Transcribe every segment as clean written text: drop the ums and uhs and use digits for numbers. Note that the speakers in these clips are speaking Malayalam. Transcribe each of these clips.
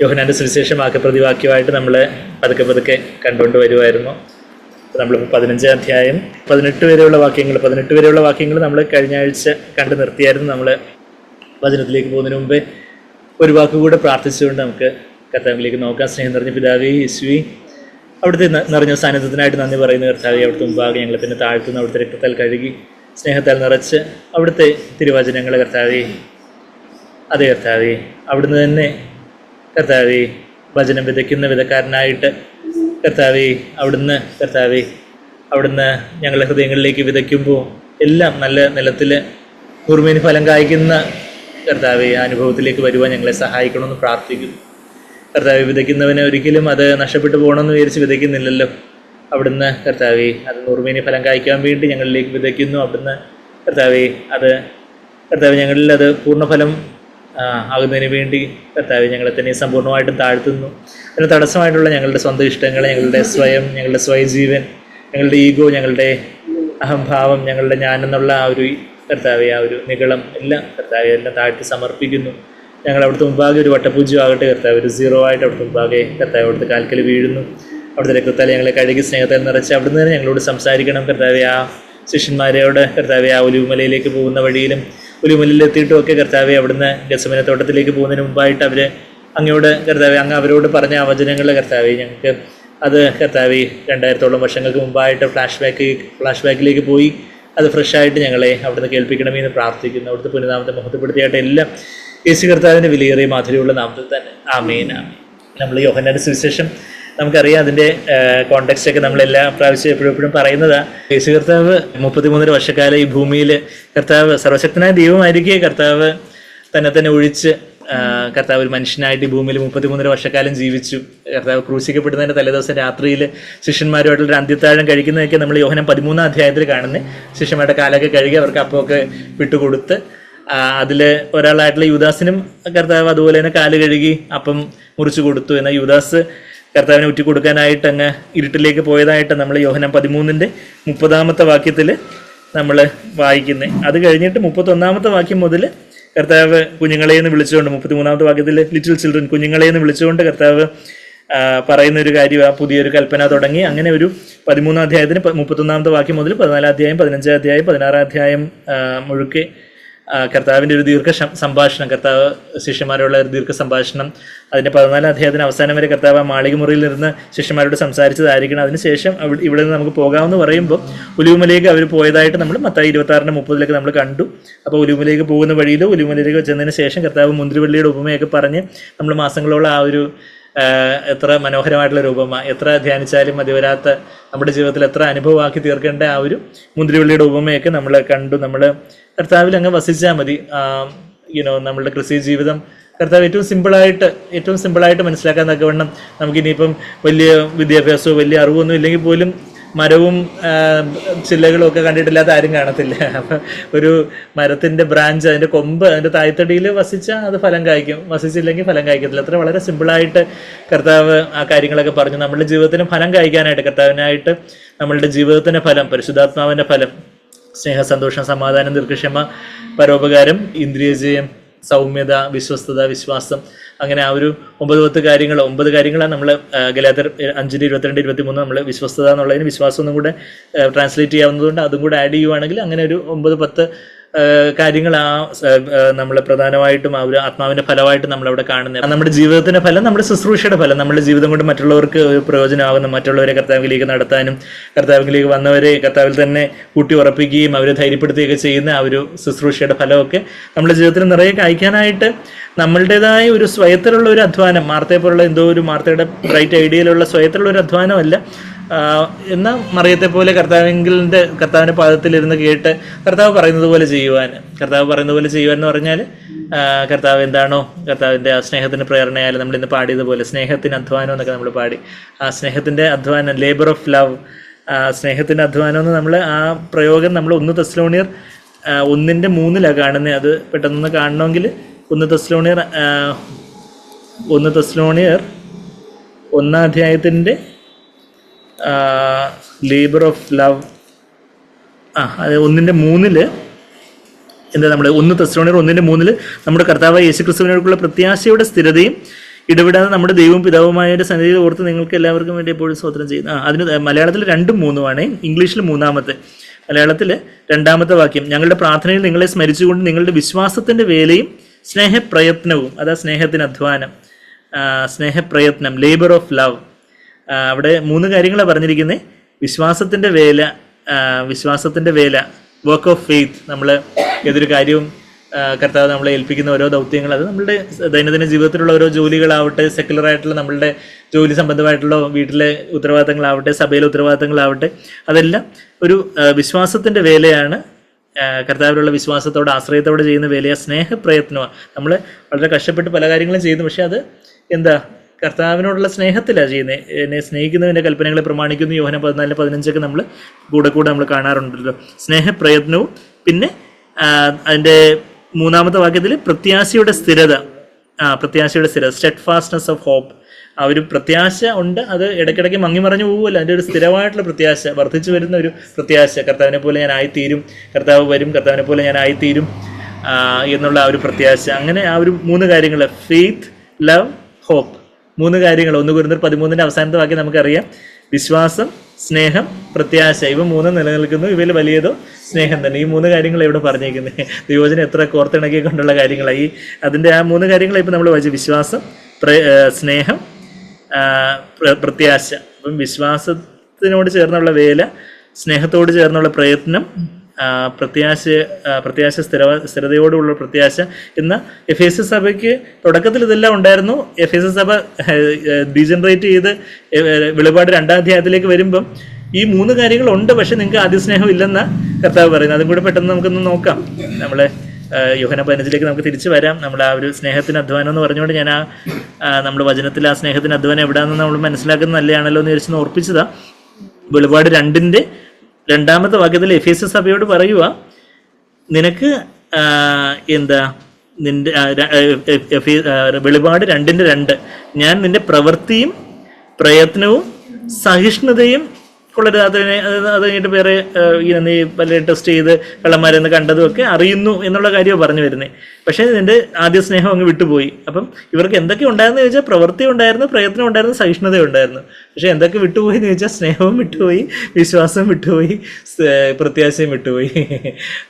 യോഹന്നാന്റെ സുവിശേഷം വാക്യപ്രതിവാക്യമായിട്ട് നമ്മൾ പതുക്കെ കണ്ടുകൊണ്ട് വരുമായിരുന്നു. നമ്മളിപ്പോൾ 15 അധ്യായം 18 വരെയുള്ള വാക്യങ്ങൾ നമ്മൾ കഴിഞ്ഞ ആഴ്ച കണ്ടു നിർത്തിയായിരുന്നു. നമ്മൾ വചനത്തിലേക്ക് പോകുന്നതിന് മുമ്പേ ഒരു വാക്കുകൂടെ പ്രാർത്ഥിച്ചുകൊണ്ട് നമുക്ക് കർത്താവിലേക്ക് നോക്കാം. സ്നേഹം നിറഞ്ഞ പിതാവേ യേശുവേ, അവിടുത്തെ നിറഞ്ഞ സാന്നിധ്യത്തിനായിട്ട് നന്ദി പറയുന്ന കർത്താവേ, അവിടുത്തെ മുമ്പാകെ ഞങ്ങളെ പിന്നെ താഴ്ത്തുന്ന അവിടുത്തെ രക്തത്താൽ കഴുകി സ്നേഹത്താൽ നിറച്ച് അവിടുത്തെ തിരുവചനങ്ങളെ കർത്താവേ, അതേ കർത്താവേ, അവിടുന്ന് തന്നെ കർത്താവേ വചനം വിതയ്ക്കുന്ന വിതക്കാരനായിട്ട് കർത്താവേ, അവിടുന്ന് ഞങ്ങളുടെ ഹൃദയങ്ങളിലേക്ക് വിതയ്ക്കുമ്പോൾ എല്ലാം നല്ല നിലത്തിൽ കുറുമേനി ഫലം കായ്ക്കുന്ന കർത്താവേ അനുഭവത്തിലേക്ക് വരുവാൻ ഞങ്ങളെ സഹായിക്കണമെന്ന് പ്രാർത്ഥിക്കുന്നു. കർത്താവെ, വിതയ്ക്കുന്നവന് ഒരിക്കലും അത് നഷ്ടപ്പെട്ടു പോകണമെന്ന് വിചാരിച്ച് വിതയ്ക്കുന്നില്ലല്ലോ. അവിടുന്ന് കർത്താവെ അത് നൂറുമേനി ഫലം കായ്ക്കാൻ വേണ്ടി ഞങ്ങളിലേക്ക് വിതയ്ക്കുന്നു. അവിടുന്ന് കർത്താവെ ഞങ്ങളിൽ അത് പൂർണ്ണഫലം ആകുന്നതിന് വേണ്ടി കർത്താവെ ഞങ്ങളെ തന്നെ സമ്പൂർണ്ണമായിട്ടും താഴ്ത്തുന്നു. അതിന് തടസ്സമായിട്ടുള്ള ഞങ്ങളുടെ സ്വന്തം ഇഷ്ടങ്ങളെ, ഞങ്ങളുടെ സ്വയജീവൻ, ഞങ്ങളുടെ ഈഗോ, ഞങ്ങളുടെ അഹംഭാവം, ഞങ്ങളുടെ ഞാനെന്നുള്ള ആ ഒരു കർത്താവെ ആ ഒരു നിഗളം എല്ലാം കർത്താവെ എല്ലാം താഴ്ത്തി സമർപ്പിക്കുന്നു. ഞങ്ങൾ അവിടുത്തെ മുമ്പാകെ ഒരു വട്ടപൂജ്യം ആകട്ടെ കർത്താവ്, ഒരു സീറോ ആയിട്ട് അവിടുത്തെ മുമ്പാകെ കർത്താവ് അവിടുത്തെ കാൽക്കൽ വീഴുന്നു. അവിടുത്തെ രക്തത്താൽ ഞങ്ങളെ കഴുകി സ്നേഹത്താൽ നിറച്ച് അവിടുന്ന് തന്നെ ഞങ്ങളോട് സംസാരിക്കണം കർത്താവെ. ആ ശിഷ്യന്മാരോട് കർത്താവെ ആ ഒലിവുമലയിലേക്ക് പോകുന്ന വഴിയിലും ഒലിവുമലയിലെത്തിയിട്ടും ഒക്കെ കർത്താവെ അവിടുന്ന് ഗെത്സമനെ തോട്ടത്തിലേക്ക് പോകുന്നതിന് മുമ്പായിട്ട് അങ്ങയോട് കർത്താവെ അങ്ങ് അവരോട് പറഞ്ഞ ആ വചനങ്ങൾ കർത്താവെ ഞങ്ങൾക്ക് അത് കർത്താവെ 2000ഓളം വർഷങ്ങൾക്ക് മുമ്പായിട്ട് ഫ്ലാഷ് ബാക്കിലേക്ക് പോയി അത് ഫ്രഷായിട്ട് ഞങ്ങളെ അവിടുന്ന് കേൾപ്പിക്കണമെന്ന് പ്രാർത്ഥിക്കുന്നു. അവിടുത്തെ പുനഃനാമത്തെ മഹത്വപ്പെടുത്തിയായിട്ട് എല്ലാം യേശു കർത്താവിൻ്റെ വിലയേറിയ മാധുര്യമുള്ള നാമത്തിൽ തന്നെ ആമേൻ. നമ്മൾ യോഹന്നാന്റെ സുവിശേഷം നമുക്കറിയാം, അതിൻ്റെ കോണ്ടെക്സ്റ്റ് ഒക്കെ നമ്മളെല്ലാ പ്രാവശ്യം എപ്പോഴും പറയുന്നതാണ്. യേശു കർത്താവ് 33 വർഷക്കാലം ഈ ഭൂമിയിൽ കർത്താവ് സർവശക്തനായ ദൈവമായിരിക്കെ കർത്താവ് തന്നെ ഒഴിച്ച് കർത്താവ് ഒരു മനുഷ്യനായിട്ട് ഈ ഭൂമിയിൽ 33 വർഷക്കാലം ജീവിച്ചു. കർത്താവ് ക്രൂശിക്കപ്പെടുന്നതിൻ്റെ തലേദിവസം രാത്രിയിൽ ശിഷ്യന്മാരുമായിട്ടുള്ള അന്ത്യത്താഴം കഴിക്കുന്നതൊക്കെ നമ്മൾ യോഹന്നാൻ 13 അധ്യായത്തിൽ കാണുന്നത്. ശിഷ്യന്മാരുടെ കാലൊക്കെ കഴുകി അവർക്ക് അപ്പമൊക്കെ വിട്ടുകൊടുത്ത് അതിൽ ഒരാളായിട്ടുള്ള യൂദാസിനും കർത്താവ് അതുപോലെ തന്നെ കാല് കഴുകി അപ്പം മുറിച്ചു കൊടുത്തു. എന്നാൽ യൂദാസ് കർത്താവിനെ ഉറ്റി കൊടുക്കാനായിട്ട് അങ്ങ് ഇരുട്ടിലേക്ക് പോയതായിട്ട് നമ്മൾ യോഹന്നാൻ 13-ന്റെ 30-ാമത്തെ വാക്യത്തിൽ നമ്മൾ വായിക്കുന്നത്. അത് കഴിഞ്ഞിട്ട് 31-ാമത്തെ വാക്യം മുതൽ കർത്താവ് കുഞ്ഞുങ്ങളെയെന്ന് വിളിച്ചുകൊണ്ട് 33-ാമത്തെ വാക്യത്തിൽ ലിറ്റിൽ ചിൽഡ്രൻ കുഞ്ഞുങ്ങളെയെന്ന് വിളിച്ചുകൊണ്ട് കർത്താവ് പറയുന്ന ഒരു കാര്യം, ആ പുതിയൊരു കൽപ്പന തുടങ്ങി. അങ്ങനെ ഒരു 13-ാം അധ്യായത്തിന് 31-ാമത്തെ വാക്യം മുതൽ 14-ാം അധ്യായം, 15-ാം അധ്യായം, 16-ാം അധ്യായം മുഴുക്കെ കർത്താവിൻ്റെ ഒരു ദീർഘ സംഭാഷണം, കർത്താവ് ശിഷ്യന്മാരുള്ള ഒരു ദീർഘ സംഭാഷണം. അതിൻ്റെ 14-ാം അധ്യായത്തിന് അവസാനം വരെ കർത്താവ് മാളികമുറിയിൽ നിന്ന് ശിഷ്യന്മാരോട് സംസാരിച്ചതായിരിക്കണം. അതിനുശേഷം ഇവിടെ നിന്ന് നമുക്ക് പോകാമെന്ന് പറയുമ്പോൾ ഒലിവുമലയിലേക്ക് അവർ പോയതായിട്ട് നമ്മൾ മത്തായി 26-30 നമ്മൾ കണ്ടു. അപ്പോൾ ഒലിവുമലയിലേക്ക് പോകുന്ന വഴിയിൽ ഒലിവുമലയിലേക്ക് ചെന്നതിന് ശേഷം കർത്താവ് മുന്തിരിവള്ളിയുടെ ഉപമയൊക്കെ പറഞ്ഞ് നമ്മൾ മാസങ്ങളോളം ആ ഒരു എത്ര മനോഹരമായിട്ടുള്ള രൂപമാണ്, എത്ര ധ്യാനിച്ചാലും മതി വരാത്ത നമ്മുടെ ജീവിതത്തിൽ എത്ര അനുഭവമാക്കി തീർക്കേണ്ട ആ ഒരു മുന്തിരിവള്ളിയുടെ ഉപമയൊക്കെ നമ്മൾ കണ്ടു. നമ്മൾ കർത്താവിൽ അങ്ങ് വസിച്ചാൽ മതി. നമ്മളുടെ ക്രിസ്തീയ ജീവിതം കർത്താവ് ഏറ്റവും സിമ്പിളായിട്ട് മനസ്സിലാക്കാൻ തക്കവണ്ണം നമുക്കിനിയിപ്പം വലിയ വിദ്യാഭ്യാസമോ വലിയ അറിവൊന്നും ഇല്ലെങ്കിൽ പോലും മരവും ചില്ലകളും ഒക്കെ കണ്ടിട്ടില്ലാത്ത ആരും കാണത്തില്ല. അപ്പം ഒരു മരത്തിൻ്റെ ബ്രാഞ്ച്, അതിൻ്റെ കൊമ്പ് അതിൻ്റെ തായ്തടിയിൽ വസിച്ചാൽ അത് ഫലം കായ്ക്കും, വസിച്ചില്ലെങ്കിൽ ഫലം കായ്ക്കത്തില്ല. അത്ര വളരെ സിമ്പിളായിട്ട് കർത്താവ് ആ കാര്യങ്ങളൊക്കെ പറഞ്ഞു. നമ്മളുടെ ജീവിതത്തിന് ഫലം കായ്ക്കാനായിട്ട് കർത്താവിനായിട്ട് നമ്മളുടെ ജീവിതത്തിൻ്റെ ഫലം, പരിശുദ്ധാത്മാവിൻ്റെ ഫലം, സ്നേഹ, സന്തോഷം, സമാധാനം, ദീർഘക്ഷമ, പരോപകാരം, ഇന്ദ്രിയജയം, സൗമ്യത, വിശ്വസ്തത, വിശ്വാസം, അങ്ങനെ ആ ഒരു 9 കാര്യങ്ങളാണ് നമ്മൾ ഗലാത്യർ 5:22-23 നമ്മൾ വിശ്വസ്തത എന്നുള്ളതിന് വിശ്വാസം ഒന്നും കൂടെ ട്രാൻസ്ലേറ്റ് ചെയ്യാവുന്നതുകൊണ്ട് അതും കൂടെ ആഡ് ചെയ്യുവാണെങ്കിൽ അങ്ങനെ ഒരു 9-10 കാര്യങ്ങൾ നമ്മൾ പ്രധാനമായിട്ടും ആ ഒരു ആത്മാവിൻ്റെ ഫലമായിട്ട് നമ്മളവിടെ കാണുന്നത്. നമ്മുടെ ജീവിതത്തിൻ്റെ ഫലം, നമ്മുടെ ശുശ്രൂഷയുടെ ഫലം, നമ്മുടെ ജീവിതം കൊണ്ട് മറ്റുള്ളവർക്ക് ഒരു പ്രയോജനമാകുന്ന, മറ്റുള്ളവരെ കർത്താവിലേക്ക് നടത്താനും കർത്താവിലേക്ക് വന്നവരെ കർത്താവിൽ തന്നെ കൂട്ടി ഉറപ്പിക്കുകയും അവരെ ധൈര്യപ്പെടുത്തുകയൊക്കെ ചെയ്യുന്ന ആ ഒരു ശുശ്രൂഷയുടെ ഫലമൊക്കെ നമ്മുടെ ജീവിതത്തിൽ നിറയെ കായ്ക്കാനായിട്ട് നമ്മളുടേതായ ഒരു സ്വയത്തിലുള്ള ഒരു അധ്വാനം, മാർത്തയെ പോലുള്ള മാർത്തയുടെ ബ്രൈറ്റ് ഐഡിയയിലുള്ള സ്വയത്തിലുള്ള ഒരു അധ്വാനമല്ല, എന്നാൽ മറിയത്തെ പോലെ കർത്താവിൻ്റെ പാദത്തിലിരുന്ന് കേട്ട് കർത്താവ് പറയുന്നത് പോലെ ചെയ്യുവാൻ എന്ന് പറഞ്ഞാൽ കർത്താവ് എന്താണോ, കർത്താവിൻ്റെ ആ സ്നേഹത്തിന് പ്രേരണയായാലും നമ്മളിന്ന് പാടിയതുപോലെ സ്നേഹത്തിന് അധ്വാനം എന്നൊക്കെ നമ്മൾ പാടി, ആ സ്നേഹത്തിൻ്റെ അധ്വാനം, ലേബർ ഓഫ് ലവ്, സ്നേഹത്തിൻ്റെ അധ്വാനം എന്ന് നമ്മൾ ആ പ്രയോഗം നമ്മൾ 1 തെസ്സലോനിയർ 1:3 കാണുന്നത്. അത് പെട്ടെന്ന് കാണണമെങ്കിൽ 1 തെസ്സലോനിയർ 1-ാം അധ്യായത്തിൻ്റെ ലേബർ ഓഫ് ലവ് അത് 1:3 എന്താ, നമ്മൾ 1 തെസ്സലോനിയർ 1:3 നമ്മുടെ കർത്താവായ യേശുക്രിസ്തുവിനോടുള്ള പ്രത്യാശയുടെ സ്ഥിരതയും ഇടപെടാതെ നമ്മുടെ ദൈവവും പിതാവുമായ സന്നിധിയിൽ ഓർത്ത് നിങ്ങൾക്ക് എല്ലാവർക്കും വേണ്ടി എപ്പോഴും സ്തോത്രം ചെയ്യുന്നു. അതിന് മലയാളത്തിൽ 2ഉം 3ഉമാണ്, ഇംഗ്ലീഷിൽ 3-ാമത്തെ. മലയാളത്തിൽ 2-ാമത്തെ വാക്യം, ഞങ്ങളുടെ പ്രാർത്ഥനയിൽ നിങ്ങളെ സ്മരിച്ചുകൊണ്ട് നിങ്ങളുടെ വിശ്വാസത്തിൻ്റെ വേലയും സ്നേഹപ്രയത്നവും, അതാ സ്നേഹത്തിന് അധ്വാനം, സ്നേഹപ്രയത്നം, ലേബർ ഓഫ് ലവ്. അവിടെ 3 കാര്യങ്ങളാണ് പറഞ്ഞിരിക്കുന്നത്. വിശ്വാസത്തിൻ്റെ വേല, വർക്ക് ഓഫ് ഫെയ്ത്ത്. നമ്മൾ ഏതൊരു കാര്യവും കർത്താവ് നമ്മളെ ഏൽപ്പിക്കുന്ന ഓരോ ദൗത്യങ്ങൾ, അത് നമ്മളുടെ ദൈനംദിന ജീവിതത്തിലുള്ള ഓരോ ജോലികളാവട്ടെ, സെക്കുലറായിട്ടുള്ള നമ്മളുടെ ജോലി സംബന്ധമായിട്ടുള്ള വീട്ടിലെ ഉത്തരവാദിത്തങ്ങളാവട്ടെ, സഭയിലെ ഉത്തരവാദിത്തങ്ങളാവട്ടെ, അതെല്ലാം ഒരു വിശ്വാസത്തിൻ്റെ വേലയാണ്. കർത്താവിലുള്ള വിശ്വാസത്തോടെ ആശ്രയത്തോടെ ചെയ്യുന്ന വേലയാണ്, സ്നേഹപ്രയത്നമാണ്. നമ്മൾ വളരെ കഷ്ടപ്പെട്ട് പല കാര്യങ്ങളും ചെയ്യുന്നു, പക്ഷെ അത് കർത്താവിനോടുള്ള സ്നേഹത്തിലാണ് ചെയ്യുന്നത്. എന്നെ സ്നേഹിക്കുന്നതിൻ്റെ കൽപ്പനകളെ പ്രമാണിക്കുന്നു, യോഹന്നാൻ 14:15 നമ്മൾ കൂടെ നമ്മൾ കാണാറുണ്ടല്ലോ. സ്നേഹപ്രയത്നവും പിന്നെ അതിൻ്റെ 3-ാമത്തെ വാക്യത്തിൽ പ്രത്യാശയുടെ സ്ഥിരത, സ്റ്റെഡ് ഫാസ്റ്റ്നെസ് ഓഫ് ഹോപ്പ്. ആ ഒരു പ്രത്യാശ ഉണ്ട്, അത് ഇടയ്ക്കിടയ്ക്ക് മങ്ങി മറഞ്ഞു പോകുമല്ലോ. അതിൻ്റെ ഒരു സ്ഥിരമായിട്ടുള്ള പ്രത്യാശ, വർദ്ധിച്ചു വരുന്ന ഒരു പ്രത്യാശ. കർത്താവിനെ പോലെ ഞാൻ ആയിത്തീരും, കർത്താവ് വരും, കർത്താവിനെ പോലെ ഞാൻ ആയിത്തീരും എന്നുള്ള ആ ഒരു പ്രത്യാശ. അങ്ങനെ ആ ഒരു 3 കാര്യങ്ങൾ, ഫെയ്ത്ത്, ലവ്, ഹോപ്പ്, 3 കാര്യങ്ങൾ. 1 കൊരിന്ത്യർ 13 അവസാനത്തെ വാക്യം നമുക്കറിയാം, വിശ്വാസം, സ്നേഹം, പ്രത്യാശ, ഇവ 3 നിലനിൽക്കുന്നു, ഇവയിൽ വലിയതോ സ്നേഹം തന്നെ. ഈ 3 കാര്യങ്ങൾ ഇവിടെ പറഞ്ഞേക്കുന്നത് ദൈവവചനം എത്ര കോർത്തിണക്കി കൊണ്ടുള്ള കാര്യങ്ങളായി. അതിൻ്റെ ആ 3 കാര്യങ്ങളെ ഇപ്പം നമ്മൾ വായിച്ചു, വിശ്വാസം, സ്നേഹം, പ്രത്യാശ. അപ്പം വിശ്വാസത്തിനോട് ചേർന്നുള്ള വേല, സ്നേഹത്തോട് ചേർന്നുള്ള പ്രയത്നം, പ്രത്യാശ സ്ഥിരതയോടുള്ള പ്രത്യാശ. ഇന്ന് എഫേസ്യ സഭയ്ക്ക് തുടക്കത്തിൽ ഇതെല്ലാം ഉണ്ടായിരുന്നു. എഫേസ്യ സഭ ഡീജനറേറ്റ് ചെയ്ത് വെളിപാട് 2-ാം അധ്യായത്തിലേക്ക് വരുമ്പം ഈ 3 കാര്യങ്ങളുണ്ട്, പക്ഷെ നിങ്ങൾക്ക് ആദ്യ സ്നേഹം ഇല്ലെന്ന കർത്താവ് പറയുന്നത്. അതും കൂടെ പെട്ടെന്ന് നമുക്കൊന്ന് നോക്കാം. നമ്മളെ യോഹന്നാൻ 15 നമുക്ക് തിരിച്ചു വരാം. നമ്മൾ ആ ഒരു സ്നേഹത്തിന് അധ്വാനം എന്ന് പറഞ്ഞുകൊണ്ട് ഞാൻ നമ്മൾ വചനത്തിൽ ആ സ്നേഹത്തിന് അധ്വാനം എവിടെയാണെന്ന് നമ്മൾ മനസ്സിലാക്കുന്നത് നല്ലതാണല്ലോ എന്ന് വിചാരിച്ച് ഓർപ്പിച്ചതാണ്. വെളിപാട് 2-ന്റെ 2-ാമത്തെ വാക്യത്തിൽ എഫേസ്യ സഭയോട് പറയുക, നിനക്ക് നിന്റെ വെളിപാട് 2-ന്റെ 2, ഞാൻ നിന്റെ പ്രവൃത്തിയും പ്രയത്നവും സഹിഷ്ണുതയും കൊള്ളരുത്, അത് കഴിഞ്ഞിട്ട് വേറെ നീ പല ടെസ്റ്റ് ചെയ്ത് കള്ളന്മാരെന്ന് കണ്ടതും ഒക്കെ അറിയുന്നു എന്നുള്ള കാര്യമാണ് പറഞ്ഞു വരുന്നത്. പക്ഷേ നിന്റെ ആദ്യ സ്നേഹം അങ്ങ് വിട്ടുപോയി. അപ്പം ഇവർക്ക് എന്തൊക്കെ ഉണ്ടായിരുന്നു ചോദിച്ചാൽ പ്രവൃത്തി ഉണ്ടായിരുന്നു, പ്രയത്നം ഉണ്ടായിരുന്നു, സഹിഷ്ണുത ഉണ്ടായിരുന്നു. പക്ഷെ എന്തൊക്കെ വിട്ടുപോയി എന്ന് ചോദിച്ചാൽ സ്നേഹവും വിട്ടുപോയി, വിശ്വാസം വിട്ടുപോയി, പ്രത്യാശയും വിട്ടുപോയി.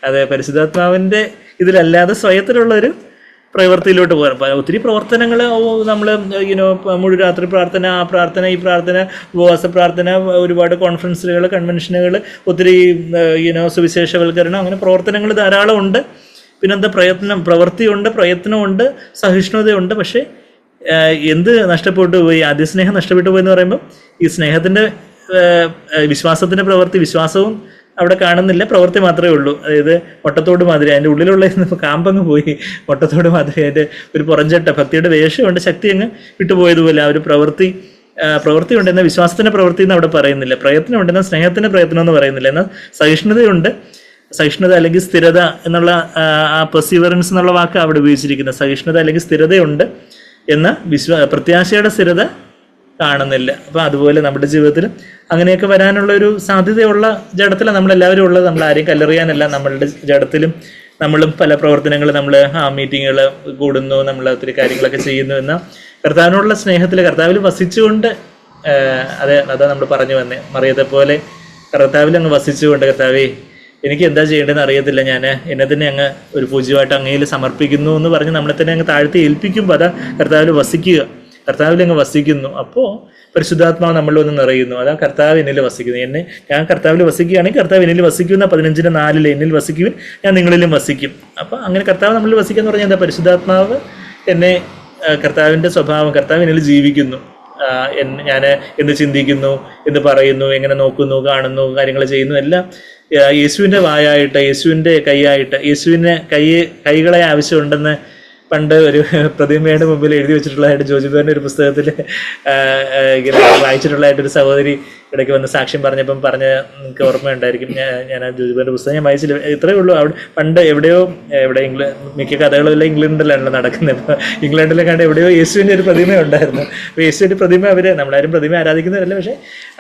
അതെ, പരിശുദ്ധാത്മാവിൻ്റെ ഇതിലല്ലാതെ സ്വയത്തിലുള്ളൊരു പ്രവൃത്തിയിലോട്ട് പോകാം. ഒത്തിരി പ്രവർത്തനങ്ങൾ നമ്മൾ മുഴു രാത്രി പ്രാർത്ഥന, ആ പ്രാർത്ഥന, ഈ പ്രാർത്ഥന, ഉപവാസ പ്രാർത്ഥന, ഒരുപാട് കോൺഫറൻസുകൾ, കൺവെൻഷനുകൾ, ഒത്തിരി സുവിശേഷവൽക്കരണം, അങ്ങനെ പ്രവർത്തനങ്ങൾ ധാരാളം ഉണ്ട്. പിന്നെന്താ, പ്രവൃത്തിയുണ്ട്, പ്രയത്നമുണ്ട്, സഹിഷ്ണുതയുണ്ട്. പക്ഷേ എന്ത് നഷ്ടപ്പെട്ടു പോയി? ആദ്യ സ്നേഹം നഷ്ടപ്പെട്ടു പോയി എന്ന് പറയുമ്പോൾ ഈ സ്നേഹത്തിൻ്റെ വിശ്വാസത്തിൻ്റെ പ്രവൃത്തി, വിശ്വാസവും അവിടെ കാണുന്നില്ല, പ്രവൃത്തി മാത്രമേ ഉള്ളൂ. അതായത് മുട്ടത്തോട് മാതിരി അതിൻ്റെ ഉള്ളിലുള്ള കാമ്പങ്ങ് പോയി, മുട്ടത്തോട് മാതിരി അതിൻ്റെ ഒരു പുറംചട്ട ഭക്തിയുടെ വേഷമുണ്ട്, ശക്തി അങ്ങ് വിട്ടുപോയതുപോലെ ആ ഒരു പ്രവൃത്തി ഉണ്ടെന്ന വിശ്വാസത്തിൻ്റെ പ്രവൃത്തി എന്ന് അവിടെ പറയുന്നില്ല, പ്രയത്നം ഉണ്ടെന്ന സ്നേഹത്തിൻ്റെ പ്രയത്നം എന്ന് പറയുന്നില്ല. എന്നാൽ സഹിഷ്ണുതയുണ്ട്, സഹിഷ്ണുത അല്ലെങ്കിൽ സ്ഥിരത എന്നുള്ള ആ പെർസിവറൻസ് എന്നുള്ള വാക്ക് അവിടെ ഉപയോഗിച്ചിരിക്കുന്നത്. സഹിഷ്ണുത അല്ലെങ്കിൽ സ്ഥിരതയുണ്ട് എന്ന പ്രത്യാശയുടെ സ്ഥിരത കാണുന്നില്ല. അപ്പം അതുപോലെ നമ്മുടെ ജീവിതത്തിൽ അങ്ങനെയൊക്കെ വരാനുള്ളൊരു സാധ്യതയുള്ള ജഡത്തിലാണ് നമ്മളെല്ലാവരും ഉള്ളത്. നമ്മൾ ആരെയും കല്ലെറിയാനല്ല, നമ്മളുടെ ജഡത്തിലും നമ്മളും പല പ്രവർത്തനങ്ങൾ, നമ്മൾ മീറ്റിങ്ങുകൾ കൂടുന്നു, നമ്മൾ ഒത്തിരി കാര്യങ്ങളൊക്കെ ചെയ്യുന്നു എന്ന കർത്താവിനോടുള്ള സ്നേഹത്തിൽ കർത്താവിൽ വസിച്ചുകൊണ്ട്, അതാ നമ്മൾ പറഞ്ഞു വന്നേ, മറിയത്തെ പോലെ കർത്താവിൽ അങ്ങ് വസിച്ചുകൊണ്ട്, കർത്താവേ എനിക്ക് എന്താ ചെയ്യേണ്ടതെന്ന് അറിയത്തില്ല, ഞാൻ എന്നെ തന്നെ അങ്ങ് ഒരു പൂജ്യമായിട്ട് അങ്ങയിൽ സമർപ്പിക്കുന്നു എന്ന് പറഞ്ഞ് നമ്മളെ തന്നെ അങ്ങ് താഴ്ത്തി ഏൽപ്പിക്കുമ്പോൾ അതാ കർത്താവിൽ വസിക്കുക, കർത്താവിൽ അങ്ങ് വസിക്കുന്നു. അപ്പോൾ പരിശുദ്ധാത്മാവ് നമ്മളിലൊന്ന് നിറയുന്നു. അതാ കർത്താവ് എന്നിൽ വസിക്കുന്നു. ഞാൻ കർത്താവിൽ വസിക്കുകയാണെങ്കിൽ കർത്താവ് എന്നിൽ വസിക്കുന്ന 15:4 എന്നിൽ വസിക്കുവിൻ, ഞാൻ നിങ്ങളിലും വസിക്കും. അപ്പോൾ അങ്ങനെ കർത്താവ് നമ്മളിൽ വസിക്കുക എന്ന് പറഞ്ഞാൽ എന്താ? പരിശുദ്ധാത്മാവ് എന്നെ, കർത്താവിൻ്റെ സ്വഭാവം, കർത്താവ് എന്നിൽ ജീവിക്കുന്നു. ഞാൻ എന്ത് ചിന്തിക്കുന്നു, എന്ത് പറയുന്നു, എങ്ങനെ നോക്കുന്നു, കാണുന്നു, കാര്യങ്ങൾ ചെയ്യുന്നു, എല്ലാം യേശുവിൻ്റെ വായായിട്ട്, യേശുവിൻ്റെ കൈയായിട്ട്, യേശുവിന് കൈകളെ ആവശ്യമുണ്ടെന്ന് പണ്ട് ഒരു പ്രതിമയുടെ മുമ്പിൽ എഴുതി വെച്ചിട്ടുള്ളതായിട്ട് ജോജിബാറിൻ്റെ ഒരു പുസ്തകത്തിൽ ഇങ്ങനെ വായിച്ചിട്ടുള്ളതായിട്ടൊരു സഹോദരി ഇടയ്ക്ക് വന്ന് സാക്ഷ്യം പറഞ്ഞപ്പം നിങ്ങൾക്ക് ഓർമ്മയുണ്ടായിരിക്കും. ഞാൻ ആ ജോജിബാറിൻ്റെ പുസ്തകം ഞാൻ വായിച്ചില്ല. ഇത്രയേ ഉള്ളൂ. അവിടെ പണ്ട് എവിടെ മിക്ക കഥകളെല്ലാം ഇംഗ്ലണ്ടിലാണല്ലോ നടക്കുന്നത്. ഇപ്പോൾ ഇംഗ്ലണ്ടിലെ കണ്ട് എവിടെയോ യേശുവിൻ്റെ ഒരു പ്രതിമ ഉണ്ടായിരുന്നു. അപ്പോൾ യേശുവിൻ്റെ പ്രതിമ നമ്മളാരും പ്രതിമ ആരാധിക്കുന്നവരല്ല, പക്ഷേ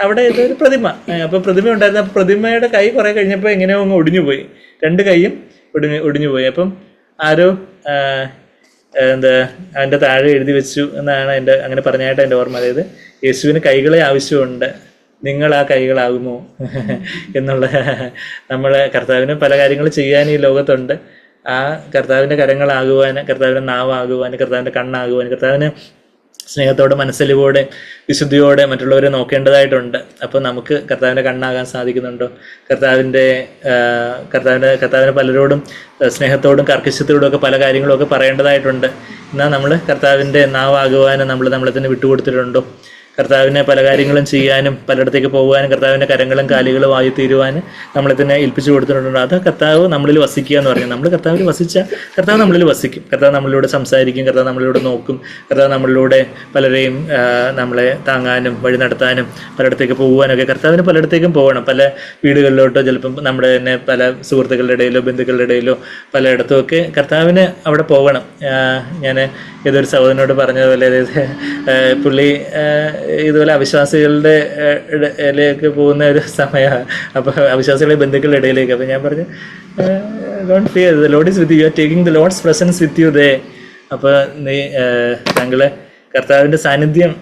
അവിടെ ഒരു പ്രതിമ, അപ്പോൾ പ്രതിമ ഉണ്ടായിരുന്നു. അപ്പോൾ പ്രതിമയുടെ കൈ കുറേ കഴിഞ്ഞപ്പോൾ എങ്ങനെയോ അങ്ങ് ഒടിഞ്ഞു പോയി, 2 കൈയും ഒടിഞ്ഞു പോയി. അപ്പം ആരോ എന്താ അതിൻ്റെ താഴെ എഴുതി വെച്ചു എന്നാണ് അങ്ങനെ പറഞ്ഞായിട്ട് എൻ്റെ ഓർമ്മ. അതായത് യേശുവിന് കൈകളെ ആവശ്യമുണ്ട്, നിങ്ങൾ ആ കൈകളാകുമോ എന്നുള്ള. നമ്മളെ കർത്താവിന് പല കാര്യങ്ങൾ ചെയ്യാൻ ഈ ലോകത്തുണ്ട്. ആ കർത്താവിൻ്റെ കരങ്ങളാകുവാൻ, കർത്താവിൻ്റെ നാവാകുവാൻ, കർത്താവിൻ്റെ കണ്ണാകുവാൻ, കർത്താവിന് സ്നേഹത്തോടെ മനസ്സലിവോടെ വിശുദ്ധിയോടെ മറ്റുള്ളവരെ നോക്കേണ്ടതായിട്ടുണ്ട്. അപ്പോൾ നമുക്ക് കർത്താവിൻ്റെ കണ്ണാകാൻ സാധിക്കുന്നുണ്ടോ? കർത്താവിന് പലരോടും സ്നേഹത്തോടും കർക്കശത്തോടും ഒക്കെ പല കാര്യങ്ങളൊക്കെ പറയേണ്ടതായിട്ടുണ്ട്. എന്നാൽ നമ്മൾ കർത്താവിൻ്റെ നാവാകുവാനും നമ്മളെ തന്നെ വിട്ടുകൊടുത്തിട്ടുണ്ടോ? കർത്താവിനെ പല കാര്യങ്ങളും ചെയ്യാനും പലയിടത്തേക്ക് പോകുവാനും കർത്താവിൻ്റെ കരങ്ങളും കാലുകളും ആയി തീരുവാനും നമ്മളെ തന്നെ ഏൽപ്പിച്ചു കൊടുത്തിട്ടുണ്ടോ? അത് കർത്താവ് നമ്മളിൽ വസിക്കുക എന്ന് പറഞ്ഞാൽ, നമ്മൾ കർത്താവിൽ വസിച്ചാൽ കർത്താവ് നമ്മളിൽ വസിക്കും. കർത്താവ് നമ്മളിലൂടെ സംസാരിക്കും, കർത്താവ് നമ്മളിലൂടെ നോക്കും, കർത്താവ് നമ്മളിലൂടെ പലരെയും നമ്മളെ താങ്ങാനും വഴി നടത്താനും പലയിടത്തേക്ക് പോകുവാനൊക്കെ. കർത്താവിന് പലയിടത്തേക്കും പോകണം, പല വീടുകളിലോട്ടോ ചിലപ്പം നമ്മുടെ തന്നെ പല സുഹൃത്തുക്കളുടെ ഇടയിലോ ബന്ധുക്കളുടെ ഇടയിലോ പലയിടത്തും ഒക്കെ കർത്താവിന് അവിടെ പോകണം. ഞാൻ ഏതൊരു സഹോദരനോട് പറഞ്ഞതുപോലെ, അതായത് പുള്ളി ഇതുപോലെ അവിശ്വാസികളുടെ ഇടയിലേക്ക് പോകുന്ന ഒരു സമയമാണ്. അപ്പോൾ അവിശ്വാസികളുടെ ബന്ധുക്കളുടെ ഇടയിലേക്ക്. അപ്പോൾ ഞാൻ പറഞ്ഞു, don't fear, the lord is with you, are taking the lord's presence with you ദേ. അപ്പോൾ താങ്കളെ കർത്താവിൻ്റെ സാന്നിധ്യം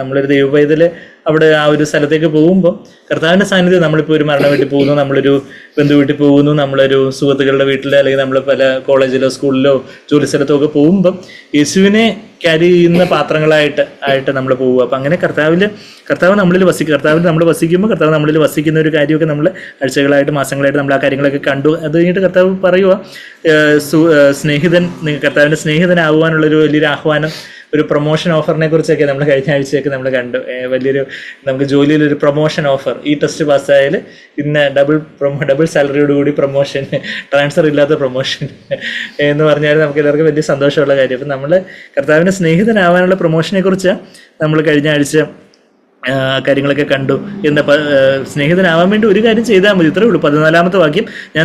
നമ്മളൊരു ദൈവപൈതൽ അവിടെ ആ ഒരു സ്ഥലത്തേക്ക് പോകുമ്പോൾ കർത്താവിൻ്റെ സാന്നിധ്യം, നമ്മളിപ്പോൾ ഒരു മരണ വീട്ടിൽ പോകുന്നു, നമ്മളൊരു ബന്ധു വീട്ടിൽ പോകുന്നു, നമ്മളൊരു സുഹൃത്തുക്കളുടെ വീട്ടിൽ, അല്ലെങ്കിൽ നമ്മൾ പല കോളേജിലോ സ്കൂളിലോ ജോലി സ്ഥലത്തോ ഒക്കെ പോകുമ്പം യേശുവിനെ ക്യാരി ചെയ്യുന്ന പാത്രങ്ങളായിട്ട് നമ്മൾ പോവുക. അപ്പം അങ്ങനെ കർത്താവ് നമ്മളിൽ വസിക്കും. കർത്താവിൽ നമ്മൾ വസിക്കുമ്പോൾ കർത്താവ് നമ്മളിൽ വസിക്കുന്ന ഒരു കാര്യമൊക്കെ നമ്മൾ ആഴ്ചകളായിട്ട് മാസങ്ങളായിട്ട് നമ്മൾ ആ കാര്യങ്ങളൊക്കെ കണ്ടു. അത് കഴിഞ്ഞിട്ട് കർത്താവ് പറയുക, കർത്താവിൻ്റെ സ്നേഹിതനാകുവാനുള്ളൊരു വലിയൊരു ആഹ്വാനം, ഒരു പ്രൊമോഷൻ ഓഫറിനെ കുറിച്ചൊക്കെ നമ്മൾ കഴിഞ്ഞ ആഴ്ചയൊക്കെ നമ്മൾ കണ്ടു. വലിയൊരു നമുക്ക് ജോലിയിലൊരു പ്രൊമോഷൻ ഓഫർ, ഈ ടെസ്റ്റ് പാസ്സായാൽ ഇന്ന് ഡബിൾ സാലറിയോടുകൂടി പ്രൊമോഷൻ, ട്രാൻസ്ഫർ ഇല്ലാത്ത പ്രൊമോഷൻ എന്ന് പറഞ്ഞാൽ നമുക്ക് എല്ലാവർക്കും വലിയ സന്തോഷമുള്ള കാര്യം. അപ്പം നമ്മൾ കർത്താവിൻ്റെ സ്നേഹിതനാവാനുള്ള പ്രൊമോഷനെ കുറിച്ച് നമ്മൾ കഴിഞ്ഞ ആഴ്ച കാര്യങ്ങളൊക്കെ കണ്ടു. സ്നേഹിതനാവാൻ വേണ്ടി ഒരു കാര്യം ചെയ്താൽ മതി, ഇത്രയേ ഉള്ളൂ. 14-ാമത്തെ വാക്യം, ഞാൻ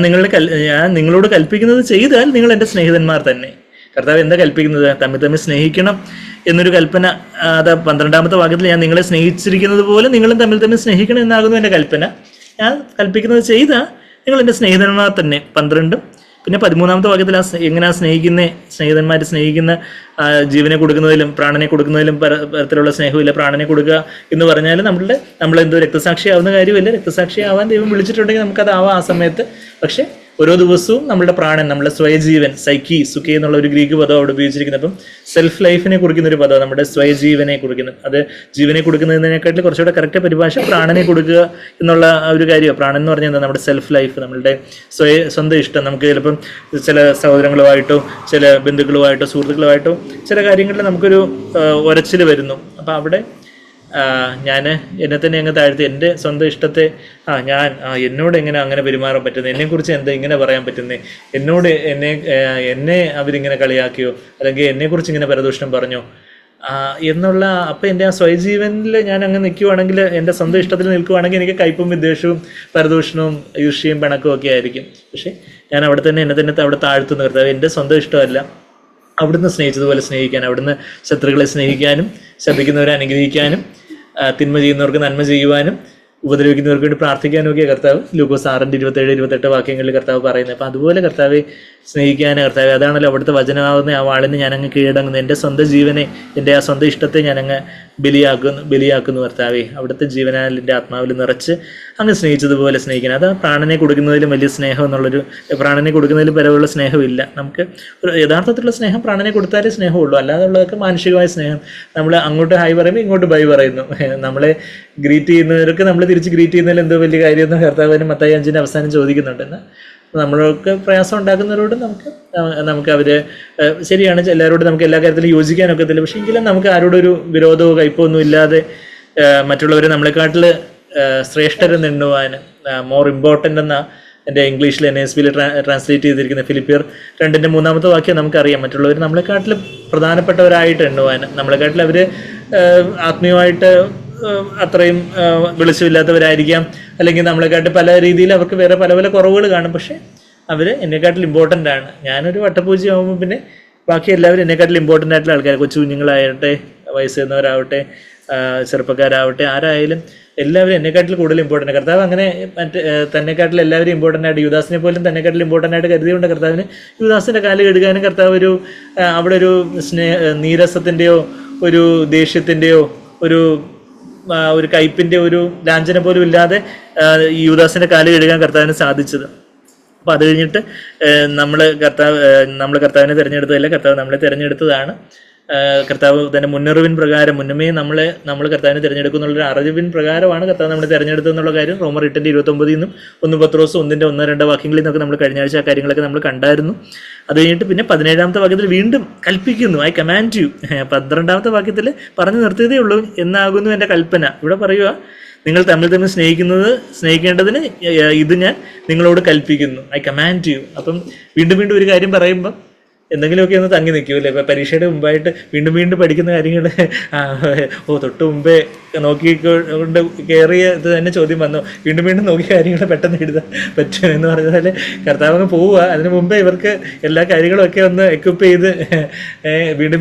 നിങ്ങളോട് കൽപ്പിക്കുന്നത് ചെയ്താൽ നിങ്ങൾ എൻ്റെ സ്നേഹിതന്മാർ തന്നെ. കർത്താവ് എന്താ കൽപ്പിക്കുന്നത്? തമ്മിൽ സ്നേഹിക്കണം എന്നൊരു കൽപ്പന. അത് 12-ാമത്തെ വാക്യത്തിൽ, ഞാൻ നിങ്ങളെ സ്നേഹിച്ചിരിക്കുന്നത് പോലെ നിങ്ങളും തമ്മിൽ സ്നേഹിക്കണം എന്നാകുന്നു എൻ്റെ കൽപ്പന. ഞാൻ കൽപ്പിക്കുന്നത് ചെയ്താൽ നിങ്ങൾ എൻ്റെ സ്നേഹിതന്മാർ തന്നെ. 12 പിന്നെ 13-ാമത്തെ വാക്യത്തിൽ എങ്ങനെയാണ് സ്നേഹിതന്മാർ സ്നേഹിക്കുന്ന, ജീവനെ കൊടുക്കുന്നതിലും പ്രാണനെ കൊടുക്കുന്നതിലും തരത്തിലുള്ള സ്നേഹമില്ല. പ്രാണനെ കൊടുക്കുക എന്ന് പറഞ്ഞാൽ നമ്മളെന്തോ രക്തസാക്ഷിയാവുന്ന കാര്യമില്ല. രക്തസാക്ഷിയാവാൻ ദൈവം വിളിച്ചിട്ടുണ്ടെങ്കിൽ നമുക്കതാവാം ആ സമയത്ത്. പക്ഷേ ഓരോ ദിവസവും നമ്മുടെ പ്രാണൻ, നമ്മുടെ സ്വയജീവൻ, സൈക്കി സുഖി എന്നുള്ള ഒരു ഗ്രീക്ക് പദം അവിടെ ഉപയോഗിച്ചിരിക്കുന്നത്. അപ്പം സെൽഫ് ലൈഫിനെ കുറിക്കുന്ന ഒരു പദം, നമ്മുടെ സ്വയജീവനെ കുറിക്കുന്നത്. അത് ജീവനെ കൊടുക്കുന്നതിനെക്കാട്ടിൽ കുറച്ചുകൂടെ കറക്റ്റ് പരിഭാഷ പ്രാണനെ കൊടുക്കുക എന്നുള്ള ഒരു കാര്യമാണ്. പ്രാണൻ എന്ന് പറഞ്ഞാൽ നമ്മുടെ സെൽഫ് ലൈഫ്, നമ്മളുടെ സ്വന്തം ഇഷ്ടം. നമുക്ക് ചിലപ്പം ചില സഹോദരങ്ങളുമായിട്ടോ ചില ബന്ധുക്കളുമായിട്ടോ സുഹൃത്തുക്കളുമായിട്ടോ ചില കാര്യങ്ങളിൽ നമുക്കൊരു ഉരച്ചിൽ വരുന്നു. അപ്പം അവിടെ ഞാൻ എന്നെ തന്നെ അങ്ങ് താഴ്ത്തി, എൻ്റെ സ്വന്തം ഇഷ്ടത്തെ എന്നോട് എങ്ങനെ അങ്ങനെ പെരുമാറാൻ പറ്റുന്നത്, എന്നെക്കുറിച്ച് എന്താ ഇങ്ങനെ പറയാൻ പറ്റുന്നത്, എന്നെ അവരിങ്ങനെ കളിയാക്കിയോ, അല്ലെങ്കിൽ എന്നെക്കുറിച്ച് ഇങ്ങനെ പരദൂഷണം പറഞ്ഞോ എന്നുള്ള. അപ്പം എൻ്റെ ആ സ്വയജീവനിൽ ഞാൻ അങ്ങ് നിൽക്കുവാണെങ്കിൽ, എൻ്റെ സ്വന്തം ഇഷ്ടത്തിൽ നിൽക്കുവാണെങ്കിൽ എനിക്ക് കയ്പും വിദ്വേഷവും പരദൂഷണവും ഈർഷ്യയും പിണക്കവും ഒക്കെ ആയിരിക്കും. പക്ഷേ ഞാൻ അവിടെ തന്നെ എന്നെ തന്നെ അവിടെ താഴ്ത്തുന്ന കർത്താവ്, എൻ്റെ സ്വന്തം ഇഷ്ടമല്ല, അവിടുന്ന് സ്നേഹിച്ചതുപോലെ സ്നേഹിക്കാനും, അവിടുന്ന് ശത്രുക്കളെ സ്നേഹിക്കാനും, ശപിക്കുന്നവരെ അനുഗ്രഹിക്കാനും, തിന്മ ചെയ്യുന്നവർക്ക് നന്മ ചെയ്യുവാനും, ഉപദ്രവിക്കുന്നവർക്ക് വേണ്ടി പ്രാർത്ഥിക്കാനും ഒക്കെ കർത്താവ് ലൂക്കോസ് 6:27-28 വാക്യങ്ങളിൽ കർത്താവ് പറയുന്നത്. അപ്പം അതുപോലെ കർത്താവെ സ്നേഹിക്കാൻ കർത്താവ്, അതാണല്ലോ അവിടുത്തെ വചനമാകുന്ന ആ വാളിന് ഞാനങ്ങ് കീഴടങ്ങുന്നു. എൻ്റെ സ്വന്തം ജീവനെ, എൻ്റെ ആ സ്വന്തം ഇഷ്ടത്തെ ഞാനങ്ങ് ബലിയാക്കുന്നു കർത്താവെ. അവിടുത്തെ ജീവനാൽ എൻ്റെ ആത്മാവിൽ നിറച്ച് അങ്ങ് സ്നേഹിച്ചതുപോലെ സ്നേഹിക്കണം. അത് പ്രാണനെ കൊടുക്കുന്നതിലും വലിയ സ്നേഹം എന്നുള്ളൊരു, പ്രാണനെ കൊടുക്കുന്നതിലും പരമുള്ള സ്നേഹമില്ല. നമുക്ക് ഒരു യഥാർത്ഥത്തിലുള്ള സ്നേഹം പ്രാണനെ കൊടുത്താലേ സ്നേഹമുള്ളൂ. അല്ലാതെ ഉള്ളതൊക്കെ മാനുഷികമായ സ്നേഹം. നമ്മൾ അങ്ങോട്ട് ഹായ് പറയുമ്പോൾ ഇങ്ങോട്ട് ബൈ പറയുന്നു. നമ്മളെ ഗ്രീറ്റ് ചെയ്യുന്നവർക്ക് നമ്മൾ തിരിച്ച് ഗ്രീറ്റ് ചെയ്യുന്നതിൽ എന്തോ വലിയ കാര്യമെന്ന് കർത്താവിന് മത്തായി 5 അവസാനം ചോദിക്കുന്നുണ്ട്. എന്നാൽ നമ്മളൊക്കെ പ്രയാസം ഉണ്ടാക്കുന്നവരോട് നമുക്ക് അവര് ശരിയാണ്, എല്ലാവരോടും നമുക്ക് എല്ലാ കാര്യത്തിലും യോജിക്കാനൊക്കത്തില്ല. പക്ഷേ എങ്കിലും നമുക്ക് ആരോടൊരു വിരോധമോ കയ്പോ ഒന്നും ഇല്ലാതെ മറ്റുള്ളവരെ നമ്മളെക്കാട്ടിൽ ശ്രേഷ്ഠരെന്ന് എണ്ണുവാൻ, മോർ ഇമ്പോർട്ടൻ്റ് എന്ന എൻ്റെ ഇംഗ്ലീഷിൽ NSBയിൽ ട്രാൻസ്ലേറ്റ് ചെയ്തിരിക്കുന്ന ഫിലിപ്പിയർ 2:3 വാക്യം നമുക്കറിയാം. മറ്റുള്ളവർ നമ്മളെക്കാട്ടിൽ പ്രധാനപ്പെട്ടവരായിട്ട് എണ്ണുവാൻ, നമ്മളെക്കാട്ടിൽ അവർ ആത്മീയമായിട്ട് അത്രയും വെളിച്ചമില്ലാത്തവരായിരിക്കാം, അല്ലെങ്കിൽ നമ്മളെക്കാട്ട് പല രീതിയിൽ അവർക്ക് വേറെ പല പല കുറവുകൾ കാണും. പക്ഷേ അവർ എന്നെക്കാട്ടിൽ ഇമ്പോർട്ടൻ്റ് ആണ്. ഞാനൊരു വട്ടപൂജയാകുമ്പോൾ പിന്നെ ബാക്കി എല്ലാവരും എന്നെക്കാട്ടിൽ ഇമ്പോർട്ടൻ്റ് ആയിട്ടുള്ള ആൾക്കാർ, കൊച്ചു കുഞ്ഞുങ്ങളാകട്ടെ, വയസ്സ് ചെന്നവരാവട്ടെ, ചെറുപ്പക്കാരാവട്ടെ, ആരായാലും എല്ലാവരും എന്നെക്കാട്ടിൽ കൂടുതൽ ഇമ്പോർട്ടൻ്റ്. കർത്താവ് അങ്ങനെ തന്നെക്കാട്ടിൽ എല്ലാവരും ഇമ്പോർട്ടൻ്റ് ആയിട്ട്, യുദാസിനെ പോലും തന്നെക്കാട്ടിൽ ഇമ്പോർട്ടൻ്റ് ആയിട്ട് കരുതിയുകൊണ്ട് കർത്താവിന് യുദാസിൻ്റെ കാല് കഴുകാനും കർത്താവ് അവിടെ ഒരു നീരസത്തിൻ്റെയോ ഒരു ദേഷ്യത്തിൻ്റെയോ ഒരു കയ്പിൻ്റെ ഒരു ലാഞ്ചന പോലും ഇല്ലാതെ യുദാസിൻ്റെ കാല് കഴുകാൻ കർത്താവിന് സാധിച്ചത്. അപ്പോൾ അത് കഴിഞ്ഞിട്ട് നമ്മൾ കർത്താവിനെ തിരഞ്ഞെടുത്തതല്ല, കർത്താവ് നമ്മളെ തിരഞ്ഞെടുത്തതാണ്. കർത്താവ് തന്നെ മുന്നറിവിൻ പ്രകാരം മുന്നമേ നമ്മൾ കർത്താവിനെ തിരഞ്ഞെടുക്കും എന്നുള്ളൊരു അറിവിൻ പ്രകാരമാണ് കർത്താവ് നമ്മളെ തിരഞ്ഞെടുത്തതെന്നുള്ള കാര്യം റോമർ 8:29 1 പത്രോസ് 1:1-2 വാക്യങ്ങളിൽ നിന്നൊക്കെ നമ്മൾ കഴിഞ്ഞ ആഴ്ച ആ കാര്യങ്ങളൊക്കെ നമ്മൾ കണ്ടായിരുന്നു. അത് കഴിഞ്ഞിട്ട് പിന്നെ 17-ാമത്തെ വാക്യത്തിൽ വീണ്ടും കൽപ്പിക്കുന്നു, ഐ കമാൻഡ് യു. 12-ാമത്തെ വാക്യത്തിൽ പറഞ്ഞു നിർത്തിയതേ ഉള്ളൂ, എന്നാകുന്നു എൻ്റെ കൽപ്പന. ഇവിടെ പറയുക, നിങ്ങൾ തമ്മിൽ സ്നേഹിക്കേണ്ടതിന് ഇത് ഞാൻ നിങ്ങളോട് കൽപ്പിക്കുന്നു, ഐ കമാൻഡ് യു. അപ്പം വീണ്ടും ഒരു കാര്യം പറയുമ്പം എന്തെങ്കിലുമൊക്കെ ഒന്ന് തങ്ങി നിൽക്കുമല്ലേ. ഇപ്പം പരീക്ഷയുടെ മുമ്പായിട്ട് വീണ്ടും പഠിക്കുന്ന കാര്യങ്ങൾ തൊട്ട് മുമ്പേ നോക്കിക്കൊണ്ട് കയറിയ ഇത് തന്നെ ചോദ്യം വന്നു, വീണ്ടും നോക്കിയ കാര്യങ്ങൾ പെട്ടെന്ന് എഴുതാൻ പറ്റും എന്ന് പറഞ്ഞാൽ കർത്താവ് അങ്ങ് പോവുക. അതിന് മുമ്പേ ഇവർക്ക് എല്ലാ കാര്യങ്ങളും ഒക്കെ ഒന്ന് എക്വിപ്പ് ചെയ്ത്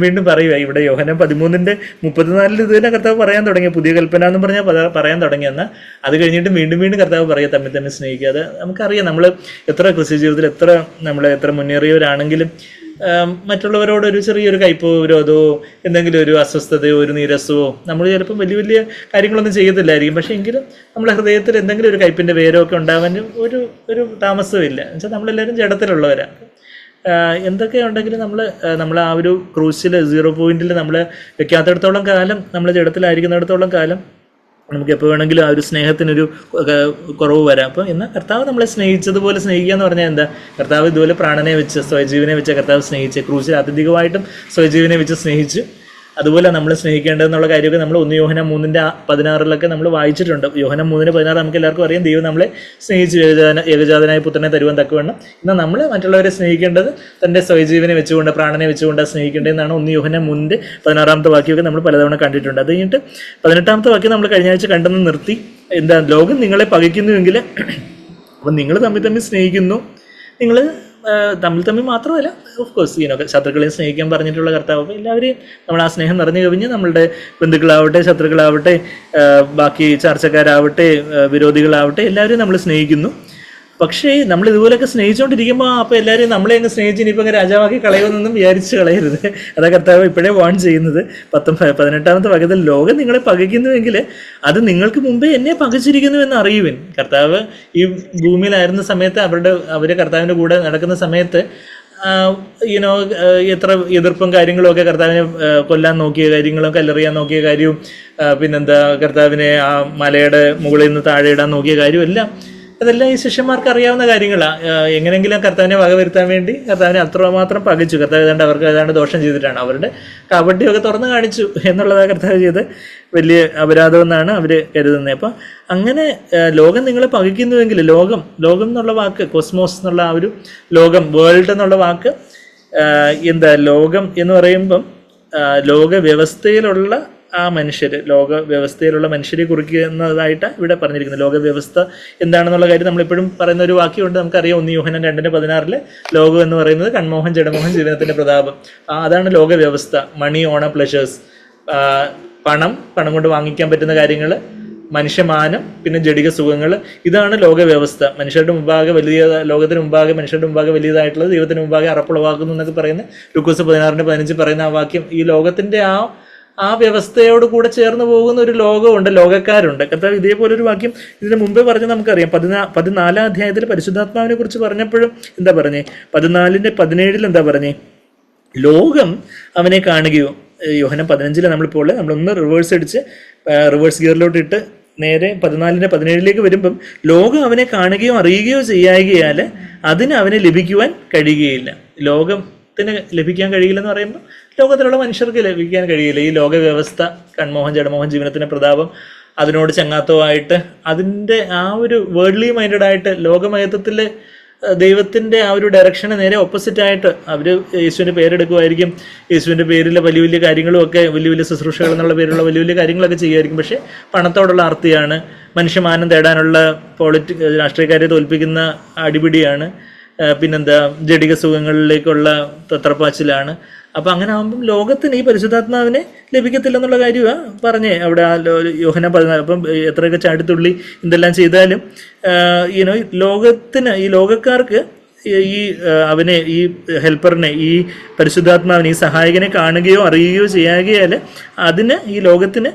വീണ്ടും പറയുക. ഇവിടെ യോഹന്നാൻ 13:34 ഇത് തന്നെ കർത്താവ് പറയാൻ തുടങ്ങി, പുതിയ കൽപ്പന എന്ന് പറഞ്ഞാൽ പറയാൻ തുടങ്ങി. എന്നാൽ അത് കഴിഞ്ഞിട്ട് വീണ്ടും കർത്താവ് പറയുക, തമ്മിൽ സ്നേഹിക്കുക. അത് നമുക്കറിയാം, നമ്മൾ എത്ര ക്രിസ്ത്യ ജീവിതത്തിൽ എത്ര മുന്നേറിയവരാണെങ്കിലും മറ്റുള്ളവരോട് ഒരു ചെറിയൊരു കയ്പോ വിരോധമോ എന്തെങ്കിലും ഒരു അസ്വസ്ഥതയോ ഒരു നീരസമോ നമ്മൾ ചിലപ്പോൾ വലിയ കാര്യങ്ങളൊന്നും ചെയ്യത്തില്ലായിരിക്കും. പക്ഷേ എങ്കിലും നമ്മുടെ ഹൃദയത്തിൽ എന്തെങ്കിലും ഒരു കയ്പിൻ്റെ വേരമൊക്കെ ഉണ്ടാവാൻ ഒരു താമസവും ഇല്ല. എന്നുവെച്ചാൽ നമ്മളെല്ലാവരും ജഡത്തിലുള്ളവരാണ്. എന്തൊക്കെ ഉണ്ടെങ്കിലും നമ്മൾ ആ ഒരു ക്രൂസിൽ 0 പോയിന്റിൽ നമ്മൾ വെക്കാത്തിടത്തോളം കാലം, നമ്മൾ ജഡത്തിലായിരിക്കുന്നിടത്തോളം കാലം നമുക്ക് എപ്പോൾ വേണമെങ്കിലും ആ ഒരു സ്നേഹത്തിനൊരു കുറവ് വരാം. അപ്പം എന്നാൽ കർത്താവ് നമ്മളെ സ്നേഹിച്ചതുപോലെ സ്നേഹിക്കുക എന്ന് പറഞ്ഞാൽ എന്താ? കർത്താവ് ഇതുപോലെ പ്രാണനെ വെച്ച് സ്വയജീവനെ വെച്ച് കർത്താവ് സ്നേഹിച്ച്, ക്രൂസിൽ ആത്യന്തികമായിട്ടും സ്വയജീവനെ വെച്ച് സ്നേഹിച്ച്, അതുപോലെ നമ്മൾ സ്നേഹിക്കേണ്ടതെന്നുള്ള കാര്യമൊക്കെ നമ്മൾ 1 യോഹന്നാൻ 3:16 നമ്മൾ വായിച്ചിട്ടുണ്ട്. യോഹന്നാൻ 3:16 നമുക്ക് എല്ലാവർക്കും അറിയാം, ദൈവം നമ്മളെ സ്നേഹിച്ച് ഏകജാതനായ പുത്രനെ തരുവാൻ തക്കവണ്ണം. എന്നാൽ നമ്മൾ മറ്റുള്ളവരെ സ്നേഹിക്കേണ്ടത് തൻ്റെ സ്വയജീവനെ വെച്ചുകൊണ്ട്, പ്രാണനെ വെച്ചുകൊണ്ട് സ്നേഹിക്കേണ്ടതെന്നാണ് 1 യോഹന്നാൻ 3:16 വാക്യമൊക്കെ നമ്മൾ പലതവണ കണ്ടിട്ടുണ്ട്. അത് കഴിഞ്ഞിട്ട് 18-ാമത്തെ വാക്യം നമ്മൾ കഴിഞ്ഞ ആഴ്ച കണ്ടെന്ന് നിർത്തി. എന്താ? ലോകം നിങ്ങളെ പകയ്ക്കുന്നുവെങ്കിൽ, അപ്പം നിങ്ങൾ തമ്മിൽ സ്നേഹിക്കുന്നു. നിങ്ങൾ തമ്മിൽ മാത്രമല്ല, ഓഫ് കോഴ്സ് ശത്രുക്കളെയും സ്നേഹിക്കാൻ പറഞ്ഞിട്ടുള്ള കർത്താവ്. അപ്പോൾ എല്ലാവരെയും നമ്മൾ ആ സ്നേഹം നിറഞ്ഞു കവിഞ്ഞ് നമ്മളുടെ ബന്ധുക്കളാവട്ടെ, ശത്രുക്കളാവട്ടെ, ബാക്കി ചർച്ചക്കാരാവട്ടെ, വിരോധികളാവട്ടെ, എല്ലാവരെയും നമ്മൾ സ്നേഹിക്കുന്നു. പക്ഷേ നമ്മൾ ഇതുപോലെയൊക്കെ സ്നേഹിച്ചുകൊണ്ടിരിക്കുമ്പോൾ അപ്പോൾ എല്ലാവരും നമ്മളെ അങ്ങ് സ്നേഹിച്ച് ഇനിയിപ്പോൾ അങ്ങ് രാജാവാക്കി കളയുമെന്നൊന്നും വിചാരിച്ച് കളയരുത്. അതാ കർത്താവ് ഇപ്പോഴേ വാൺ ചെയ്യുന്നത്. 18-ാമത്തെ വാക്യത്തിൽ ലോകം നിങ്ങളെ പകയ്ക്കുന്നുവെങ്കിൽ അത് നിങ്ങൾക്ക് മുമ്പേ എന്നെ പകച്ചിരിക്കുന്നു എന്ന് അറിയുവിൻ. കർത്താവ് ഈ ഭൂമിയിലായിരുന്ന സമയത്ത് അവർ കർത്താവിൻ്റെ കൂടെ നടക്കുന്ന സമയത്ത് എത്ര എതിർപ്പും കാര്യങ്ങളുമൊക്കെ, കർത്താവിനെ കൊല്ലാൻ നോക്കിയ കാര്യങ്ങളും കല്ലെറിയാൻ നോക്കിയ കാര്യവും, പിന്നെന്താ കർത്താവിനെ ആ മലയുടെ മുകളിൽ നിന്ന് താഴെ ഇടാൻ നോക്കിയ കാര്യവും എല്ലാം, അതെല്ലാം ഈ ശിഷ്യന്മാർക്ക് അറിയാവുന്ന കാര്യങ്ങളാണ്. എങ്ങനെയെങ്കിലും കർത്താവിനെ വകവരുത്താൻ വേണ്ടി കർത്താവിനെ അത്രമാത്രം പകച്ചു. കർത്താവ് അവർക്ക് ഏതാണ്ട് ദോഷം ചെയ്തിട്ടാണ്, അവരുടെ കബഡിയൊക്കെ തുറന്നു കാണിച്ചു എന്നുള്ളതാണ് കർത്താവ് ചെയ്ത് വലിയ അപരാധമെന്നാണ് അവർ കരുതുന്നത്. അപ്പം അങ്ങനെ ലോകം നിങ്ങളെ പകയ്ക്കുന്നുവെങ്കിൽ, ലോകം എന്നുള്ള വാക്ക്, കോസ്മോസ് എന്നുള്ള ആ ഒരു ലോകം, വേൾഡ് എന്നുള്ള വാക്ക് എന്താ? ലോകം എന്ന് പറയുമ്പം ലോക വ്യവസ്ഥയിലുള്ള ആ മനുഷ്യർ, ലോക വ്യവസ്ഥയിലുള്ള മനുഷ്യരെ കുറിക്കുന്നതായിട്ട് ഇവിടെ പറഞ്ഞിരിക്കുന്നത്. ലോകവ്യവസ്ഥ എന്താണെന്നുള്ള കാര്യം നമ്മളിപ്പോഴും പറയുന്ന ഒരു വാക്യമുണ്ട്, നമുക്കറിയാം. 1 യോഹന്നാൻ 2:16 ലോകം എന്ന് പറയുന്നത് കൺമോഹൻ ജഡമോഹൻ ജീവനത്തിൻ്റെ പ്രതാപം. അതാണ് ലോകവ്യവസ്ഥ. മണി, ഓണ, പ്ലഷേഴ്സ്, പണം കൊണ്ട് വാങ്ങിക്കാൻ പറ്റുന്ന കാര്യങ്ങൾ, മനുഷ്യമാനം, പിന്നെ ജഡിക സുഖങ്ങൾ, ഇതാണ് ലോകവ്യവസ്ഥ. മനുഷ്യരുടെ മുമ്പാകെ ലോകത്തിന് മുമ്പാകെ, മനുഷ്യരുടെ മുമ്പാകെ വലിയതായിട്ടുള്ളത് ദൈവത്തിന് മുമ്പാകെ അറപ്പുളവാക്കുന്നു എന്നൊക്കെ പറയുന്ന ലൂക്കോസ് 16:15 പറയുന്ന ആ വാക്യം, ഈ ലോകത്തിൻ്റെ ആ വ്യവസ്ഥയോട് കൂടെ ചേർന്ന് പോകുന്ന ഒരു ലോകമുണ്ട്, ലോകക്കാരുണ്ട്. കർത്താവ് ഇതേപോലൊരു വാക്യം ഇതിന് മുമ്പേ പറഞ്ഞ് നമുക്കറിയാം. 14-ാം അധ്യായത്തിൽ പരിശുദ്ധാത്മാവിനെ കുറിച്ച് പറഞ്ഞപ്പോഴും എന്താ പറഞ്ഞേ? 14:17 എന്താ പറഞ്ഞേ? ലോകം അവനെ കാണുകയോ. യോഹന്നാൻ 15 നമ്മളിപ്പോൾ നമ്മളൊന്ന് റിവേഴ്സ് ഗിയറിലോട്ട് ഇട്ട് നേരെ 14:17 വരുമ്പം, ലോകം അവനെ കാണുകയോ അറിയുകയോ ചെയ്യായകയാൽ അതിന് അവനെ ലഭിക്കുവാൻ കഴിയുകയില്ല. ലോകത്തിന് ലഭിക്കാൻ കഴിയില്ലെന്ന് പറയുമ്പോൾ ലോകത്തിലുള്ള മനുഷ്യർക്ക് ലഭിക്കാൻ കഴിയില്ല. ഈ ലോകവ്യവസ്ഥ, കൺമോഹൻ ജഡമോഹൻ ജീവനത്തിൻ്റെ പ്രതാപം, അതിനോട് ചങ്ങാത്തമായിട്ട്, അതിൻ്റെ ആ ഒരു വേൾഡ്ലി മൈൻഡഡ് ആയിട്ട്, ലോകമയത്വത്തിൽ ദൈവത്തിൻ്റെ ആ ഒരു ഡയറക്ഷന് നേരെ ഓപ്പോസിറ്റായിട്ട് അവർ യേശുവിൻ്റെ പേരെടുക്കുമായിരിക്കും. യേശുവിൻ്റെ പേരിൽ വലിയ കാര്യങ്ങളുമൊക്കെ, വലിയ ശുശ്രൂഷകൾ എന്നുള്ള പേരിലുള്ള വലിയ കാര്യങ്ങളൊക്കെ ചെയ്യുമായിരിക്കും. പക്ഷേ പണത്തോടുള്ള ആർത്തിയാണ്, മനുഷ്യമാനം തേടാനുള്ള രാഷ്ട്രീയക്കാരെ തോൽപ്പിക്കുന്ന അടിപിടിയാണ്, പിന്നെന്താ ജഡിക സുഖങ്ങളിലേക്കുള്ള തത്രപ്പാച്ചിലാണ്. അപ്പം അങ്ങനെ ആകുമ്പം ലോകത്തിന് ഈ പരിശുദ്ധാത്മാവിനെ ലഭിക്കത്തില്ല എന്നുള്ള കാര്യമാണ് പറഞ്ഞേ അവിടെ ആ യോഹന്നാൻ 14. അപ്പം എത്രയൊക്കെ ചാടിത്തുള്ളി എന്തെല്ലാം ചെയ്താലും ലോകത്തിന്, ഈ ലോകക്കാർക്ക് ഈ അവനെ, ഈ ഹെൽപ്പറിനെ, ഈ പരിശുദ്ധാത്മാവിനെ, ഈ സഹായകനെ കാണുകയോ അറിയുകയോ ചെയ്യാകിയാൽ അതിന്, ഈ ലോകത്തിന്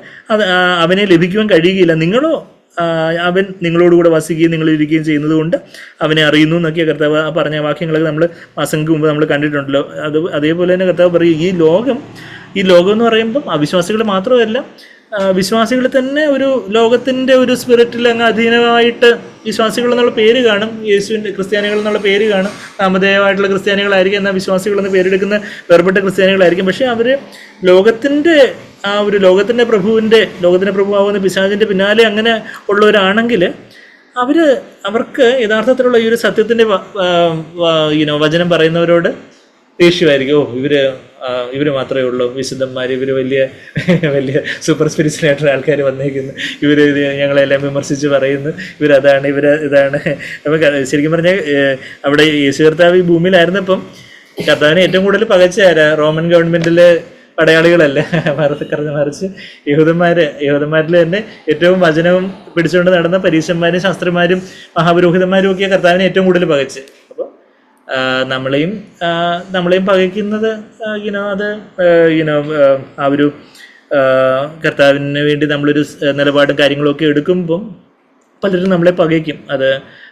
അവനെ ലഭിക്കുവാൻ കഴിയുകയില്ല. നിങ്ങളോ അവൻ നിങ്ങളോടുകൂടെ വസിക്കുകയും നിങ്ങളിരിക്കുകയും ചെയ്യുന്നത് കൊണ്ട് അവനെ അറിയുന്നു എന്നൊക്കെ കർത്താവ് പറഞ്ഞ വാക്യങ്ങളൊക്കെ നമ്മൾ മാസങ്ങൾക്ക് മുമ്പ് നമ്മൾ കണ്ടിട്ടുണ്ടല്ലോ. അതേപോലെ തന്നെ കർത്താവ് പറയും, ഈ ലോകം എന്ന് പറയുമ്പം അവിശ്വാസികൾ മാത്രമല്ല, വിശ്വാസികൾ തന്നെ ഒരു ലോകത്തിൻ്റെ ഒരു സ്പിരിറ്റിൽ അങ്ങ് അധീനമായിട്ട് വിശ്വാസികൾ എന്നുള്ള പേര് കാണും, യേശുവിൻ്റെ ക്രിസ്ത്യാനികൾ എന്നുള്ള പേര് കാണും, നാമധേയമായിട്ടുള്ള ക്രിസ്ത്യാനികളായിരിക്കും, എന്നാൽ വിശ്വാസികൾ എന്ന് പേരെടുക്കുന്ന വേർപെട്ട ക്രിസ്ത്യാനികളായിരിക്കും. പക്ഷേ അവർ ലോകത്തിൻ്റെ ആ ഒരു ലോകത്തിൻ്റെ പ്രഭുവാകുന്ന പിശാചിൻ്റെ പിന്നാലെ അങ്ങനെ ഉള്ളവരാണെങ്കിൽ അവർക്ക് യഥാർത്ഥത്തിലുള്ള ഈ ഒരു സത്യത്തിൻ്റെ വചനം പറയുന്നവരോട് ദേഷ്യമായിരിക്കും. ഇവർ മാത്രമേ ഉള്ളൂ വിശുദ്ധന്മാർ, ഇവർ വലിയ സൂപ്പർ സ്പിരിച്വലായിട്ടുള്ള ആൾക്കാർ വന്നേക്കുന്നു, ഇവർ ഞങ്ങളെല്ലാം വിമർശിച്ച് പറയുന്നു, ഇതാണ് അപ്പം ശരിക്കും പറഞ്ഞാൽ അവിടെ യേശു കർത്താവ് ഈ ഭൂമിയിലായിരുന്നപ്പം കർത്താവിനെ ഏറ്റവും കൂടുതൽ പകച്ചാരാ? റോമൻ ഗവൺമെൻറ്റിലെ പടയാളികളല്ല, മറിച്ച് യഹൂദന്മാരിൽ തന്നെ ഏറ്റവും വചനവും പിടിച്ചുകൊണ്ട് നടന്ന പരീശന്മാരും ശാസ്ത്രന്മാരും മഹാപുരോഹിതന്മാരും ഒക്കെ കർത്താവിനെ ഏറ്റവും കൂടുതൽ പകച്ച്. അപ്പോൾ നമ്മളെയും പകയ്ക്കുന്നത് അത് ആ ഒരു കർത്താവിന് വേണ്ടി നമ്മളൊരു നിലപാടും കാര്യങ്ങളൊക്കെ എടുക്കുമ്പം പലരും നമ്മളെ പകയ്ക്കും. അത്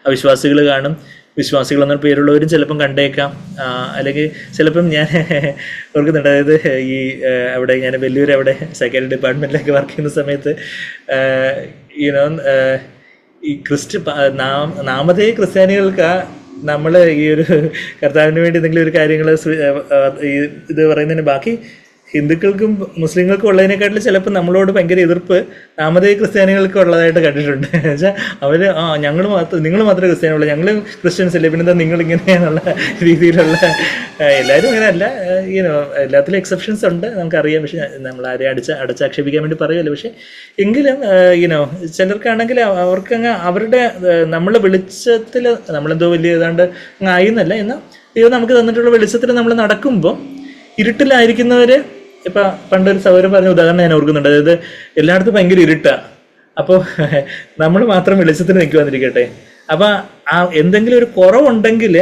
അവിശ്വാസികൾ കാണും, വിശ്വാസികളെന്ന പേരുള്ളവരും ചിലപ്പം കണ്ടേക്കാം. അല്ലെങ്കിൽ ചിലപ്പം ഞാൻ ഓർക്കുന്നുണ്ട്, അതായത് ഈ അവിടെ ഞാൻ വലിയൊരു അവിടെ സൈക്കാട്രി ഡിപ്പാർട്ട്മെൻറ്റിലൊക്കെ വർക്ക് ചെയ്യുന്ന സമയത്ത് ഈ നാമധേയ ക്രിസ്ത്യാനികൾക്ക് നമ്മൾ ഈ ഒരു കർത്താവിന് വേണ്ടി എന്തെങ്കിലും ഒരു കാര്യങ്ങൾ ഇത് പറയുന്നതിന് ബാക്കി ഹിന്ദുക്കൾക്കും മുസ്ലിങ്ങൾക്കും ഉള്ളതിനെക്കാട്ടിൽ ചിലപ്പോൾ നമ്മളോട് ഭയങ്കര എതിർപ്പ് നാമധേയ ക്രിസ്ത്യാനികൾക്ക് ഉള്ളതായിട്ട് കണ്ടിട്ടുണ്ട്. വെച്ചാൽ അവർ നിങ്ങൾ മാത്രമേ ക്രിസ്ത്യാനിയുള്ളൂ, ഞങ്ങൾ ക്രിസ്ത്യൻസ് അല്ലേ, പിന്നെന്താ നിങ്ങളിങ്ങനെയാണെന്നുള്ള രീതിയിലുള്ള. എല്ലാവരും അങ്ങനെയല്ല, എല്ലാത്തിലും എക്സെപ്ഷൻസ് ഉണ്ട്, നമുക്കറിയാം. പക്ഷെ നമ്മൾ ആരെയും അടച്ചാക്ഷേപിക്കാൻ വേണ്ടി പറയുമല്ലോ. പക്ഷെ എങ്കിലും ചിലർക്കാണെങ്കിൽ അവർക്കങ്ങ് അവരുടെ നമ്മളെ വെളിച്ചത്തിൽ നമ്മളെന്തോ വലിയ ഏതാണ്ട് അങ്ങ് ആയിന്നല്ല, എന്നാൽ ദൈവം നമുക്ക് തന്നിട്ടുള്ള വെളിച്ചത്തിൽ നമ്മൾ നടക്കുമ്പോൾ ഇരുട്ടിലായിരിക്കുന്നവർ, ഇപ്പം പണ്ടൊരു സൗകര്യം പറഞ്ഞ ഉദാഹരണം ഞാൻ ഓർക്കുന്നുണ്ട്. അതായത് എല്ലായിടത്തും ഭയങ്കര ഇരുട്ടാണ്, അപ്പോൾ നമ്മൾ മാത്രം വെളിച്ചത്തിന് നിൽക്കുവാന്നിരിക്കട്ടെ. അപ്പം എന്തെങ്കിലും ഒരു കുറവുണ്ടെങ്കിൽ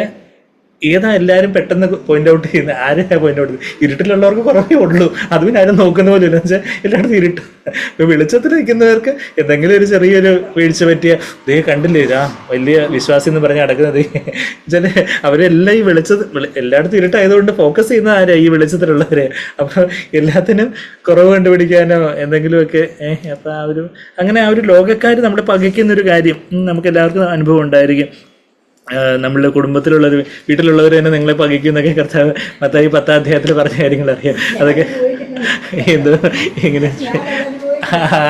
എല്ലാവരും പെട്ടെന്ന് പോയിന്റ് ഔട്ട് ചെയ്യുന്നത്? ആരെയാണ് പോയിന്റ് ഔട്ട് ചെയ്യുന്നത്? ഇരുട്ടിലുള്ളവർക്ക് കുറവേ ഉള്ളൂ, അത് പിന്നെ ആരും നോക്കുന്ന പോലും ഇല്ല. വെച്ചാൽ എല്ലായിടത്തും ഇരുട്ട്. ഇപ്പോൾ വെളിച്ചത്തിൽ നിൽക്കുന്നവർക്ക് എന്തെങ്കിലും ഒരു ചെറിയൊരു വീഴ്ച പറ്റിയ കണ്ടില്ലേ വലിയ വിശ്വാസി എന്ന് പറഞ്ഞ് നടക്കുന്നത് ചില അവരെല്ലാം ഈ എല്ലായിടത്തും ഇരുട്ടായതുകൊണ്ട് ഫോക്കസ് ചെയ്യുന്ന ആരാ? ഈ വെളിച്ചത്തിലുള്ളവരെ. അപ്പോൾ എല്ലാത്തിനും കുറവ് കണ്ടുപിടിക്കാനോ എന്തെങ്കിലുമൊക്കെ അപ്പം അങ്ങനെ ആ ഒരു ലോകക്കാർ നമ്മളെ പകയ്ക്കുന്നൊരു കാര്യം നമുക്ക് എല്ലാവർക്കും അനുഭവം ഉണ്ടായിരിക്കും. നമ്മളുടെ കുടുംബത്തിലുള്ളവർ, വീട്ടിലുള്ളവർ തന്നെ നിങ്ങളെ പകയ്ക്കുന്നൊക്കെ കർത്താവ് മത്തായി 10-ാം അധ്യായത്തിൽ പറഞ്ഞ കാര്യങ്ങൾ അറിയാം. അതൊക്കെ ഇങ്ങനെ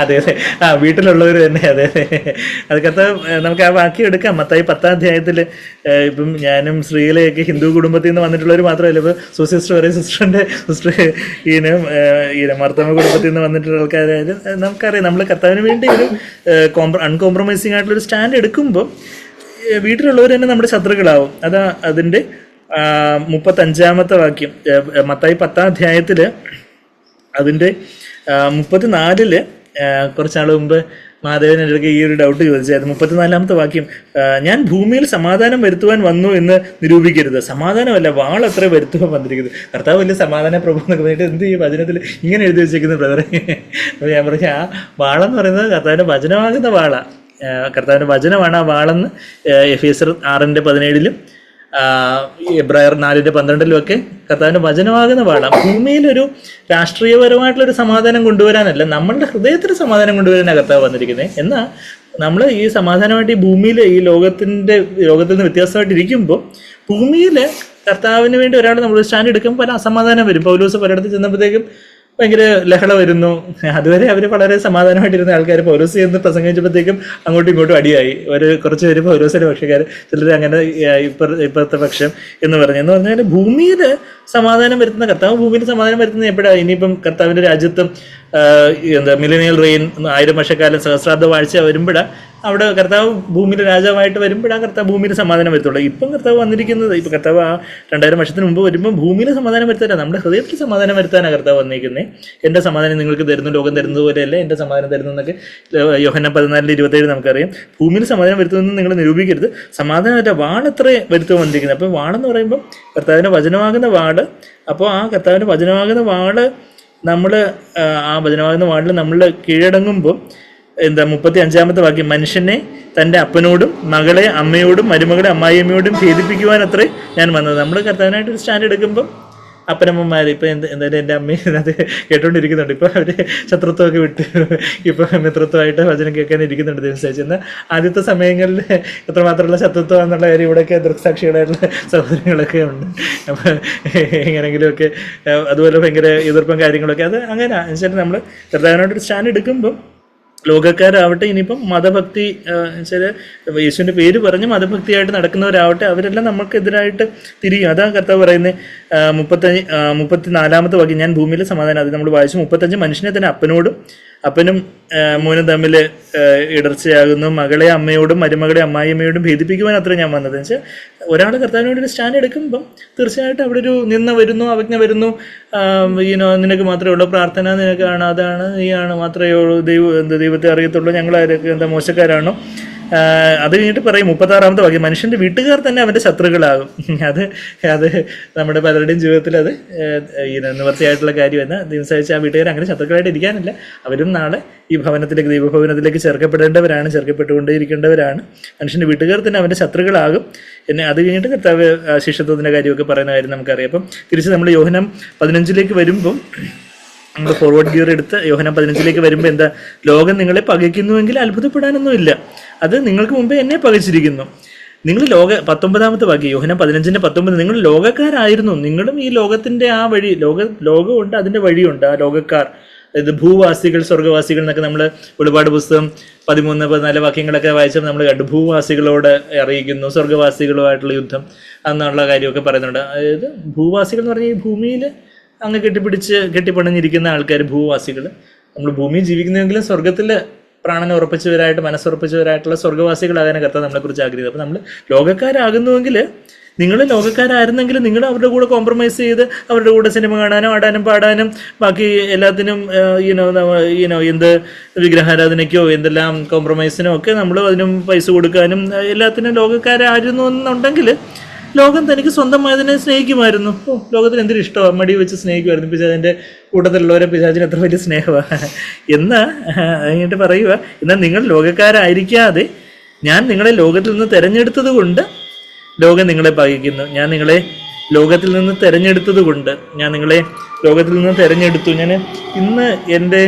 അതെ വീട്ടിലുള്ളവർ തന്നെ. അതെ അത് കർത്താവ് നമുക്ക് ആ വാക്യം എടുക്കാം. മത്തായി 10-ാം അധ്യായത്തിൽ ഇപ്പം ഞാനും ശ്രീലയൊക്കെ ഹിന്ദു കുടുംബത്തിൽ നിന്ന് വന്നിട്ടുള്ളവർ മാത്രമല്ല, ഇപ്പോൾ സുസിസ്റ്റർ പറയും, സിസ്റ്റർ മർത്തമ കുടുംബത്തിൽ നിന്ന് വന്നിട്ടുള്ള ആൾക്കാരായാലും നമുക്കറിയാം, നമ്മൾ കർത്താവിന് വേണ്ടി ഒരു അൺകോംപ്രമൈസിങ് ആയിട്ടുള്ളൊരു സ്റ്റാൻഡ് എടുക്കുമ്പോൾ വീട്ടിലുള്ളവർ തന്നെ നമ്മുടെ ശത്രുക്കളാവും. അതിൻ്റെ 35-ാമത്തെ വാക്യം മത്തായി 10-ാം അധ്യായത്തിൽ അതിൻ്റെ 34 കുറച്ചാൾ മുമ്പ് മാധവൻ എൻ്റെ ഈ ഒരു ഡൗട്ട് ചോദിച്ചായിരുന്നു. 34-ാമത്തെ വാക്യം, ഞാൻ ഭൂമിയിൽ സമാധാനം വരുത്തുവാൻ വന്നു എന്ന് നിരൂപിക്കരുത്. സമാധാനമല്ല, വാളത്ര വരുത്തുവാൻ വന്നിരിക്കുന്നത്. കർത്താവ് വലിയ സമാധാന പ്രഭു എന്നൊക്കെ പറഞ്ഞിട്ട് എന്ത് ഈ വചനത്തിൽ ഇങ്ങനെ എഴുതി വെച്ചേക്കുന്നത് ബ്രദറെ? അപ്പോൾ ഞാൻ പറഞ്ഞു, ആ വാളെന്ന് പറയുന്നത് കർത്താവിൻ്റെ വചനമാകുന്ന വാളാണ്. കർത്താവിൻ്റെ വചനമാണ് ആ വാളെന്ന് എഫേസ്യർ 6:17 എബ്രായർ 4:12 ഒക്കെ കർത്താവിൻ്റെ വചനമാകുന്ന വാളാണ്. ഭൂമിയിലൊരു രാഷ്ട്രീയപരമായിട്ടുള്ളൊരു സമാധാനം കൊണ്ടുവരാനല്ല, നമ്മളുടെ ഹൃദയത്തിൽ സമാധാനം കൊണ്ടുവരാനാണ് കർത്താവ് വന്നിരിക്കുന്നത്. എന്നാൽ നമ്മൾ ഈ സമാധാനമായിട്ട് ഈ ഭൂമിയിൽ ഈ ലോകത്തിൽ നിന്ന് വ്യത്യാസമായിട്ട് ഇരിക്കുമ്പോൾ ഭൂമിയിൽ കർത്താവിന് വേണ്ടി ഒരാൾ നമ്മൾ സ്റ്റാൻഡ് എടുക്കുമ്പോൾ പല അസമാധാനം വരും. പൗലോസ് പലയിടത്ത് ചെന്നപ്പോഴത്തേക്കും ഭയങ്കര ലഹള വരുന്നു. അതുവരെ അവർ വളരെ സമാധാനമായിട്ടിരുന്ന ആൾക്കാർ പൗലോസ് എന്ന് പ്രസംഗിച്ചപ്പോഴത്തേക്കും അങ്ങോട്ടും ഇങ്ങോട്ടും അടിയായി. കുറച്ച് പേര് പൗലോസിന്റെ പക്ഷക്കാർ, ചിലർ അങ്ങനെ ഇപ്പോഴത്തെ പക്ഷം എന്ന് പറഞ്ഞാൽ ഭൂമിയിൽ സമാധാനം വരുത്തുന്ന കർത്താവ് ഭൂമിയിൽ സമാധാനം വരുത്തുന്നത് എപ്പോഴാണ്? ഇനിയിപ്പം കർത്താവിൻ്റെ രാജ്യത്തും മില്ലേനിയൽ റെയിൻ 1000 വർഷക്കാലം സഹസ്രാബ്ദ വാഴ്ച വരുമ്പോഴാണ് അവിടെ കർത്താവ് ഭൂമിയിൽ രാജാവായിട്ട് വരുമ്പോഴാണ് കർത്താവ് ഭൂമിയിൽ സമാധാനം വരുത്തുള്ളൂ. ഇപ്പം കർത്താവ് വന്നിരിക്കുന്നത്, ഇപ്പം കർത്താവ് ആ 2000 വർഷത്തിന് മുമ്പ് വരുമ്പോൾ ഭൂമിയിൽ സമാധാനം വരുത്താനാണ്, നമ്മുടെ ഹൃദയത്തിൽ സമാധാനം വരുത്താനാണ് കർത്താവ് വന്നിരിക്കുന്നത്. എൻ്റെ സമാധാനം നിങ്ങൾക്ക് തരുന്നു, ലോകം തരുന്നത് പോലെയല്ല എൻ്റെ സമാധാനം തരുന്നു എന്നൊക്കെ യോഹന്നാൻ 14:27 നമുക്കറിയാം. ഭൂമിയിൽ സമാധാനം വരുത്തുമെന്ന് നിങ്ങൾ നിരൂപിക്കരുത്, സമാധാനമല്ല വാളത്രേ വരുത്തുവാൻ വന്നിരിക്കുന്നത്. അപ്പോൾ വാളെന്ന് പറയുമ്പോൾ കർത്താവിൻ്റെ വചനമാകുന്ന വാള്. അപ്പോൾ ആ കർത്താവിൻ്റെ വചനമാകുന്ന വാള് നമ്മൾ ആ വചനമാകുന്ന വാളിൽ നമ്മൾ കീഴടങ്ങുമ്പോൾ 35-ാമത്തെ വാക്യം, മനുഷ്യനെ തൻ്റെ അപ്പനോടും മകളെ അമ്മയോടും മരുമകളെ അമ്മായിയമ്മയോടും ഭേദിപ്പിക്കുവാൻ അത്രേ ഞാൻ വന്നത്. നമ്മൾ കർത്താവിനായിട്ട് ഒരു സ്റ്റാൻഡ് എടുക്കുമ്പം അപ്പനമ്മമാർ ഇപ്പം എന്തായാലും എൻ്റെ അമ്മയും അത് കേട്ടോണ്ടിരിക്കുന്നുണ്ട്. ഇപ്പം അവർ ശത്രുത്വമൊക്കെ വിട്ട് ഇപ്പം മിത്രത്വമായിട്ട് വചനം കേൾക്കാൻ ഇരിക്കുന്നുണ്ട് ദിവസം. എന്നാൽ ആദ്യത്തെ സമയങ്ങളിൽ എത്രമാത്രമുള്ള ശത്രുത്വം എന്നുള്ള കാര്യം ഇവിടെയൊക്കെ ദൃക്സാക്ഷികളായിട്ടുള്ള സഹോദരങ്ങളൊക്കെ ഉണ്ട്. അപ്പം എങ്ങനെയെങ്കിലുമൊക്കെ അതുപോലെ ഭയങ്കര എതിർപ്പും കാര്യങ്ങളൊക്കെ അത് അങ്ങനെ വെച്ചാൽ നമ്മൾ കർത്താവിനായിട്ടൊരു സ്റ്റാൻഡ് എടുക്കുമ്പം ലോകക്കാരാവട്ടെ, ഇനിയിപ്പം മതഭക്തി വെച്ചാൽ യേശുവിൻ്റെ പേര് പറഞ്ഞ് മതഭക്തിയായിട്ട് നടക്കുന്നവരാവട്ടെ, അവരെല്ലാം നമുക്കെതിരായിട്ട് തിരിയും. അതാ കർത്താവ് പറയുന്നത് 34-ാമത്തെ വാക്യം, ഞാൻ ഭൂമിയിലെ സമാധാനം. അത് നമ്മൾ വായിച്ചു. 35, മനുഷ്യനെ തന്നെ അപ്പനും മോനും തമ്മിൽ ഇടർച്ചയാകുന്നു, മകളെ അമ്മയോടും മരുമകളെ അമ്മായിയമ്മയോടും ഭേദിപ്പിക്കുവാൻ അത്ര ഞാൻ വന്നത്. വെച്ചാൽ ഒരാൾ കർത്താവിനോട് ഒരു സ്റ്റാൻഡ് എടുക്കുമ്പം തീർച്ചയായിട്ടും അവിടെ ഒരു നിന്ന വരുന്നു, അവജ്ഞ വരുന്നു. നിനക്ക് മാത്രമേ ഉള്ളൂ പ്രാർത്ഥന, നിനക്കാണ് അതാണ് നീയാണ് മാത്രമേ ഉള്ളൂ ദൈവത്തെ അറിയത്തുള്ളൂ, ഞങ്ങളാരൊക്കെ മോശക്കാരാണോ. അത് കഴിഞ്ഞിട്ട് പറയും 36-ാമത്തെ വാക്യം, മനുഷ്യൻ്റെ വീട്ടുകാർ തന്നെ അവൻ്റെ ശത്രുക്കളാകും. അത് നമ്മുടെ പലരുടെയും ജീവിതത്തിൽ അത് നിവർത്തിയായിട്ടുള്ള കാര്യമെന്ന് ദിവസമായിട്ട് ആ വീട്ടുകാർ അങ്ങനെ ശത്രുക്കളായിട്ട് ഇരിക്കാനില്ല. അവരും നാളെ ഈ ഭവനത്തിലേക്ക്, ദൈവഭവനത്തിലേക്ക് ചേർക്കപ്പെടേണ്ടവരാണ്, ചേർക്കപ്പെട്ടുകൊണ്ടേയിരിക്കേണ്ടവരാണ്. മനുഷ്യൻ്റെ വീട്ടുകാർ തന്നെ അവൻ്റെ ശത്രുക്കളാകും. അത് കഴിഞ്ഞിട്ട് കർത്താവ് ശിഷ്യത്വത്തിൻ്റെ കാര്യമൊക്കെ പറയുന്ന കാര്യം നമുക്കറിയാം. അപ്പം തിരിച്ച് നമ്മൾ യോഹന്നാൻ 15 വരുമ്പം നമ്മൾ ഫോർവേഡ് ഗിയർ എടുത്ത് യോഹന്നാൻ 15 വരുമ്പോൾ എന്താ, ലോകം നിങ്ങളെ പകയ്ക്കുന്നുവെങ്കിൽ അത്ഭുതപ്പെടാനൊന്നുമില്ല, അത് നിങ്ങൾക്ക് മുമ്പേ എന്നെ പകച്ചിരിക്കുന്നു. നിങ്ങൾ 19-ാമത്തെ വാക്യം യോഹന്നാൻ 15:19, നിങ്ങൾ ലോകക്കാരായിരുന്നു, നിങ്ങളും ഈ ലോകത്തിൻ്റെ ആ വഴി, ലോകമുണ്ട്, അതിൻ്റെ വഴിയുണ്ട്. ആ ലോകക്കാർ, അതായത് ഭൂവാസികൾ സ്വർഗ്ഗവാസികൾ എന്നൊക്കെ നമ്മൾ വെളിപാട് പുസ്തകം 13-14 വാക്യങ്ങളൊക്കെ വായിച്ചപ്പോൾ നമ്മൾ കണ്ടു. ഭൂവാസികളോട് അറിയിക്കുന്നു, സ്വർഗ്ഗവാസികളുമായിട്ടുള്ള യുദ്ധം എന്നുള്ള കാര്യമൊക്കെ പറയുന്നുണ്ട്. അതായത് ഭൂവാസികൾ എന്ന് പറഞ്ഞാൽ ഈ ഭൂമിയിൽ അങ്ങ് കെട്ടിപ്പണിഞ്ഞിരിക്കുന്ന ആൾക്കാർ ഭൂവാസികൾ. നമ്മൾ ഭൂമിയിൽ ജീവിക്കുന്നെങ്കിലും സ്വർഗത്തിൽ പ്രാണനെ ഉറപ്പിച്ചവരായിട്ട്, മനസ്സുറപ്പിച്ചവരായിട്ടുള്ള സ്വർഗ്ഗവാസികളാകാൻ കർത്താവ് നമ്മളെക്കുറിച്ച് ആഗ്രഹിക്കുന്നത്. അപ്പോൾ നമ്മൾ ലോകക്കാരാകുന്നുവെങ്കിൽ, നിങ്ങൾ ലോകക്കാരായിരുന്നെങ്കിൽ നിങ്ങൾ അവരുടെ കൂടെ കോംപ്രമൈസ് ചെയ്ത് അവരുടെ കൂടെ സിനിമ കാണാനും ആടാനും പാടാനും ബാക്കി എല്ലാത്തിനും എന്ത് വിഗ്രഹാരാധനയ്ക്കോ എന്തെല്ലാം കോംപ്രമൈസിനോ ഒക്കെ നമ്മൾ അതിനും പൈസ കൊടുക്കാനും എല്ലാത്തിനും ലോകക്കാരായിരുന്നു എന്നുണ്ടെങ്കിൽ ലോകം തനിക്ക് സ്വന്തമായതിനെ സ്നേഹിക്കുമായിരുന്നു. ലോകത്തിന് എന്തൊരു ഇഷ്ടമാണ്, മടി വെച്ച് സ്നേഹിക്കുമായിരുന്നു. പിശാചിൻ്റെ കൂട്ടത്തിലുള്ളവരെ പിശാചിന് എത്ര വലിയ സ്നേഹമാണ് എന്നാ കഴിഞ്ഞിട്ട് പറയുക. എന്നാൽ നിങ്ങൾ ലോകക്കാരായിരിക്കാതെ ഞാൻ നിങ്ങളെ ലോകത്തിൽ നിന്ന് തിരഞ്ഞെടുത്തത് കൊണ്ട് ലോകം നിങ്ങളെ പകയ്ക്കുന്നു. ഞാൻ നിങ്ങളെ ലോകത്തിൽ നിന്ന് തിരഞ്ഞെടുത്തത് കൊണ്ട് ഞാൻ നിങ്ങളെ ലോകത്തിൽ നിന്ന് തിരഞ്ഞെടുത്തു. ഞാൻ ഇന്ന് എൻ്റെ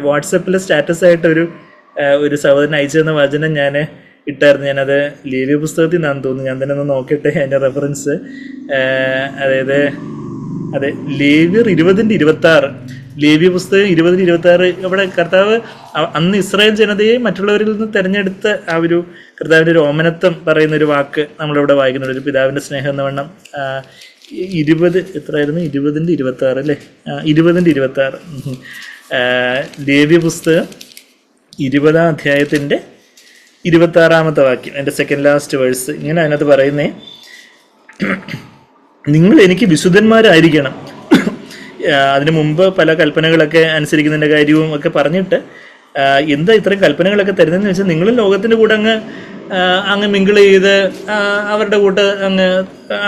വാട്സപ്പിൽ സ്റ്റാറ്റസായിട്ട് ഒരു സഹോദരൻ അയച്ചു തന്ന വചനം ഞാൻ ഇട്ടായിരുന്നു. ഞാനത് ലേവ്യ പുസ്തകത്തിൽ നിന്നാന്ന് തോന്നുന്നു. ഞാൻ തന്നെ ഒന്ന് നോക്കട്ടെ അതിൻ്റെ റെഫറൻസ്. അതായത് അതെ, ലേവ്യർ 20:26, ലേവ്യ പുസ്തകം 20:26. അവിടെ കർത്താവ് അന്ന് ഇസ്രായേൽ ജനതയെ മറ്റുള്ളവരിൽ നിന്ന് തിരഞ്ഞെടുത്ത ആ ഒരു കർത്താവിൻ്റെ ഒരു ഓമനത്വം പറയുന്നൊരു വാക്ക് നമ്മളിവിടെ വായിക്കുന്നുണ്ട്. ഒരു പിതാവിൻ്റെ സ്നേഹം എന്ന വണ്ണം 20 എത്രയായിരുന്നു, 20:26 അല്ലേ, 20:26. ലേവ്യ പുസ്തകം 20-ാം അധ്യായത്തിൻ്റെ 26-ാമത്തെ വാക്യം, എൻ്റെ സെക്കൻഡ് ലാസ്റ്റ് വേഴ്സ്. ഇങ്ങനെ അതിനകത്ത് പറയുന്നേ, നിങ്ങൾ എനിക്ക് വിശുദ്ധന്മാരായിരിക്കണം. അതിനു മുമ്പ് പല കൽപ്പനകളൊക്കെ അനുസരിക്കുന്നതിൻ്റെ കാര്യവും ഒക്കെ പറഞ്ഞിട്ട് എന്താ ഇത്രയും കൽപ്പനകളൊക്കെ തരുന്നതെന്ന് വെച്ചാൽ, നിങ്ങൾ ലോകത്തിൻ്റെ കൂടെ അങ്ങ് മിങ്കിൾ ചെയ്ത് അവരുടെ കൂട്ട് അങ്ങ്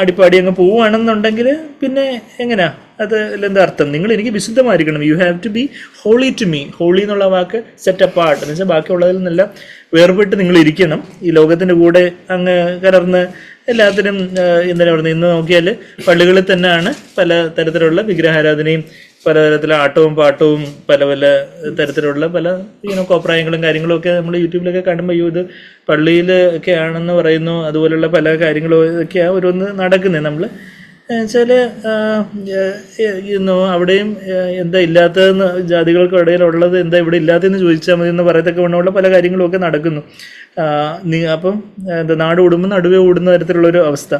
അടിപ്പാടി അങ്ങ് പോവുകയാണെന്നുണ്ടെങ്കിൽ പിന്നെ എങ്ങനെയാ അത് എന്താ അർത്ഥം? നിങ്ങൾ എനിക്ക് വിശുദ്ധമായിരിക്കണം. You have to be holy to me. Holy എന്നുള്ള വാക്ക് സെറ്റ് അപ്പാർട്ട് എന്ന് വെച്ചാൽ ബാക്കിയുള്ളതിൽ നിന്നെല്ലാം വേർപെട്ട് നിങ്ങൾ ഇരിക്കണം. ഈ ലോകത്തിൻ്റെ കൂടെ അങ്ങ് കലർന്ന് എല്ലാത്തിനും എന്താ പറയുന്നത്, ഇന്ന് നോക്കിയാൽ പള്ളികളിൽ തന്നെയാണ് പല തരത്തിലുള്ള വിഗ്രഹാരാധനയും പല തരത്തിലുള്ള ആട്ടവും പാട്ടവും പല തരത്തിലുള്ള പല കോപ്രായങ്ങളും കാര്യങ്ങളും ഒക്കെ നമ്മൾ യൂട്യൂബിലൊക്കെ കാണുമ്പോൾ ഇത് പള്ളിയിൽ ഒക്കെ ആണെന്ന് പറയുന്നു. അതുപോലുള്ള പല കാര്യങ്ങളും ഒക്കെയാണ് ഓരോന്ന് നടക്കുന്നത്. നമ്മൾ വെച്ചാൽ അവിടെയും എന്താ ഇല്ലാത്തതെന്ന്, ജാതികൾക്കിടയിലുള്ളത് എന്താ ഇവിടെ ഇല്ലാത്തതെന്ന് ചോദിച്ചാൽ മതി എന്ന് പറയത്തക്ക വണ്ണമുള്ള പല കാര്യങ്ങളുമൊക്കെ നടക്കുന്നു. അപ്പം എന്താ നാട് ഓടുമ്പോൾ നടുവേ ഓടുന്ന തരത്തിലുള്ളൊരു അവസ്ഥ.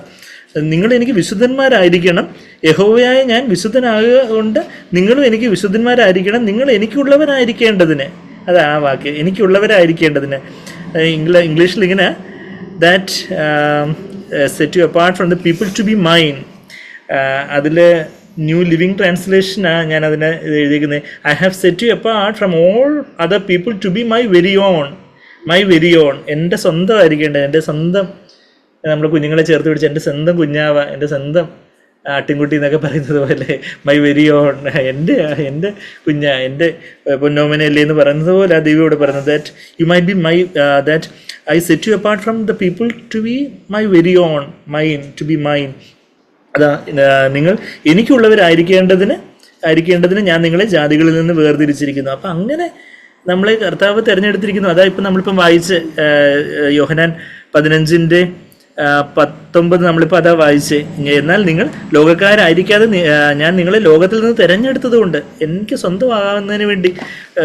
നിങ്ങൾ എനിക്ക് വിശുദ്ധന്മാരായിരിക്കണം, യഹോവയായ ഞാൻ വിശുദ്ധനാകുക കൊണ്ട് നിങ്ങളും എനിക്ക് വിശുദ്ധന്മാരായിരിക്കണം, നിങ്ങൾ എനിക്കുള്ളവരായിരിക്കേണ്ടതിന്. അത് ആ വാക്ക് എനിക്കുള്ളവരായിരിക്കേണ്ടതിന്. ഇംഗ്ലീഷിൽ ഇങ്ങനെ that set you apart from the people to be mine. അതിൽ ന്യൂ ലിവിങ് ട്രാൻസ്ലേഷനാണ് ഞാൻ അതിനെ എഴുതിയിരിക്കുന്നത്. I have set you apart from all other people to be my very own. My very own, എൻ്റെ സ്വന്തമായിരിക്കേണ്ടത്, എൻ്റെ സ്വന്തം. നമ്മൾ കുഞ്ഞുങ്ങളെ ചേർത്ത് പിടിച്ച് എൻ്റെ സ്വന്തം കുഞ്ഞാവ, എൻ്റെ സ്വന്തം ആട്ടിൻകുട്ടി എന്നൊക്കെ പറയുന്നത് പോലെ മൈ വെരി ഓൺ, എൻ്റെ കുഞ്ഞ, എൻ്റെ പൊന്നോമനല്ലേ എന്ന് പറയുന്നത് പോലെ ആ ദൈവയോട് പറയുന്നത് that you might be my that I set you apart from the people to be my very own, mine, to be mine. അതാ നിങ്ങൾ എനിക്കുള്ളവരായിരിക്കേണ്ടതിന് ഞാൻ നിങ്ങളെ ജാതികളിൽ നിന്ന് വേർതിരിച്ചിരിക്കുന്നു. അപ്പം അങ്ങനെ നമ്മളെ കർത്താവ് തിരഞ്ഞെടുത്തിരിക്കുന്നു. അതാ ഇപ്പം നമ്മളിപ്പം വായിച്ച് യോഹന്നാൻ 15:19 നമ്മളിപ്പോൾ അതാ വായിച്ച്. എന്നാൽ നിങ്ങൾ ലോകക്കാരായിരിക്കാതെ ഞാൻ നിങ്ങളെ ലോകത്തിൽ നിന്ന് തിരഞ്ഞെടുത്തത് കൊണ്ട് എനിക്ക് സ്വന്തമാകുന്നതിന് വേണ്ടി.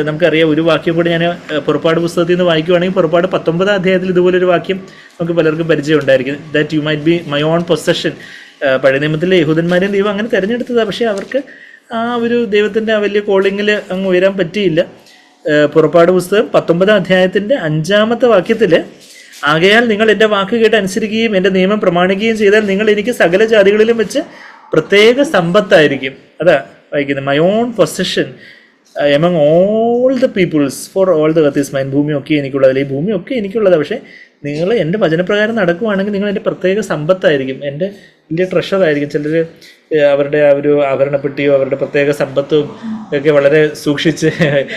നമുക്കറിയാം ഒരു വാക്യം കൂടി ഞാൻ പുറപ്പാട് പുസ്തകത്തിൽ നിന്ന് വായിക്കുവാണെങ്കിൽ പുറപ്പാട് 19-ാം അധ്യായത്തിൽ ഇതുപോലൊരു വാക്യം നമുക്ക് പലർക്കും പരിചയം ഉണ്ടായിരിക്കും. That you might be my own possession. പഴയ നിയമത്തിലെ യഹൂദന്മാരെയും ദൈവം അങ്ങനെ തിരഞ്ഞെടുത്തതാണ്. പക്ഷേ അവർക്ക് ആ ഒരു ദൈവത്തിൻ്റെ ആ വലിയ കോളിങ്ങിൽ അങ്ങ് ഉയരാൻ പറ്റിയില്ല. പുറപ്പാട് പുസ്തകം 19-ാം അധ്യായത്തിൻ്റെ 5-ാമത്തെ വാക്യത്തിൽ ആകയാൽ നിങ്ങൾ എൻ്റെ വാക്ക് കേട്ട് അനുസരിക്കുകയും എൻ്റെ നിയമം പ്രമാണിക്കുകയും ചെയ്താൽ നിങ്ങൾ എനിക്ക് സകല ജാതികളിലും വെച്ച് പ്രത്യേക സമ്പത്തായിരിക്കും. അതാ വായിക്കുന്നത്, my own possession among all the peoples for all the earth is mine. ഭൂമിയൊക്കെ എനിക്കുള്ളതല്ല, ഈ ഭൂമിയൊക്കെ എനിക്കുള്ളതാണ്. പക്ഷേ നിങ്ങൾ എൻ്റെ വചനപ്രകാരം നടക്കുവാണെങ്കിൽ നിങ്ങൾ എൻ്റെ പ്രത്യേക സമ്പത്തായിരിക്കും, എൻ്റെ വലിയ ട്രഷറായിരിക്കും. ചിലർ അവരുടെ ആ ഒരു ആഭരണപ്പെട്ടിയോ അവരുടെ പ്രത്യേക സമ്പത്തും ഒക്കെ വളരെ സൂക്ഷിച്ച്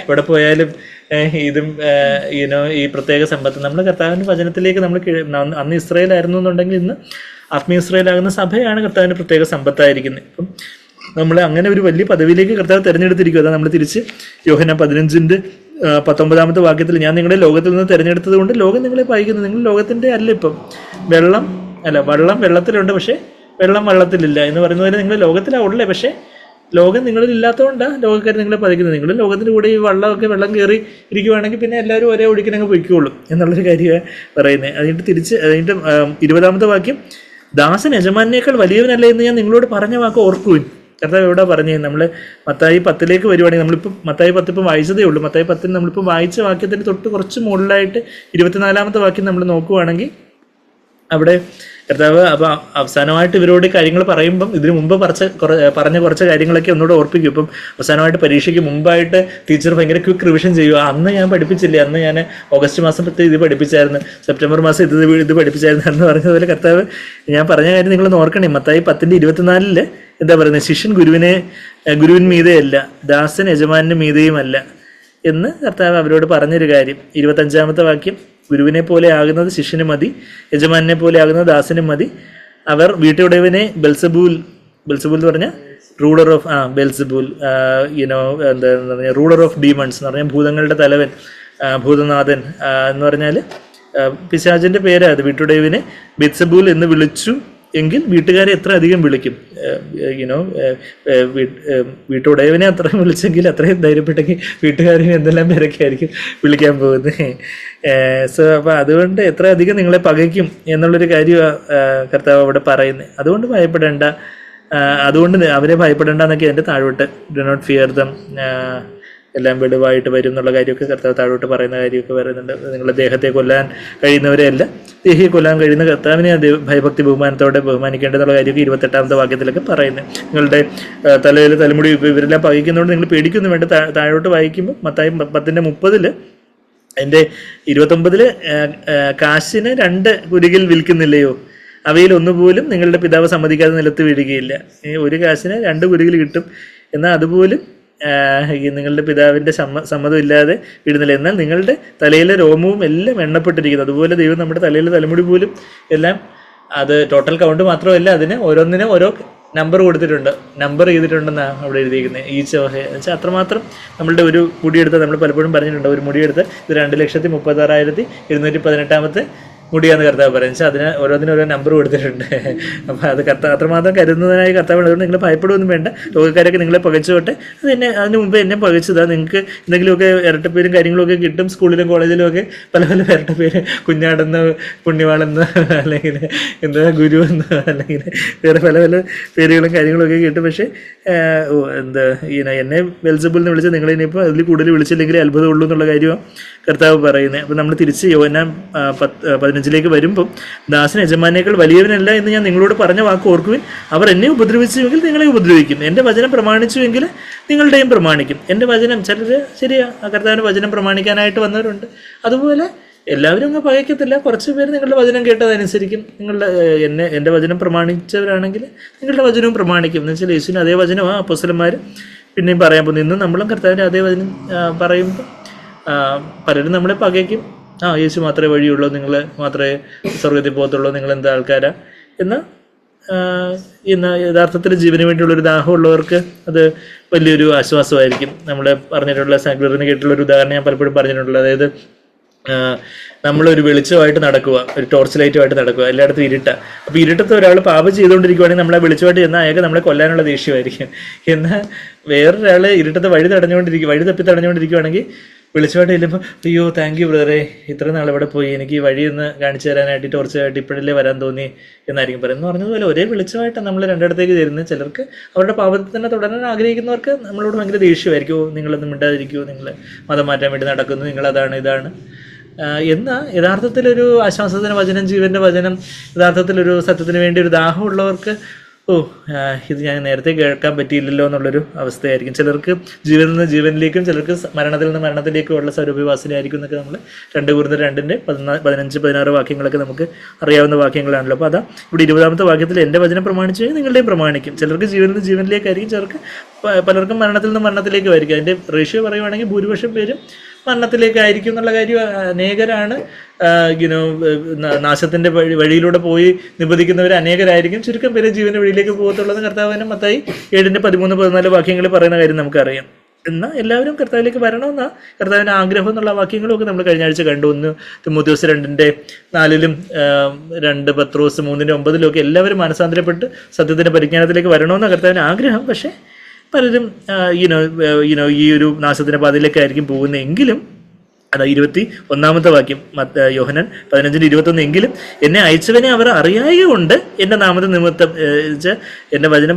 എവിടെ പോയാലും ഇതും ഈ പ്രത്യേക സമ്പത്ത് നമ്മുടെ കർത്താവിൻ്റെ വചനത്തിലേക്ക് നമ്മൾ അന്ന് ഇസ്രായേലായിരുന്നു എന്നുണ്ടെങ്കിൽ ഇന്ന് ആത്മീയ ഇസ്രായേലാകുന്ന സഭയാണ് കർത്താവിൻ്റെ പ്രത്യേക സമ്പത്തായിരിക്കുന്നത്. അപ്പം നമ്മൾ അങ്ങനെ ഒരു വലിയ പദവിയിലേക്ക് കർത്താവ് തിരഞ്ഞെടുത്തിരിക്കും. അതാണ് നമ്മൾ തിരിച്ച് യോഹന്നാൻ 15:19 വാക്യത്തിൽ ഞാൻ നിങ്ങളെ ലോകത്തിൽ നിന്ന് തിരഞ്ഞെടുത്തത് കൊണ്ട് ലോകം നിങ്ങളെ പായിക്കുന്നു. നിങ്ങൾ ലോകത്തിൻ്റെ അല്ല. ഇപ്പം വെള്ളം വെള്ളത്തിലുണ്ട്, പക്ഷേ വെള്ളം വെള്ളത്തിലില്ല എന്ന് പറയുന്നത് പോലെ നിങ്ങൾ ലോകത്തിലാണ് ഉള്ളേ, പക്ഷേ ലോകം നിങ്ങളിൽ ഇല്ലാത്തതുകൊണ്ടാണ് ലോകക്കാർ നിങ്ങളെ പതിക്കുന്നത്. നിങ്ങൾ ലോകത്തിൻ്റെ കൂടെ ഈ വെള്ളം കയറി ഇരിക്കുവാണെങ്കിൽ പിന്നെ എല്ലാവരും ഒരേ ഒഴുക്കിനങ്ങ് പൊയ്ക്കോളും എന്നുള്ളൊരു കാര്യമാണ് പറയുന്നത്. അതിൻ്റെ 20-ാമത്തെ വാക്യം, ദാസൻ യജമാനേക്കാൾ വലിയവനല്ല എന്ന് ഞാൻ നിങ്ങളോട് പറഞ്ഞ വാക്ക് ഓർക്കുവിൻ. കർത്താവ് എവിടെ പറഞ്ഞത്? നമ്മൾ മത്തായി 10 വരുവാണെങ്കിൽ നമ്മളിപ്പോൾ മത്തായി 10 ഇപ്പം വായിച്ചതേ ഉള്ളൂ. മത്തായി 10 നമ്മളിപ്പോൾ വായിച്ച വാക്യത്തിന് തൊട്ട് കുറച്ച് മുകളിലായിട്ട് 24-ാമത്തെ വാക്യം നമ്മൾ നോക്കുവാണെങ്കിൽ അവിടെ കർത്താവ് അപ്പോൾ അവസാനമായിട്ട് ഇവരോട് കാര്യങ്ങൾ പറയുമ്പം ഇതിനു മുമ്പ് പറഞ്ഞ കുറച്ച് കാര്യങ്ങളൊക്കെ ഒന്നുകൂടെ ഓർപ്പിക്കും. ഇപ്പം അവസാനമായിട്ട് പരീക്ഷയ്ക്ക് മുമ്പായിട്ട് ടീച്ചർ ഭയങ്കര ക്വിക്ക് റിവിഷൻ ചെയ്യുക. അന്ന് ഞാൻ പഠിപ്പിച്ചില്ലേ, അന്ന് ഞാൻ ഓഗസ്റ്റ് മാസം ഇത് പഠിപ്പിച്ചായിരുന്നു, സെപ്റ്റംബർ മാസം ഇത് പഠിപ്പിച്ചായിരുന്നു എന്ന് പറഞ്ഞതുപോലെ കർത്താവ് ഞാൻ പറഞ്ഞ കാര്യം നിങ്ങളൊന്ന് ഓർക്കണേ. മത്തായി 10:24 എന്താ പറയുന്നത്? ശിഷ്യൻ ഗുരുവിൻ മീതെയല്ല, ദാസൻ യജമാനന് മീതെയുമല്ല എന്ന് കർത്താവ് അവരോട് പറഞ്ഞൊരു കാര്യം. 25-ാമത്തെ വാക്യം, ഗുരുവിനെ പോലെ ആകുന്നത് ശിഷ്യന് മതി, യജമാനെ പോലെ ആകുന്നത് ദാസന് മതി. അവർ വീട്ടുടയവനെ ബെൽസബൂൽ എന്ന് പറഞ്ഞാൽ റൂളർ ഓഫ് ബെൽസബൂൽ എന്താ പറഞ്ഞാൽ റൂളർ ഓഫ് ഡീമൺസ് എന്ന് പറഞ്ഞാൽ ഭൂതങ്ങളുടെ തലവൻ, ഭൂതനാഥൻ എന്ന് പറഞ്ഞാൽ പിശാചിൻ്റെ പേരാണ് അത്. വീട്ടുടയവനെ ബെൽസബൂൽ എന്ന് വിളിച്ചു എങ്കിൽ വീട്ടുകാരെ എത്ര അധികം വിളിക്കും. വീട്ടുടയവനെ അത്രയും വിളിച്ചെങ്കിൽ അത്രയും ധൈര്യപ്പെട്ടെങ്കിൽ വീട്ടുകാരെ എന്തെല്ലാം പേരൊക്കെ ആയിരിക്കും വിളിക്കാൻ പോകുന്നത്. സോ അപ്പോൾ അതുകൊണ്ട് എത്ര അധികം നിങ്ങളെ പകയ്ക്കും എന്നുള്ളൊരു കാര്യമാണ് കർത്താവ് അവിടെ പറയുന്നത്. അതുകൊണ്ട് ഭയപ്പെടേണ്ട, അതുകൊണ്ട് അവരെ ഭയപ്പെടേണ്ട എന്നൊക്കെ എൻ്റെ താഴോട്ട് ഡു നോട്ട് ഫിയർ ദം, എല്ലാം വെളിവായിട്ട് വരും എന്നുള്ള കാര്യമൊക്കെ കർത്താവ് താഴോട്ട് പറയുന്ന കാര്യമൊക്കെ പറയുന്നുണ്ട്. നിങ്ങളുടെ ദേഹത്തെ കൊല്ലാൻ കഴിയുന്നവരെയല്ല, ദേഹിയെ കൊല്ലാൻ കഴിയുന്ന കർത്താവിനെ ഭയഭക്തി ബഹുമാനത്തോടെ ബഹുമാനിക്കേണ്ടതെന്നുള്ള കാര്യമൊക്കെ 28-ാമത്തെ വാക്യത്തിലൊക്കെ പറയുന്നത്. നിങ്ങളുടെ തലയിൽ തലമുടി ഇവരെല്ലാം പകയ്ക്കുന്നതുകൊണ്ട് നിങ്ങൾ പേടിക്കൊന്നും വേണ്ട. താഴോട്ട് വായിക്കുമ്പോൾ മത്തായി 10:30 എൻ്റെ 29 കാശിന് 2 കുരികിൽ വിൽക്കുന്നില്ലയോ, അവയിൽ ഒന്നുപോലും നിങ്ങളുടെ പിതാവ് സമ്മതിക്കാതെ നിലത്ത് വീഴുകയില്ല. ഒരു കാശിന് 2 കുരികിൽ കിട്ടും, എന്നാൽ അതുപോലും നിങ്ങളുടെ പിതാവിൻ്റെ സമ്മതം ഇല്ലാതെ വീടുന്നില്ല. എന്നാൽ നിങ്ങളുടെ തലയിലെ രോമവും എല്ലാം എണ്ണപ്പെട്ടിരിക്കുന്നു. അതുപോലെ ദൈവം നമ്മുടെ തലയിലെ തലമുടി പോലും എല്ലാം, അത് ടോട്ടൽ കൗണ്ട് മാത്രമല്ല, അതിന് ഓരോന്നിനും ഓരോ നമ്പർ കൊടുത്തിട്ടുണ്ട്, നമ്പർ ചെയ്തിട്ടുണ്ടെന്നാണ് അവിടെ എഴുതിയിരിക്കുന്നത്. ഈച്ച് എന്ന് വെച്ചാൽ അത്രമാത്രം നമ്മളുടെ ഒരു മുടിയെടുത്ത് നമ്മൾ പലപ്പോഴും പറഞ്ഞിട്ടുണ്ട്, ഒരു മുടിയെടുത്ത് ഇത് 2,36,718 മുടിയാന്ന് കർത്താവ് പറയുന്നത് വെച്ചാൽ അതിന് ഓരോന്നിനും ഓരോ നമ്പർ കൊടുത്തിട്ടുണ്ട്. അപ്പോൾ അത് അത്രമാത്രം കരുതുന്നതിനായി കർത്താവ് അതുകൊണ്ട് നിങ്ങൾ ഭയപ്പെടുകയൊന്നും വേണ്ട. ലോകക്കാരൊക്കെ നിങ്ങളെ പകച്ചോട്ടെ. അത് എന്നെ അതിന് മുമ്പ് എന്നെ പകച്ചതാണ്. നിങ്ങൾക്ക് എന്തെങ്കിലുമൊക്കെ ഇരട്ടപ്പേരും കാര്യങ്ങളൊക്കെ കിട്ടും. സ്കൂളിലും കോളേജിലും ഒക്കെ പല പല ഇരട്ടപ്പേര്, കുഞ്ഞാടെന്ന്, പുണ്യവാളെന്ന്, അല്ലെങ്കിൽ എന്താ ഗുരു എന്ന്, അല്ലെങ്കിൽ വേറെ പല പല പേരുകളും കാര്യങ്ങളൊക്കെ കിട്ടും. പക്ഷേ എന്താ എന്നെ ബെൽസബൂൽ എന്ന് വിളിച്ചാൽ നിങ്ങൾ ഇനിയിപ്പോൾ അതിൽ കൂടുതൽ വിളിച്ചില്ലെങ്കിൽ അത്ഭുതമുള്ളൂ എന്നുള്ള കാര്യമാണ് കർത്താവ് പറയുന്നത്. അപ്പോൾ നമ്മൾ തിരിച്ച് യോഹന്നാൻ 15 വരുമ്പം ദാസൻ യജമാനേക്കാൾ വലിയവനല്ല എന്ന് ഞാൻ നിങ്ങളോട് പറഞ്ഞ വാക്ക് ഓർക്കുവിൻ. അവർ എന്നെ ഉപദ്രവിച്ചുവെങ്കിൽ നിങ്ങളെ ഉപദ്രവിക്കും. എൻ്റെ വചനം പ്രമാണിച്ചുവെങ്കിൽ നിങ്ങളുടെയും പ്രമാണിക്കും. എൻ്റെ വചനം ചിലർ ശരിയാ കർത്താവിൻ്റെ വചനം പ്രമാണിക്കാനായിട്ട് വന്നവരുണ്ട്. അതുപോലെ എല്ലാവരും അങ്ങ് പകയ്ക്കത്തില്ല. കുറച്ച് പേര് നിങ്ങളുടെ വചനം കേട്ടതനുസരിക്കും. എൻ്റെ വചനം പ്രമാണിച്ചവരാണെങ്കിൽ നിങ്ങളുടെ വചനവും പ്രമാണിക്കും. എന്ന് വെച്ചാൽ യേശുവിന് അതേ വചനമാണ് അപ്പോസ്തലന്മാർ പിന്നെയും പറയാൻ പോകുന്നത്. ഇന്നും നമ്മളും കർത്താവിൻ്റെ അതേ വചനം പറയുമ്പോൾ പലരും നമ്മളെ പകയ്ക്കും. യേശു മാത്രമേ വഴിയുള്ളൂ, നിങ്ങൾ മാത്രമേ സ്വർഗത്തിൽ പോകത്തുള്ളൂ, നിങ്ങൾ എന്താ ആൾക്കാരാ എന്ന്. ഇന്ന് യഥാർത്ഥത്തിൽ ജീവന് വേണ്ടിയുള്ളൊരു ദാഹമുള്ളവർക്ക് അത് വലിയൊരു ആശ്വാസമായിരിക്കും. നമ്മൾ പറഞ്ഞിട്ടുള്ള സാഗ്ലറിന് കേട്ടുള്ളൊരു ഉദാഹരണം ഞാൻ പലപ്പോഴും പറഞ്ഞിട്ടുള്ളത്. അതായത് നമ്മളൊരു വെളിച്ചമായിട്ട് നടക്കുക, ഒരു ടോർച്ച് ലൈറ്റുമായിട്ട് നടക്കുക, എല്ലായിടത്തും ഇരുട്ട. അപ്പോൾ ഇരുട്ടത്ത് ഒരാൾ പാപം ചെയ്തുകൊണ്ടിരിക്കുവാണെങ്കിൽ നമ്മളെ വെളിച്ചമായിട്ട് ചെന്നാൽ അയാൾക്ക് നമ്മളെ കൊല്ലാനുള്ള ദേഷ്യമായിരിക്കും. എന്നാൽ വേറൊരാൾ ഇരുട്ടത്ത് വഴി തപ്പി തടഞ്ഞുകൊണ്ടിരിക്കുവാണെങ്കിൽ വെളിച്ചമായിട്ട് ചെല്ലുമ്പോൾ അയ്യോ താങ്ക് യു ബ്രദറെ, ഇത്ര നാൾ ഇവിടെ പോയി, എനിക്ക് ഈ വഴിയൊന്ന് കാണിച്ചു തരാനായിട്ട് ടോർച്ചായിട്ട് ഇപ്പോഴല്ലേ വരാൻ തോന്നി എന്നായിരിക്കും പറയുന്നത്. പറഞ്ഞതുപോലെ ഒരേ വെളിച്ചമായിട്ടാണ് നമ്മൾ രണ്ടിടത്തേക്ക് തരുന്നത്. ചിലർക്ക് അവരുടെ പാപത്തിൽ തന്നെ തുടരാൻ ആഗ്രഹിക്കുന്നവർക്ക് നമ്മളോട് ഭയങ്കര ദേഷ്യമായിരിക്കുമോ, നിങ്ങളൊന്നും മിണ്ടാതിരിക്കുമോ, നിങ്ങൾ മതം മാറ്റാൻ വേണ്ടി നടക്കുന്നു, നിങ്ങളതാണ് ഇതാണ്. എന്നാൽ യഥാർത്ഥത്തിലൊരു ആശ്വാസത്തിന് വചനം, ജീവൻ്റെ വചനം, യഥാർത്ഥത്തിലൊരു സത്യത്തിന് വേണ്ടി ഒരു ദാഹമുള്ളവർക്ക് ഇത് ഞാൻ നേരത്തെ കേൾക്കാൻ പറ്റിയില്ലല്ലോ എന്നുള്ളൊരു അവസ്ഥയായിരിക്കും. ചിലർക്ക് ജീവനിൽ നിന്ന് ജീവനിലേക്കും, ചിലർക്ക് മരണത്തിൽ നിന്ന് മരണത്തിലേക്കും ഉള്ള സ്വരൂപവാസനയായിരിക്കും എന്നൊക്കെ നമ്മൾ 2 കൊരിന്ത്യർ 2:15-16 വാക്യങ്ങളൊക്കെ നമുക്ക് അറിയാവുന്ന വാക്യങ്ങളാണല്ലോ. അപ്പോൾ അതാ ഇവിടെ 20-ാമത്തെ വാക്യത്തിൽ എൻ്റെ വചനം പ്രമാണിച്ചു കഴിഞ്ഞാൽ നിങ്ങളുടെയും പ്രമാണിക്കും. ചിലർക്ക് ജീവനിൽ നിന്ന് ജീവനിലേക്കായിരിക്കും, ചിലർക്ക് പലർക്കും മരണത്തിൽ നിന്ന് മരണത്തിലേക്കുമായിരിക്കും. അതിൻ്റെ റേഷ്യോ പറയുവാണെങ്കിൽ ഭൂരിപക്ഷം പേരും മരണത്തിലേക്കായിരിക്കും എന്നുള്ള കാര്യം. അനേകരാണ് നാശത്തിൻ്റെ വഴിയിലൂടെ പോയി നിബന്ധിക്കുന്നവർ അനേകരായിരിക്കും. ചുരുക്കം പേര് ജീവൻ്റെ വഴിയിലേക്ക് പോകത്തുള്ളത് കർത്താവിന് മത്തായി 7:13-14 വാക്യങ്ങൾ പറയുന്ന കാര്യം നമുക്കറിയാം. എന്നാൽ എല്ലാവരും കർത്താവിലേക്ക് വരണമെന്നാണ് കർത്താവിൻ്റെ ആഗ്രഹം എന്നുള്ള വാക്യങ്ങളൊക്കെ നമ്മൾ കഴിഞ്ഞ ആഴ്ച കണ്ടു. 1 തിമോഥെയോസ് 2:4 2 പത്രോസ് 3:9 ഒക്കെ എല്ലാവരും മനസ്സാന്തരപ്പെട്ട് സത്യത്തിൻ്റെ പരിജ്ഞാനത്തിലേക്ക് വരണമെന്നാണ് കർത്താവിൻ്റെ ആഗ്രഹം. പക്ഷേ പലരും ഈ ഒരു നാശത്തിൻ്റെ പാതയിലേക്കായിരിക്കും പോകുന്നതെങ്കിലും അതാ 21-ാമത്തെ വാക്യം യോഹന്നാൻ 15:21 എങ്കിലും എന്നെ അയച്ചവനെ അവർ അറിയായ കൊണ്ട് എൻ്റെ നാമത്തെ നിമിത്തം എൻ്റെ വചനം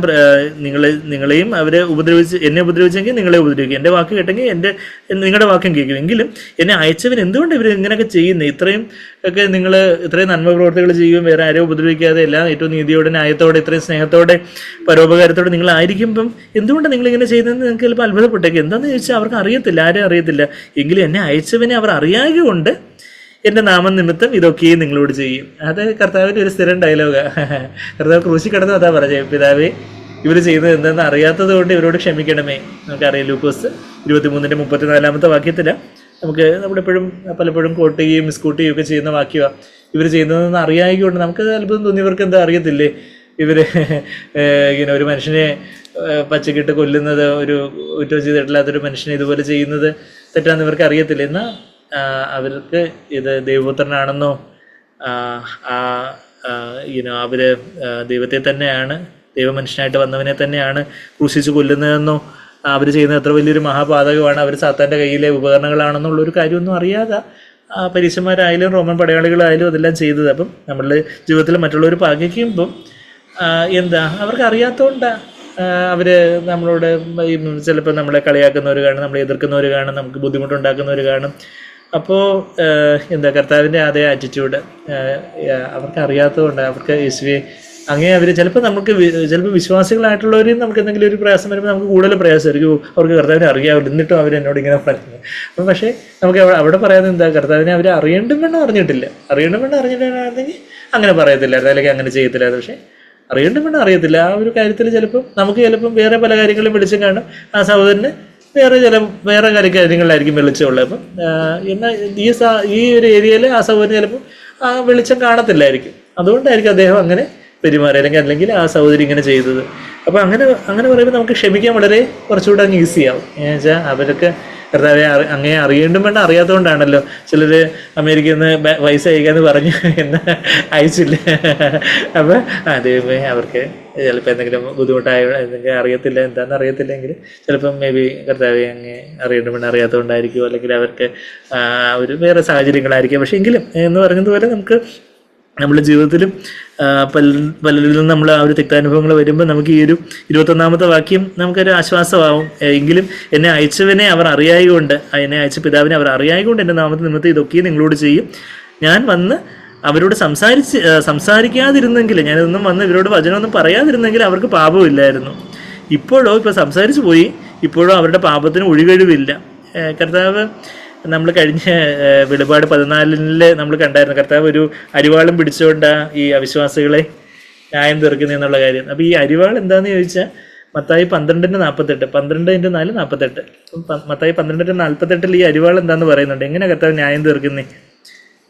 നിങ്ങളെയും അവരെ എന്നെ ഉപദ്രവിച്ചെങ്കിൽ നിങ്ങളെ ഉപദ്രവിക്കും, എൻ്റെ വാക്ക് കേട്ടെങ്കിൽ നിങ്ങളുടെ വാക്യം കേൾക്കും. എങ്കിലും എന്നെ അയച്ചവൻ എന്തുകൊണ്ട് ഇവർ ഇങ്ങനെയൊക്കെ ചെയ്യുന്നത്? ഇത്രയും നന്മ പ്രവർത്തികൾ ചെയ്യുകയും വേറെ ആരെയും ഉപദ്രവിക്കാതെ എല്ലാം ഏറ്റവും നീതിയോടെ, ന്യായത്തോടെ, ഇത്രയും സ്നേഹത്തോടെ, പരോപകാരത്തോടെ നിങ്ങളായിരിക്കുമ്പം എന്തുകൊണ്ട് നിങ്ങളിങ്ങനെ ചെയ്യുന്നതെന്ന് നിങ്ങൾക്ക് ചിലപ്പോൾ അത്ഭുതപ്പെട്ടേക്കും. എന്താണെന്ന് ചോദിച്ചാൽ അവർക്ക് അറിയത്തില്ല, ആരും അറിയത്തില്ല. എങ്കിലും എന്നെ അയച്ചവനെ അവർ അറിയായ കൊണ്ട് എൻ്റെ നാമം നിമിത്തം ഇതൊക്കെയും നിങ്ങളോട് ചെയ്യും. അത് കർത്താവിൻ്റെ ഒരു സ്ഥിരം ഡയലോഗാണ്. കർത്താവ് ക്രൂശിൽ കിടന്ന് അതാ പറഞ്ഞത്, പിതാവേ ഇവർ ചെയ്യുന്നത് എന്താണെന്ന് അറിയാത്തത് കൊണ്ട് ഇവരോട് ക്ഷമിക്കണമേ. നമുക്കറിയാം ലൂക്കോസ് 23:34 വാക്യത്തിൽ നമ്മളെപ്പോഴും പലപ്പോഴും കോട്ട് ചെയ്യുകയും മിസ്കൂട്ട് ചെയ്യുകയും ഒക്കെ ചെയ്യുന്ന വാക്യമാണ്. ഇവർ ചെയ്യുന്നതെന്ന് അറിയായിക്കൊണ്ട് നമുക്ക് അത്ഭുതം തോന്നി. ഇവർക്ക് എന്താ അറിയത്തില്ലേ? ഇവർ ഒരു മനുഷ്യനെ പച്ചക്കിട്ട് കൊല്ലുന്നത്, ഒരു കുറ്റം ചെയ്തിട്ടില്ലാത്തൊരു മനുഷ്യനെ ഇതുപോലെ ചെയ്യുന്നത് തെറ്റാന്ന് ഇവർക്ക് അറിയത്തില്ല. എന്നാൽ അവർക്ക് ഇത് ദൈവപുത്രനാണെന്നോ അവർ ദൈവത്തെ തന്നെയാണ്, ദൈവമനുഷ്യനായിട്ട് വന്നവനെ തന്നെയാണ് ക്രൂശിച്ച് കൊല്ലുന്നതെന്നോ അവർ ചെയ്യുന്നത് എത്ര വലിയൊരു മഹാപാതകമാണ്, അവർ സാത്താൻ്റെ കയ്യിലെ ഉപകരണങ്ങളാണെന്നുള്ളൊരു കാര്യമൊന്നും അറിയാതെ പരീശന്മാരായാലും റോമൻ പടയാളികളായാലും അതെല്ലാം ചെയ്തത്. അപ്പം നമ്മളുടെ ജീവിതത്തിൽ മറ്റുള്ളവർ പകയ്ക്കുമ്പം അവർക്ക് അറിയാത്തതുകൊണ്ടാണ്. അവർ നമ്മളോട് ചിലപ്പോൾ നമ്മളെ കളിയാക്കുന്നവർ കാണും, നമ്മളെ എതിർക്കുന്നവർ കാണും, നമുക്ക് ബുദ്ധിമുട്ടുണ്ടാക്കുന്നവർ കാണും. അപ്പോൾ കർത്താവിൻ്റെ അതേ ആറ്റിറ്റ്യൂഡ് അവർക്ക് അറിയാത്തതുകൊണ്ട് അവർക്ക് യേശുവെ അങ്ങനെ അവർ ചിലപ്പോൾ വിശ്വാസികളായിട്ടുള്ളവരെയും നമുക്ക് എന്തെങ്കിലും ഒരു പ്രയാസം വരുമ്പോൾ നമുക്ക് കൂടുതൽ പ്രയാസമായിരിക്കും. അവർക്ക് കർത്താവിനെ അറിയാവില്ല, എന്നിട്ടും അവരെന്നോട് ഇങ്ങനെ പറയുന്നത്. അപ്പം പക്ഷേ നമുക്ക് അവിടെ പറയാതെ കർത്താവിനെ അവർ അറിയേണ്ടും വേണം അറിഞ്ഞിട്ടുണ്ടെങ്കിൽ അങ്ങനെ പറയത്തില്ലായിരുന്നു, അല്ലെങ്കിൽ അങ്ങനെ ചെയ്യത്തില്ലായിരുന്നു. പക്ഷേ അറിയേണ്ടും വേണം അറിയത്തില്ല. ആ ഒരു കാര്യത്തിൽ ചിലപ്പം വേറെ പല കാര്യങ്ങളും വെളിച്ചം കാണും, ആ സഹോദരന് വേറെ കാര്യങ്ങളിലായിരിക്കും വെളിച്ചമുള്ളത്. അപ്പം എന്നാൽ ഈ ഒരു ഏരിയയിൽ ആ സഹോദരന് ചിലപ്പം ആ വെളിച്ചം കാണത്തില്ലായിരിക്കും. അതുകൊണ്ടായിരിക്കും അദ്ദേഹം അങ്ങനെ പെരുമാറി, അല്ലെങ്കിൽ ആ സഹോദരി ഇങ്ങനെ ചെയ്തത്. അപ്പോൾ അങ്ങനെ പറയുമ്പോൾ നമുക്ക് ക്ഷമിക്കാൻ വളരെ കുറച്ചുകൂടെ അങ്ങ് ഈസിയാവും. എന്ന് വെച്ചാൽ അവർക്ക് കർത്താവെ അങ്ങനെ അറിയേണ്ടും വേണ്ട അറിയാത്തതുകൊണ്ടാണല്ലോ ചിലർ അമേരിക്കയിൽ നിന്ന് പൈസ അയക്കാന്ന് പറഞ്ഞു എന്ന് അയച്ചില്ല. അപ്പം ദൈവമേ അവർക്ക് ചിലപ്പോൾ എന്തെങ്കിലും ബുദ്ധിമുട്ടായ എന്തെങ്കിലും അറിയത്തില്ല എന്താണെന്ന് അറിയത്തില്ലെങ്കിൽ ചിലപ്പം മേ ബി കർത്താവെ അങ്ങ് അറിയേണ്ടും വേണ്ട അറിയാത്തതുകൊണ്ടായിരിക്കും, അല്ലെങ്കിൽ അവർക്ക് ഒരു വേറെ സാഹചര്യങ്ങളായിരിക്കും. പക്ഷേ എങ്കിലും എന്ന് പറഞ്ഞതുപോലെ നമുക്ക് നമ്മുടെ ജീവിതത്തിലും പലരിൽ നിന്നും നമ്മൾ ആ ഒരു തിക്താനുഭവങ്ങൾ വരുമ്പോൾ നമുക്ക് ഈ ഒരു 21-ാമത്തെ വാക്യം നമുക്കൊരു ആശ്വാസമാവും. എങ്കിലും എന്നെ അയച്ചവനെ അവർ അറിയായതുകൊണ്ട്, എന്നെ അയച്ച പിതാവിനെ അവർ അറിയായതുകൊണ്ട് എൻ്റെ നാമത്തെ നിമിത്തം ഇതൊക്കെയും നിങ്ങളോട് ചെയ്യും. ഞാൻ വന്ന് അവരോട് സംസാരിക്കാതിരുന്നെങ്കിൽ, ഞാനിതൊന്നും വന്ന് ഇവരോട് വചനമൊന്നും പറയാതിരുന്നെങ്കിൽ അവർക്ക് പാപമില്ലായിരുന്നു. ഇപ്പോഴോ ഇപ്പോൾ സംസാരിച്ചു പോയി, ഇപ്പോഴോ അവരുടെ പാപത്തിന് ഒഴികഴിവില്ല. കർത്താവ് നമ്മൾ കഴിഞ്ഞ വെളിപാട് 14 നമ്മൾ കണ്ടായിരുന്നു, കർത്താവ് ഒരു അരിവാളും പിടിച്ചുകൊണ്ടാണ് ഈ അവിശ്വാസികളെ ന്യായം തീർക്കുന്നത് എന്നുള്ള കാര്യം. അപ്പോൾ ഈ അരിവാൾ എന്താണെന്ന് ചോദിച്ചാൽ മത്തായി 12:48, 12:4 48. മത്തായി 12:48 ഈ അരിവാൾ എന്താണെന്ന് പറയുന്നുണ്ട്. എങ്ങനെ കർത്താവ് ന്യായം തീർക്കുന്നേ?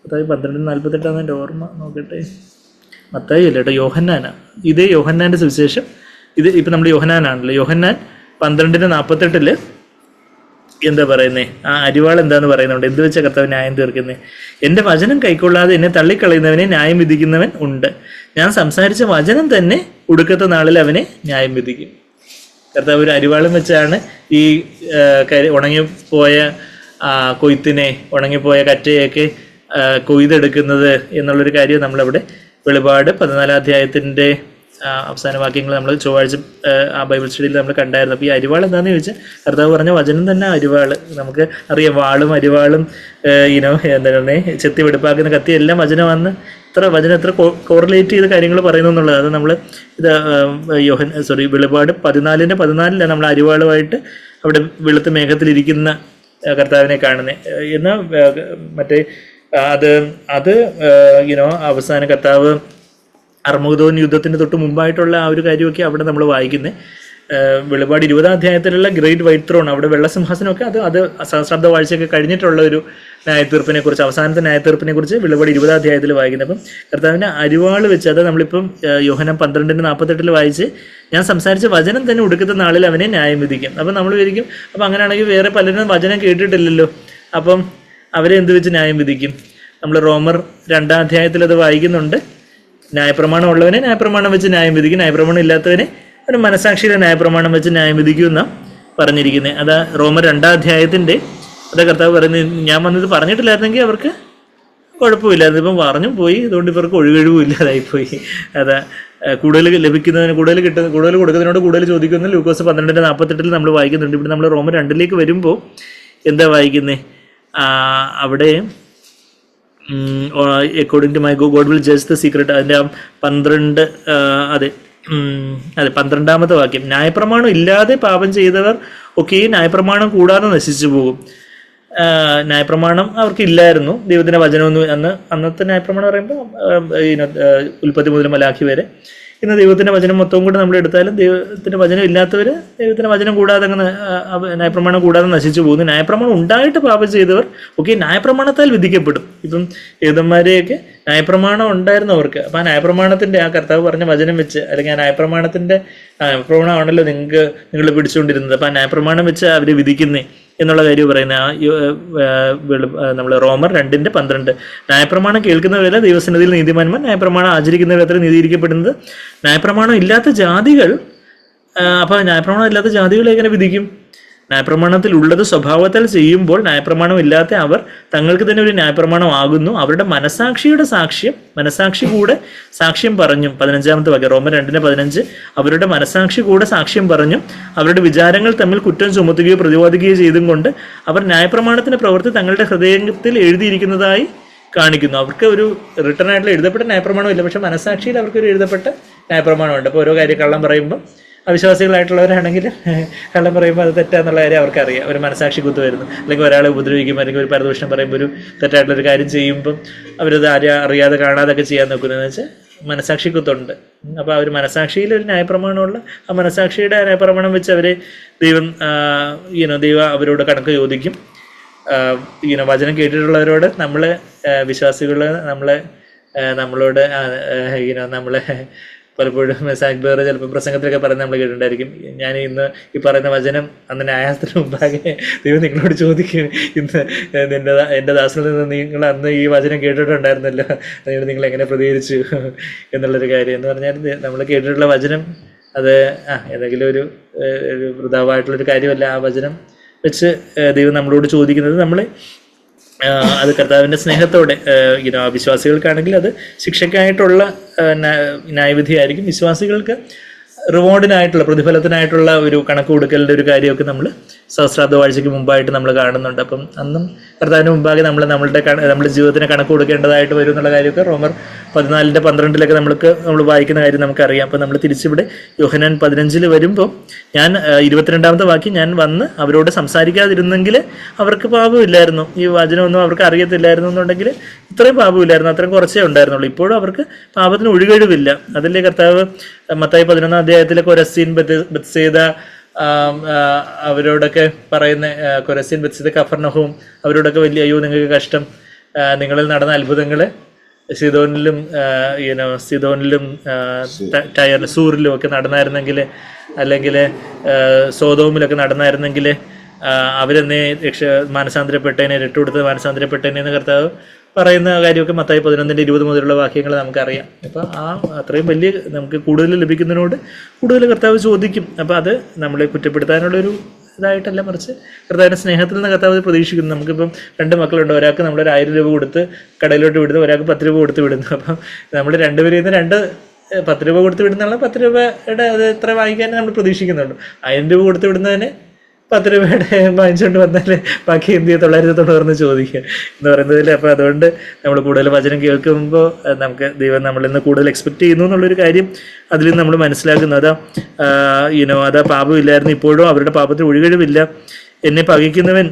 മത്തായി 12:48 എൻ്റെ ഓർമ്മ നോക്കട്ടെ. മത്തായി അല്ല കേട്ടോ, യോഹന്നാനാണ്. ഇതേ യോഹന്നാൻ്റെ സുവിശേഷം. ഇത് ഇപ്പം നമ്മൾ യോഹന്നാനാണല്ലോ. യോഹന്നാൻ 12:48 എന്താ പറയുന്നേ? ആ അരിവാൾ എന്താന്ന് പറയുന്നുണ്ട്. എന്ത് വെച്ചാൽ കർത്താവ് ന്യായം തീർക്കുന്നേ? എൻ്റെ വചനം കൈക്കൊള്ളാതെ എന്നെ തള്ളിക്കളയുന്നവനെ ന്യായം വിധിക്കുന്നവൻ ഉണ്ട്. ഞാൻ സംസാരിച്ച വചനം തന്നെ ഒടുക്കത്തെ നാളിൽ അവനെ ന്യായം വിധിക്കും. കർത്താവ് ഒരു അരിവാളും വെച്ചാണ് ഈ ഉണങ്ങിപ്പോയ കൊയ്ത്തിനെ, ഉണങ്ങിപ്പോയ കറ്റയൊക്കെ കൊയ്തെടുക്കുന്നത് എന്നുള്ളൊരു കാര്യം നമ്മളവിടെ വെളിപാട് 14-ാം അധ്യായത്തിൻ്റെ അവസാന വാക്യങ്ങൾ നമ്മൾ ചൊവ്വാഴ്ച ആ ബൈബിൾ സ്റ്റഡിയിൽ നമ്മൾ കണ്ടായിരുന്നു. അപ്പോൾ ഈ അരിവാൾ എന്താണെന്ന് ചോദിച്ചാൽ കർത്താവ് പറഞ്ഞ വചനം തന്നെ അരിവാൾ. നമുക്ക് അറിയാം, വാളും അരിവാളും എന്താണ് ചെത്തി വെടുപ്പാക്കുന്ന കത്തി എല്ലാം വചനം എത്ര കോറിലേറ്റ് ചെയ്ത കാര്യങ്ങൾ പറയുന്നു എന്നുള്ളത്. അത് നമ്മൾ ഇത് വെളിപാട് 14:14 നമ്മൾ അരിവാളുമായിട്ട് അവിടെ വെളുത്ത മേഘത്തിലിരിക്കുന്ന കർത്താവിനെ കാണുന്നത്. എന്നാൽ മറ്റേ അത് അവസാന കർത്താവ് അർമഗദോൻ യുദ്ധത്തിന് തൊട്ട് മുമ്പായിട്ടുള്ള ആ ഒരു കാര്യമൊക്കെ അവിടെ നമ്മൾ വായിക്കുന്നത്. വെളിപാട് 20-ാം അധ്യായത്തിലുള്ള ഗ്രേറ്റ് വൈറ്റ് ത്രോൺ, അവിടെ വെള്ളസിംഹാസനമൊക്കെ അത് സഹസ്രാബ്ദ വാഴ്ചയൊക്കെ കഴിഞ്ഞിട്ടുള്ള ഒരു ന്യായത്തീർപ്പിനെ കുറിച്ച്, അവസാനത്തെ ന്യായത്തീർപ്പിനെ കുറിച്ച് വെളിപാട് 20-ാം അധ്യായത്തിൽ വായിക്കുന്നത്. അപ്പം കർത്താവിൻ്റെ അരിവാൾ വെച്ച്, അത് നമ്മളിപ്പം യോഹന്നാൻ 12:48 വായിച്ച്, ഞാൻ സംസാരിച്ച വചനം തന്നെ ഒടുക്കത്തെ നാളിൽ അവനെ ന്യായം വിധിക്കും. അപ്പം നമ്മൾ വിചാരിക്കും, അപ്പം അങ്ങനെയാണെങ്കിൽ വേറെ പലരും വചനം കേട്ടിട്ടില്ലല്ലോ, അപ്പം അവരെ എന്ത് വെച്ച് ന്യായം വിധിക്കും? നമ്മൾ റോമർ 2-ാം അധ്യായത്തിൽ അത് വായിക്കുന്നുണ്ട്. ന്യായപ്രമാണം ഉള്ളവനെ ന്യായപ്രമാണം വെച്ച് ന്യായം വിധിക്കും, ന്യായപ്രമാണം ഇല്ലാത്തവനെ ഒരു മനസാക്ഷിയുടെ ന്യായപ്രമാണം വെച്ച് ന്യായം വിധിക്കുമെന്നാണ് പറഞ്ഞിരിക്കുന്നത്. അതാ റോമർ 2-ാം അധ്യായത്തിൻ്റെ അതാ കർത്താവ് പറയുന്നത്. ഞാൻ വന്നത് പറഞ്ഞിട്ടില്ലായിരുന്നെങ്കിൽ അവർക്ക് കുഴപ്പമില്ല, അതിപ്പം പറഞ്ഞു പോയി, അതുകൊണ്ട് ഇവർക്ക് ഒഴികഴിവും ഇല്ലാതായിപ്പോയി. അതാ കൂടുതൽ ലഭിക്കുന്നതിന് കൂടുതൽ കൊടുക്കുന്നതിനോട് കൂടുതൽ ചോദിക്കുന്ന ലൂക്കോസ് 12:48 നമ്മൾ വായിക്കുന്നുണ്ട്. ഇവിടെ നമ്മൾ റോമർ 2-ലേക്ക് വരുമ്പോൾ എന്താ വായിക്കുന്നത്? അവിടെ according to my God will judge the secret, അതിൻ്റെ 12-ാമത്തെ വാക്യം. ന്യായപ്രമാണം ഇല്ലാതെ പാപം ചെയ്തവർ ഒക്കെ ന്യായപ്രമാണം കൂടാതെ നശിച്ചു പോകും. ന്യായപ്രമാണം അവർക്ക് ഇല്ലായിരുന്നു, ദൈവത്തിൻ്റെ വചനമൊന്നും. അന്നത്തെ ന്യായപ്രമാണം പറയുമ്പോൾ ഉൽപ്പത്തി മുതൽ മലാഖി വരെ. ഇന്ന് ദൈവത്തിൻ്റെ വചനം മൊത്തവും കൂടെ നമ്മൾ എടുത്താലും ദൈവത്തിൻ്റെ വചനം ഇല്ലാത്തവർ ദൈവത്തിൻ്റെ വചനം കൂടാതെ അങ്ങനെ ന്യായപ്രമാണം കൂടാതെ നശിച്ചു പോകുന്നു. ന്യായപ്രമാണം ഉണ്ടായിട്ട് പാപം ചെയ്തവർ ഒക്കെ ന്യായപ്രമാണത്താൽ വിധിക്കപ്പെടും. ഇപ്പം യഹൂദന്മാരെയൊക്കെ ന്യായപ്രമാണം ഉണ്ടായിരുന്നു അവർക്ക്. അപ്പം ആ ന്യായപ്രമാണത്തിൻ്റെ, ആ കർത്താവ് പറഞ്ഞ വചനം വെച്ച്, അല്ലെങ്കിൽ ആ ന്യായപ്രമാണമാണല്ലോ നിങ്ങൾ പിടിച്ചുകൊണ്ടിരുന്നത്, അപ്പം ആ ന്യായപ്രമാണം വെച്ച് അവർ വിധിക്കുന്നേ എന്നുള്ള കാര്യം പറയുന്നത്. നമ്മൾ റോമർ 2:12 ന്യായപ്രമാണം കേൾക്കുന്നവരല്ല ദൈവസന്നിധിയിൽ നീതിമാന്മാർ, ന്യായപ്രമാണം ആചരിക്കുന്നവരത്ര നീതിയിരിക്കപ്പെടുന്നത്. ന്യായപ്രമാണം ഇല്ലാത്ത ജാതികൾ, അപ്പോൾ ന്യായപ്രമാണം ഇല്ലാത്ത ജാതികളെ എങ്ങനെ വിധിക്കും? ന്യായപ്രമാണത്തിൽ ഉള്ളത് സ്വഭാവത്താൽ ചെയ്യുമ്പോൾ ന്യായപ്രമാണം ഇല്ലാത്ത അവർ തങ്ങൾക്ക് തന്നെ ഒരു ന്യായപ്രമാണം ആകുന്നു. അവരുടെ മനസാക്ഷി കൂടെ സാക്ഷ്യം പറഞ്ഞു. 15-ാമത്തെ വാക്യം റോമർ 2:15. അവരുടെ മനസാക്ഷി കൂടെ സാക്ഷ്യം പറഞ്ഞു, അവരുടെ വിചാരങ്ങൾ തമ്മിൽ കുറ്റം ചുമത്തുകയോ പ്രതിവാദിക്കുകയോ ചെയ്തും കൊണ്ട് അവർ ന്യായപ്രമാണത്തിന്റെ പ്രവൃത്തി തങ്ങളുടെ ഹൃദയത്തിൽ എഴുതിയിരിക്കുന്നതായി കാണിക്കുന്നു. അവർക്ക് ഒരു റിട്ടേൺ ആയിട്ടുള്ള എഴുതപ്പെട്ട ന്യായപ്രമാണം ഇല്ല, പക്ഷെ മനസാക്ഷിയിൽ അവർക്കൊരു എഴുതപ്പെട്ട ന്യായപ്രമാണമുണ്ട്. അപ്പോൾ ഓരോ കാര്യം കള്ളം പറയുമ്പോൾ അവിശ്വാസികളായിട്ടുള്ളവരാണെങ്കിൽ കള്ളം പറയുമ്പോൾ അത് തെറ്റാന്നുള്ള കാര്യം അവർക്കറിയാം. ഒരു മനസാക്ഷി കുത്തു വരുന്നു, അല്ലെങ്കിൽ ഒരാളെ ഉപദ്രവിക്കുമ്പോൾ, അല്ലെങ്കിൽ ഒരു പരദൂഷണം പറയുമ്പോൾ, ഒരു തെറ്റായിട്ടുള്ളൊരു കാര്യം ചെയ്യുമ്പം അവരത് അറിയാതെ കാണാതൊക്കെ ചെയ്യാൻ നോക്കുന്നതെന്ന് വെച്ചാൽ മനസാക്ഷി കുത്തുണ്ട്. അപ്പോൾ അവർ മനസാക്ഷിയിൽ ഒരു ന്യായപ്രമാണമുള്ള ആ മനസാക്ഷിയുടെ ന്യായപ്രമാണം വെച്ച് അവരെ ദൈവം അവരോട് കണക്ക് ചോദിക്കും. വചനം കേട്ടിട്ടുള്ളവരോട് നമ്മളെ വിശ്വാസികൾ നമ്മളോട് നമ്മളെ പലപ്പോഴും സാക് ബേർ ചിലപ്പോൾ പ്രസംഗത്തിലൊക്കെ പറയുന്നത് നമ്മൾ കേട്ടിട്ടുണ്ടായിരിക്കും, ഞാൻ ഇന്ന് ഈ പറയുന്ന വചനം അന്ന് ന്യായാസനത്തിന് മുമ്പാകെ ദൈവം നിങ്ങളോട് ചോദിക്കും, ഇന്ന് എൻ്റെ ദാസനിൽ നിന്ന് നിങ്ങൾ അന്ന് ഈ വചനം കേട്ടിട്ടുണ്ടായിരുന്നല്ലോ, അതിനോട് നിങ്ങൾ എങ്ങനെ പ്രതികരിച്ചു എന്നുള്ളൊരു കാര്യം എന്ന് പറഞ്ഞാൽ നമ്മൾ കേട്ടിട്ടുള്ള വചനം അത് ഏതെങ്കിലും ഒരു വൃതാവായിട്ടുള്ളൊരു കാര്യമല്ല. ആ വചനം വെച്ച് ദൈവം നമ്മളോട് ചോദിക്കുന്നത് നമ്മൾ അത് കർത്താവിൻ്റെ സ്നേഹത്തോടെ വിശ്വാസികൾക്കാണെങ്കിൽ അത് ശിക്ഷയ്ക്കായിട്ടുള്ള ന്യായവിധിയായിരിക്കും, വിശ്വാസികൾക്ക് റിവാർഡിനായിട്ടുള്ള പ്രതിഫലത്തിനായിട്ടുള്ള ഒരു കണക്ക് കൊടുക്കലിൻ്റെ ഒരു കാര്യമൊക്കെ നമ്മൾ സഹസ്രാബ്ദ വാഴ്ചയ്ക്ക് മുമ്പായിട്ട് നമ്മൾ കാണുന്നുണ്ട്. അപ്പം അന്നും കർത്താവിന് മുമ്പാകെ നമ്മുടെ ജീവിതത്തിന് കണക്ക് കൊടുക്കേണ്ടതായിട്ട് വരും എന്നുള്ള കാര്യമൊക്കെ റോമർ 14:12 നമ്മൾ വായിക്കുന്ന കാര്യം നമുക്കറിയാം. അപ്പം നമ്മൾ തിരിച്ചിവിടെ യോഹന്നാൻ 15 വരുമ്പോൾ ഞാൻ 22-ാമത്തെ വാക്യം, ഞാൻ വന്ന് അവരോട് സംസാരിക്കാതിരുന്നെങ്കിൽ അവർക്ക് പാപമില്ലായിരുന്നു, ഈ വചനമൊന്നും അവർക്ക് അറിയത്തില്ലായിരുന്നു എന്നുണ്ടെങ്കിൽ ഇത്രയും പാപമില്ലായിരുന്നു, അത്രയും കുറച്ചേ ഉണ്ടായിരുന്നുള്ളൂ. ഇപ്പോഴും അവർക്ക് പാപത്തിന് ഒഴികഴിവില്ല. അതിലെ കർത്താവ് മത്തായി 11-ാം അധ്യായത്തിലെ കൊരസീൻ, ബത്സേദ അവരോടൊക്കെ പറയുന്ന കൊരസീൻ, ബത്സേദ, കഫർനഹൂം അവരോടൊക്കെ വലിയ അയ്യോ നിങ്ങൾക്ക് കഷ്ടം, നിങ്ങളിൽ നടന്ന അത്ഭുതങ്ങൾ സിദോനിലും സൂറിലും ഒക്കെ നടന്നായിരുന്നെങ്കിൽ, അല്ലെങ്കിൽ സോദോമിലൊക്കെ നടന്നായിരുന്നെങ്കിൽ അവരെന്നെ മാനസാന്തരപ്പെട്ടേനെ, രട്ടുകൊടുത്ത് മാനസാന്തരപ്പെട്ടേനെ എന്ന് കർത്താവ് പറയുന്ന കാര്യമൊക്കെ മത്തായി 11:20 മുതലുള്ള വാക്യങ്ങൾ നമുക്കറിയാം. അപ്പോൾ അത്രയും വലിയ നമുക്ക് കൂടുതൽ ലഭിക്കുന്നതിനോട് കൂടുതൽ കർത്താവ് ചോദിക്കും. അപ്പോൾ അത് നമ്മളെ കുറ്റപ്പെടുത്താനുള്ളൊരു ഇതായിട്ടല്ല, മറിച്ച് കർത്താവിൻ്റെ സ്നേഹത്തിൽ നിന്ന് കർത്താവ് പ്രതീക്ഷിക്കുന്നു. നമുക്കിപ്പം 2 മക്കളുണ്ട്, ഒരാൾക്ക് നമ്മളൊരു 1000 രൂപ കൊടുത്ത് കടയിലോട്ട് വിടുന്നു, ഒരാൾക്ക് 10 രൂപ കൊടുത്ത് വിടുന്നു. അപ്പം നമ്മൾ രണ്ടുപേരിൽ നിന്ന് 10 രൂപ കൊടുത്ത് വിടുന്നുള്ള 10 രൂപയുടെ അത് എത്ര വാങ്ങിക്കാൻ നമ്മൾ പ്രതീക്ഷിക്കുന്നുള്ളൂ. 1000 രൂപ കൊടുത്ത് വിടുന്നതിന് 10 രൂപയുടെ വാങ്ങിച്ചുകൊണ്ട് വന്നാൽ ബാക്കി എന്ത് 990 ചോദിക്കുക എന്ന് പറയുന്നതിൽ. അപ്പോൾ അതുകൊണ്ട് നമ്മൾ കൂടുതൽ വചനം കേൾക്കുമ്പോൾ നമുക്ക് ദൈവം നമ്മളിൽ നിന്ന് കൂടുതൽ എക്സ്പെക്റ്റ് ചെയ്യുന്നു എന്നുള്ളൊരു കാര്യം അതിൽ നിന്ന് നമ്മൾ മനസ്സിലാക്കുന്നത്. അതാ പാപമില്ലായിരുന്നു, ഇപ്പോഴും അവരുടെ പാപത്തിൽ ഒഴികഴിവില്ല. എന്നെ പകയ്ക്കുന്നവൻ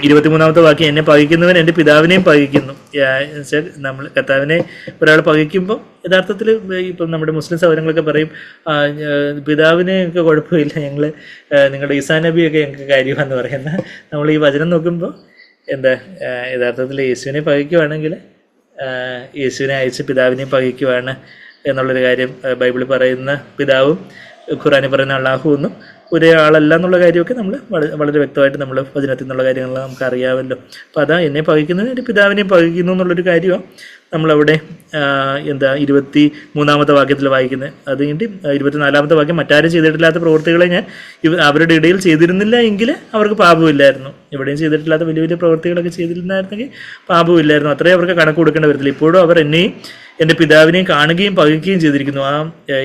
23-ാമത്തെ വാക്യം, എന്നെ പകയ്ക്കുന്നവൻ എൻ്റെ പിതാവിനെയും പകയ്ക്കുന്നു. എന്നുവെച്ചാൽ നമ്മൾ കർത്താവിനെ ഒരാൾ പകയ്ക്കുമ്പോൾ യഥാർത്ഥത്തിൽ ഇപ്പം നമ്മുടെ മുസ്ലിം സഹോദരങ്ങളൊക്കെ പറയും, പിതാവിനെ ഞങ്ങൾക്ക് കുഴപ്പമില്ല, നിങ്ങളുടെ ഈസാ നബിയൊക്കെ ഞങ്ങൾക്ക് കാര്യമാണെന്ന് പറയുന്ന നമ്മൾ ഈ വചനം നോക്കുമ്പോൾ യഥാർത്ഥത്തിൽ യേശുവിനെ പകയ്ക്കുവാണെങ്കിൽ യേശുവിനെ അയച്ച് പിതാവിനെയും പകയ്ക്കുവാണ് എന്നുള്ളൊരു കാര്യം ബൈബിളിൽ പറയുന്ന പിതാവും ഖുറാനിൽ പറയുന്ന അള്ളാഹു എന്നും ഒരേ ആളല്ല എന്നുള്ള കാര്യമൊക്കെ നമ്മൾ വളരെ വ്യക്തമായിട്ട് നമ്മൾ വചനത്തിൽ നിന്നുള്ള കാര്യങ്ങൾ നമുക്ക് അറിയാമല്ലോ. അപ്പോൾ അതാ എന്നെ പകയ്ക്കുന്നത് എൻ്റെ പിതാവിനെയും പകയ്ക്കുന്നു എന്നുള്ളൊരു കാര്യമാണ് നമ്മളവിടെ 23-ാമത്തെ വാക്യത്തിൽ വായിക്കുന്നത്. അത് കഴിഞ്ഞിട്ട് 24-ാമത്തെ വാക്യം, മറ്റാരും ചെയ്തിട്ടില്ലാത്ത പ്രവൃത്തികളെ ഞാൻ അവരുടെ ഇടയിൽ ചെയ്തിരുന്നില്ല എങ്കിൽ അവർക്ക് പാപമില്ലായിരുന്നു. എവിടെയും ചെയ്തിട്ടില്ലാത്ത വലിയ വലിയ പ്രവൃത്തികളൊക്കെ ചെയ്തിരുന്നായിരുന്നെങ്കിൽ പാപമില്ലായിരുന്നു, അത്രയും അവർക്ക് കണക്ക് കൊടുക്കേണ്ട വരത്തില്ല. ഇപ്പോഴും അവർ എന്നെയും എൻ്റെ പിതാവിനെയും കാണുകയും പകയ്ക്കുകയും ചെയ്തിരിക്കുന്നു.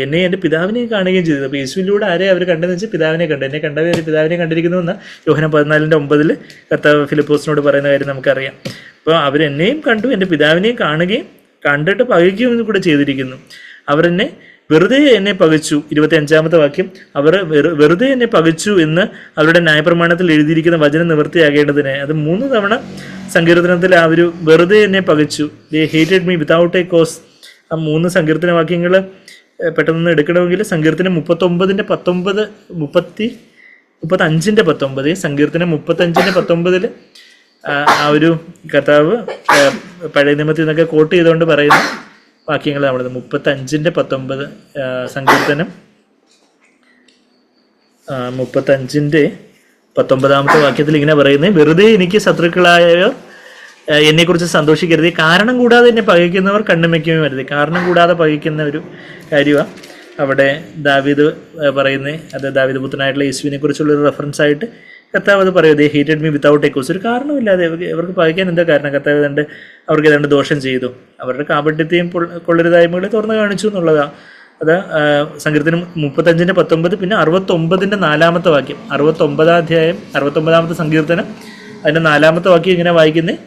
എന്നെയും എൻ്റെ പിതാവിനെയും കാണുകയും ചെയ്തത്. അപ്പോൾ യേശുവിലൂടെ ആരെ അവർ കണ്ടെന്ന് വെച്ചാൽ പിതാവിനെ കണ്ടു. എന്നെ കണ്ടവർ പിതാവിനെ കണ്ടിരിക്കുന്നു എന്ന് യോഹന്നാൻ 14:9 കർത്താവ് ഫിലിപ്പോസിനോട് പറയുന്ന കാര്യം നമുക്കറിയാം. അപ്പോൾ അവരെന്നെയും കണ്ടു, എൻ്റെ പിതാവിനെയും കാണുകയും കണ്ടിട്ട് പകയ്ക്കുകയും കൂടെ ചെയ്തിരിക്കുന്നു. അവരെന്നെ വെറുതെ എന്നെ പകച്ചു. 25-ാമത്തെ വാക്യം, അവർ വെറുതെ എന്നെ പകച്ചു എന്ന് അവരുടെ ന്യായപ്രമാണത്തിൽ എഴുതിയിരിക്കുന്ന വചനം നിവൃത്തിയാകേണ്ടതിന്. അത് 3 തവണ സങ്കീർത്തനത്തിൽ ആ ഒരു വെറുതെ എന്നെ പകച്ചു, they hated me without a cause. ആ 3 സങ്കീർത്തന വാക്യങ്ങൾ പെട്ടെന്ന് എടുക്കണമെങ്കിൽ സങ്കീർത്തനം 39:19, 35:19, സങ്കീർത്തനം 35:19 ആ ഒരു കർത്താവ് പഴയ നിയമത്തിൽ നിന്നൊക്കെ കോട്ട് ചെയ്തുകൊണ്ട് പറയുന്ന വാക്യങ്ങൾ നമ്മൾ 35:19 സങ്കീർത്തനം 35:19 വാക്യത്തിൽ ഇങ്ങനെ പറയുന്നത്, വെറുതെ എനിക്ക് ശത്രുക്കളായവർ എന്നെക്കുറിച്ച് സന്തോഷിക്കരുത്, കാരണം കൂടാതെ എന്നെ പകയ്ക്കുന്നവർ കണ്ണുമയ്ക്കുകയും വരുത്. കാരണം കൂടാതെ പകയ്ക്കുന്ന ഒരു കാര്യമാണ് അവിടെ ദാവീദ് പറയുന്നത്. അത് ദാവീദ് പുത്രനായിട്ടുള്ള യേശുവിനെ കുറിച്ചുള്ളൊരു റെഫറൻസ് ആയിട്ട് കർത്താവ് അത് പറയും, they hated me without a cause. ഒരു കാരണമില്ലാതെ അവർക്ക് പകയ്ക്കാൻ എന്താ കാരണം? കർത്താവ് അവർക്ക് ഏതാണ്ട് ദോഷം ചെയ്തു, അവരുടെ കാപട്യത്തെയും കൊള്ളരുതായ്മകളെ തുറന്നു കാണിച്ചു എന്നുള്ളതാണ്. അത് സങ്കീർത്തനം 35:19. പിന്നെ 69:4 വാക്യം, 69-ാം അധ്യായം 69-ാമത്തെ സങ്കീർത്തനം അതിൻ്റെ 4-ത്തെ വാക്യം ഇങ്ങനെ വായിക്കുന്നത്,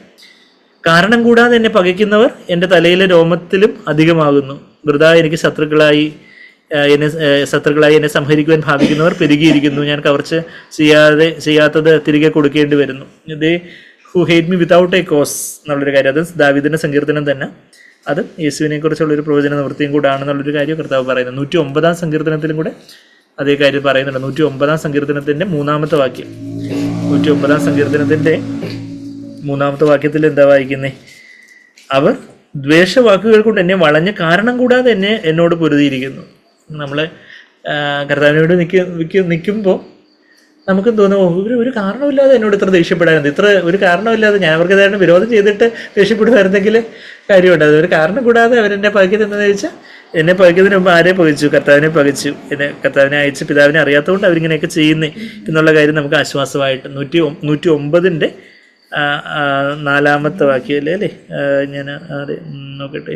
കാരണം കൂടാതെ എന്നെ പകയ്ക്കുന്നവർ എൻ്റെ തലയിലെ രോമത്തിലും അധികമാകുന്നു. വൃഥാ എനിക്ക് ശത്രുക്കളായി എന്നെ സംഹരിക്കുവാൻ ഭാവിക്കുന്നവർ പെരുകിയിരിക്കുന്നു. ഞാൻ കവർച്ച ചെയ്യാത്തത് തിരികെ കൊടുക്കേണ്ടി വരുന്നു. They who hate me without a cause എന്നുള്ളൊരു കാര്യം, അത് ദാവീദിൻ്റെ സങ്കീർത്തനം തന്നെ. അത് യേശുവിനെ കുറിച്ചുള്ളൊരു പ്രവചന നിവൃത്തിയും കൂടാണെന്നുള്ളൊരു കാര്യം കർത്താവ് പറയുന്നത്. 109-ാം സങ്കീർത്തനത്തിലും കൂടെ അതേ കാര്യം പറയുന്നുണ്ട്. 109-ാം സങ്കീർത്തനത്തിൻ്റെ 3-ാമത്തെ വാക്യം, 109-ാം സങ്കീർത്തനത്തിൻ്റെ 3-ാമത്തെ വാക്യത്തിൽ എന്താ വായിക്കുന്നത്? അവർ ദ്വേഷവാക്കുകൾ കൊണ്ട് എന്നെ വളഞ്ഞ കാരണം കൂടാതെ എന്നോട് പൊരുതിയിരിക്കുന്നു. നമ്മൾ കർത്താവിനോട് നിൽക്കുമ്പോൾ നമുക്കും തോന്നുമോ ഒരു കാരണമില്ലാതെ എന്നോട് ഇത്ര ദേഷ്യപ്പെടാറുണ്ട്, ഇത്ര ഒരു കാരണമില്ലാതെ ഞാൻ അവർക്ക് ഏതാണ്ട് വിരോധം ചെയ്തിട്ട് ദേഷ്യപ്പെടുമായിരുന്നെങ്കിൽ കാര്യമുണ്ട്. അത് ഒരു കാരണം കൂടാതെ അവരെന്നെ പകയ്ക്കുന്നത് എന്താണെന്ന് ചോദിച്ചാൽ, എന്നെ പകയ്ക്കുന്നതിന് മുമ്പ് ആരെ പകച്ചു? കർത്താവിനെ പകച്ചു. കർത്താവിനെ അയച്ച് പിതാവിനെ അറിയാത്തതുകൊണ്ട് അവരിങ്ങനെയൊക്കെ ചെയ്യുന്നേ എന്നുള്ള കാര്യം നമുക്ക് ആശ്വാസമായിട്ട് 109 4 വാക്യം അല്ലേ ഞാൻ നോക്കട്ടെ,